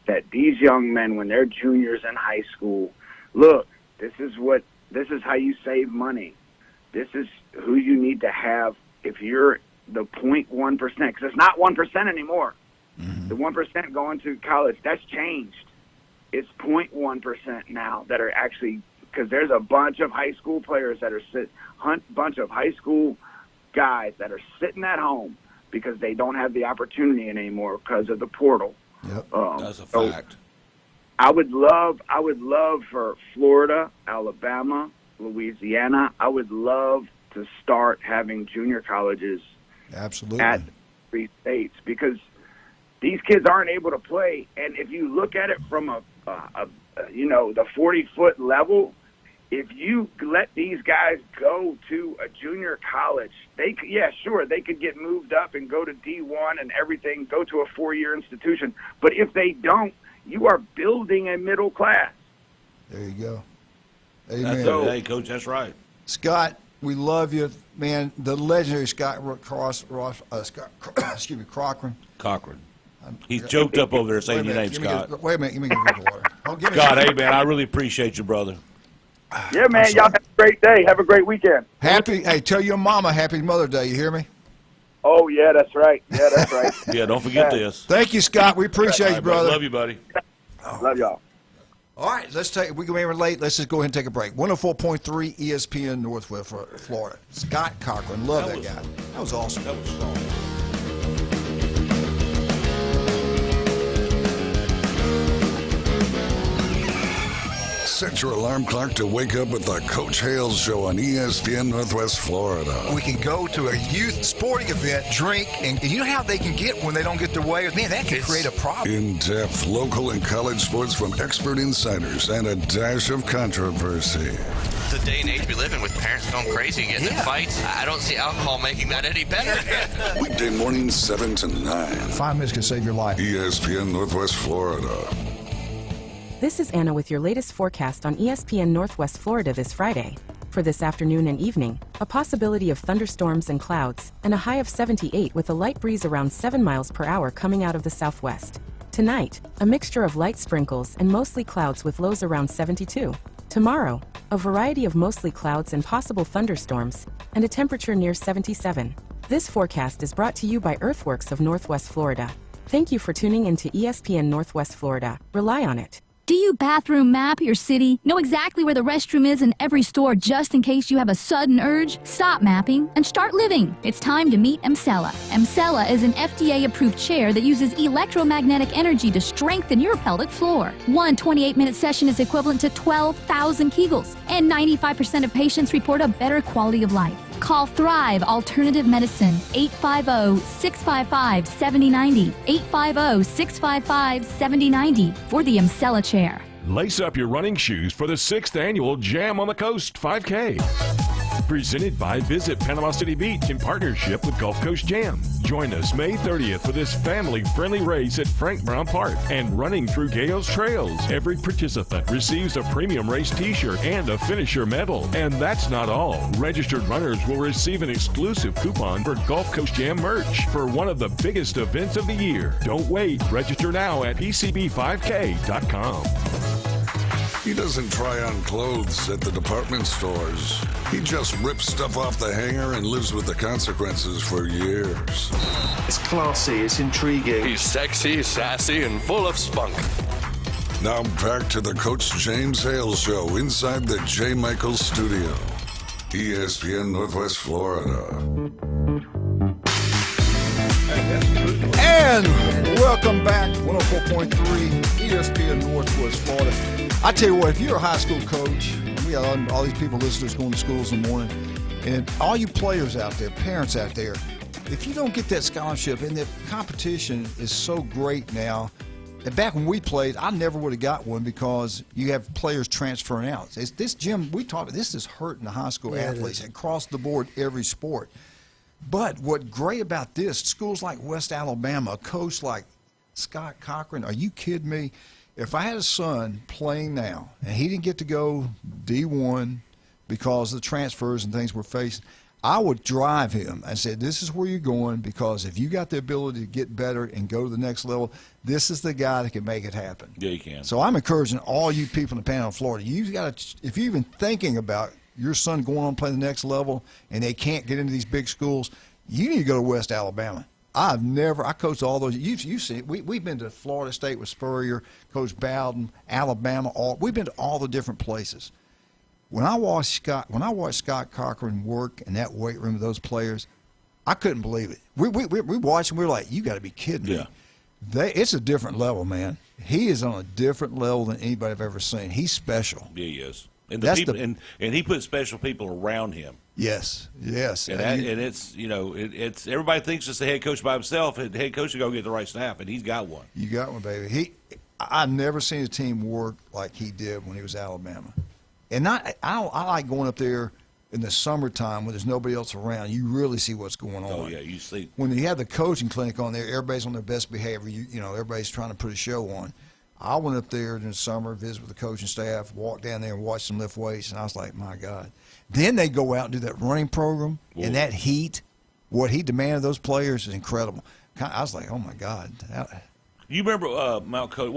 that these young men, when they're juniors in high school, look, this is how you save money. This is who you need to have if you're the 0.1%, because it's not 1% anymore. Mm-hmm. The 1% going to college, that's changed. It's 0.1% now that are actually, because there's a bunch of high school players that are bunch of high school guys that are sitting at home because they don't have the opportunity anymore because of the portal. Yep. That's a fact. So I would love for Florida, Alabama, Louisiana, I would love to start having junior colleges absolutely at 3 states, because these kids aren't able to play. And if you look at it from the 40-foot level, if you let these guys go to a junior college, they could get moved up and go to D1 and everything, go to a 4-year institution. But if they don't, you are building a middle class. There you go. Amen. Hey, Coach, that's right. Scott, we love you, man. The legendary Scott Cochran. Cochran. He's choked up over there saying your name, Scott. Wait a minute. Give me a drink of water. Scott, hey, man, I really appreciate you, brother. Yeah, man, y'all have a great day. Have a great weekend. Hey, tell your mama Happy Mother's Day. You hear me? Oh, yeah, that's right. Yeah, that's right. Yeah, don't forget this. Thank you, Scott. We appreciate you, brother. Love you, buddy. Love y'all. All right, we're going late. Let's just go ahead and take a break. 104.3 ESPN Northwest Florida. Scott Cochran. Love that guy. That was awesome. That was strong. Set your alarm clock to wake up with the Coach Hale Show on ESPN Northwest Florida. We can go to a youth sporting event, drink, and you know how they can get when they don't get their way? Man, that could create a problem. In-depth local and college sports from expert insiders and a dash of controversy. The day and age we live in with parents going crazy, getting in fights. I don't see alcohol making that any better. Weekday mornings 7 to 9. 5 minutes can save your life. ESPN Northwest Florida. This is Anna with your latest forecast on ESPN Northwest Florida this Friday. For this afternoon and evening, a possibility of thunderstorms and clouds, and a high of 78 with a light breeze around 7 miles per hour coming out of the southwest. Tonight, a mixture of light sprinkles and mostly clouds with lows around 72. Tomorrow, a variety of mostly clouds and possible thunderstorms, and a temperature near 77. This forecast is brought to you by Earthworks of Northwest Florida. Thank you for tuning into ESPN Northwest Florida. Rely on it. Do you bathroom map your city? Know exactly where the restroom is in every store just in case you have a sudden urge? Stop mapping and start living. It's time to meet Emsella. Emsella is an FDA-approved chair that uses electromagnetic energy to strengthen your pelvic floor. One 28-minute session is equivalent to 12,000 Kegels, and 95% of patients report a better quality of life. Call Thrive Alternative Medicine, 850-655-7090, 850-655-7090 for the Emsella chair. Lace up your running shoes for the 6th annual Jam on the Coast 5K. Presented by Visit Panama City Beach in partnership with Gulf Coast Jam. Join us May 30th for this family-friendly race at Frank Brown Park and running through Gales Trails. Every participant receives a premium race t-shirt and a finisher medal. And that's not all. Registered runners will receive an exclusive coupon for Gulf Coast Jam merch for one of the biggest events of the year. Don't wait. Register now at PCB5K.com. He doesn't try on clothes at the department stores. He just rips stuff off the hanger and lives with the consequences for years. It's classy, it's intriguing. He's sexy, sassy, and full of spunk. Now back to the Coach James Hale Show inside the J. Michaels studio. ESPN Northwest Florida. And welcome back, 104.3 ESPN Northwest Florida. I tell you what, if you're a high school coach, we got all these people listeners going to schools in the morning, and all you players out there, parents out there, if you don't get that scholarship, and the competition is so great now, and back when we played, I never would have got one because you have players transferring out. This, Jim, we talked about this is hurting the high school athletes across the board, every sport. But what's great about this, schools like West Alabama, a coach like Scott Cochran, are you kidding me? If I had a son playing now and he didn't get to go D1 because of the transfers and things we're facing, I would drive him. I said, this is where you're going because if you got the ability to get better and go to the next level, this is the guy that can make it happen. Yeah, you can. So I'm encouraging all you people in the Panhandle of Florida, you got to, if you're even thinking about your son going on to play the next level and they can't get into these big schools, you need to go to West Alabama. I coached all those. You've seen it. We've been to Florida State with Spurrier, Coach Bowden, Alabama. We've been to all the different places. When I watched Scott Cochran work in that weight room with those players, I couldn't believe it. We watched and we were like, you got to be kidding me. Yeah. It's a different level, man. He is on a different level than anybody I've ever seen. He's special. Yeah, he is. And the people, and he put special people around him. Yes. And it's it's everybody thinks it's the head coach by himself. And the head coach will go get the right staff, and he's got one. You got one, baby. I've never seen a team work like he did when he was at Alabama. And I like going up there in the summertime when there's nobody else around. You really see what's going on. Oh yeah, you see when you have the coaching clinic on there. Everybody's on their best behavior. You know, everybody's trying to put a show on. I went up there in the summer, visit with the coaching staff, walked down there and watched them lift weights, and I was like, my God. Then they go out and do that running program, and that heat, what he demanded of those players is incredible. I was like, oh, my God. You remember Mount Cody?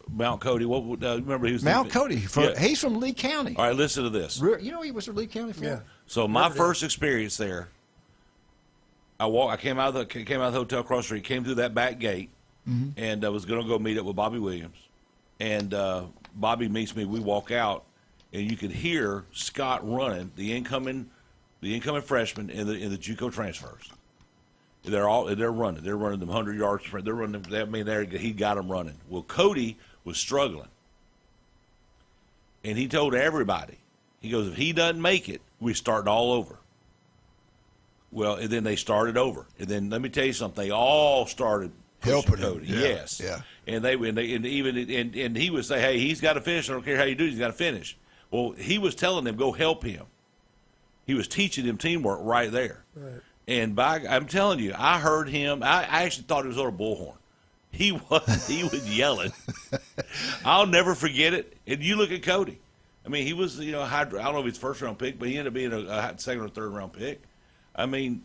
Mount Cody. Remember he was Mount Cody. He's from Lee County. All right, listen to this. You know he was from Lee County? Yeah. So my first experience there, I came out of the hotel across the street, came through that back gate, and I was going to go meet up with Bobby Williams. And Bobby meets me. We walk out, and you could hear Scott running the incoming freshmen and the JUCO transfers. They're running. They're running them 100-yard sprint. They're running them. I mean, he got them running. Well, Cody was struggling, and he told everybody. He goes, if he doesn't make it, we're starting all over. Well, and then they started over. And then let me tell you something. They all started helping Cody. Him. Yes. Yeah. And he would say, hey, he's got to finish. I don't care how you do it. He's got to finish. Well, he was telling them, go help him. He was teaching them teamwork right there. Right. And I'm telling you, I heard him. I actually thought he was on a bullhorn. He was yelling. I'll never forget it. And you look at Cody. I mean, he was, I don't know if he's first round pick, but he ended up being a second or third round pick. I mean,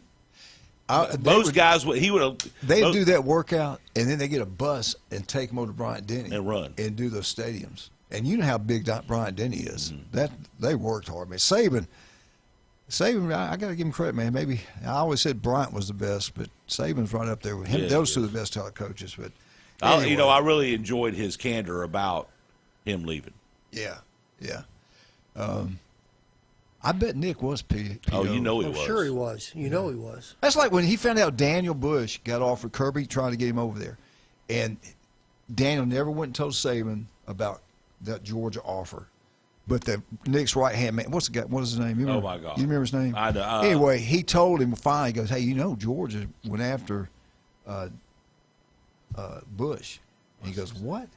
those guys, he would have. They'd do that workout, and then they get a bus and take them over to Bryant-Denny and run and do those stadiums. And you know how big Bryant-Denny is. That they worked hard, man. Saban, I got to give him credit, man. Maybe I always said Bryant was the best, but Saban's right up there with him. Those two are the best talent coaches. But anyway. I really enjoyed his candor about him leaving. Yeah. I bet Nick was P. Oh, you know he was. I'm sure he was. You know he was. That's like when he found out Daniel Bush got offered. Kirby trying to get him over there, and Daniel never went and told Saban about that Georgia offer. But Nick's right hand man, what's his name? Oh my God! You remember his name? I know. Anyway, he told him finally. He goes, "Hey, Georgia went after Bush." And he goes, "What?"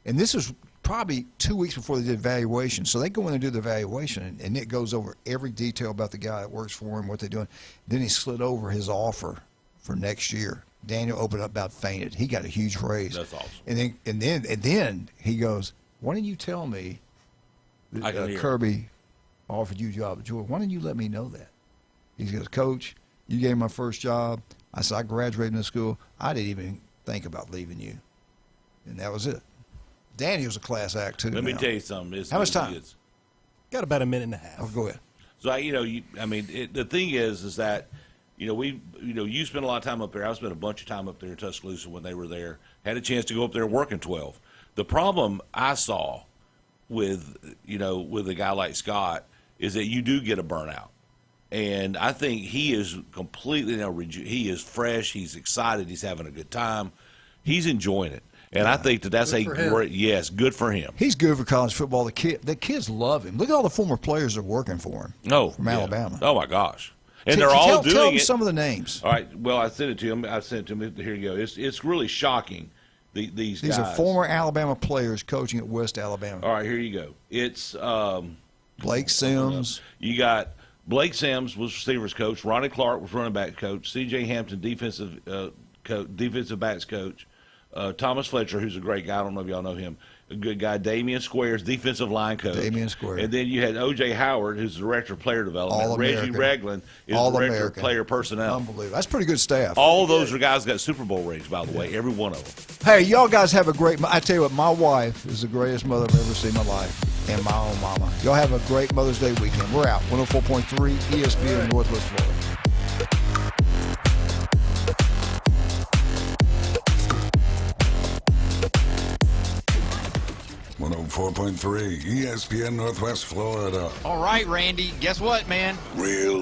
And this is probably 2 weeks before they did evaluation. So they go in and do the evaluation, and Nick goes over every detail about the guy that works for him, what they're doing. Then he slid over his offer for next year. Daniel opened up, about fainted. He got a huge raise. That's awesome. And then he goes, "Why didn't you tell me that Kirby offered you a job at Georgia? Why didn't you let me know that?" He goes, "Coach, you gave me my first job." I said, "I graduated in school. I didn't even think about leaving you." And that was it. Daniel's a class act, too. Let me tell you something. How much time? Got about a minute and a half. Oh, go ahead. So, the thing is that, you spent a lot of time up there. I spent a bunch of time up there in Tuscaloosa when they were there. Had a chance to go up there and work in 12. The problem I saw with a guy like Scott is that you do get a burnout. And I think he is completely he is fresh. He's excited. He's having a good time. He's enjoying it. And I think that's a great, good for him. He's good for college football. The kids love him. Look at all the former players that are working for him. From Alabama. Oh my gosh! And they're all doing tell it. Some of the names. All right. Well, I sent it to him. Here you go. It's really shocking. These guys. Are former Alabama players coaching at West Alabama. All right. Here you go. It's Blake Sims. You got Blake Sims was receivers coach. Ronnie Clark was running back coach. C.J. Hampton defensive backs coach. Thomas Fletcher, who's a great guy. I don't know if y'all know him. A good guy. Damian Squares, defensive line coach. Damian Squares. And then you had O.J. Howard, who's the director of player development. Reggie Ragland is the director of player personnel. Unbelievable. That's pretty good staff. All those are guys that got Super Bowl rings, by the way, every one of them. Hey, y'all guys have a great – I tell you what, my wife is the greatest mother I've ever seen in my life, and my own mama. Y'all have a great Mother's Day weekend. We're out. 104.3 ESPN Northwest Florida. 104.3 ESPN Northwest Florida. All right, Randy. Guess what, man? Real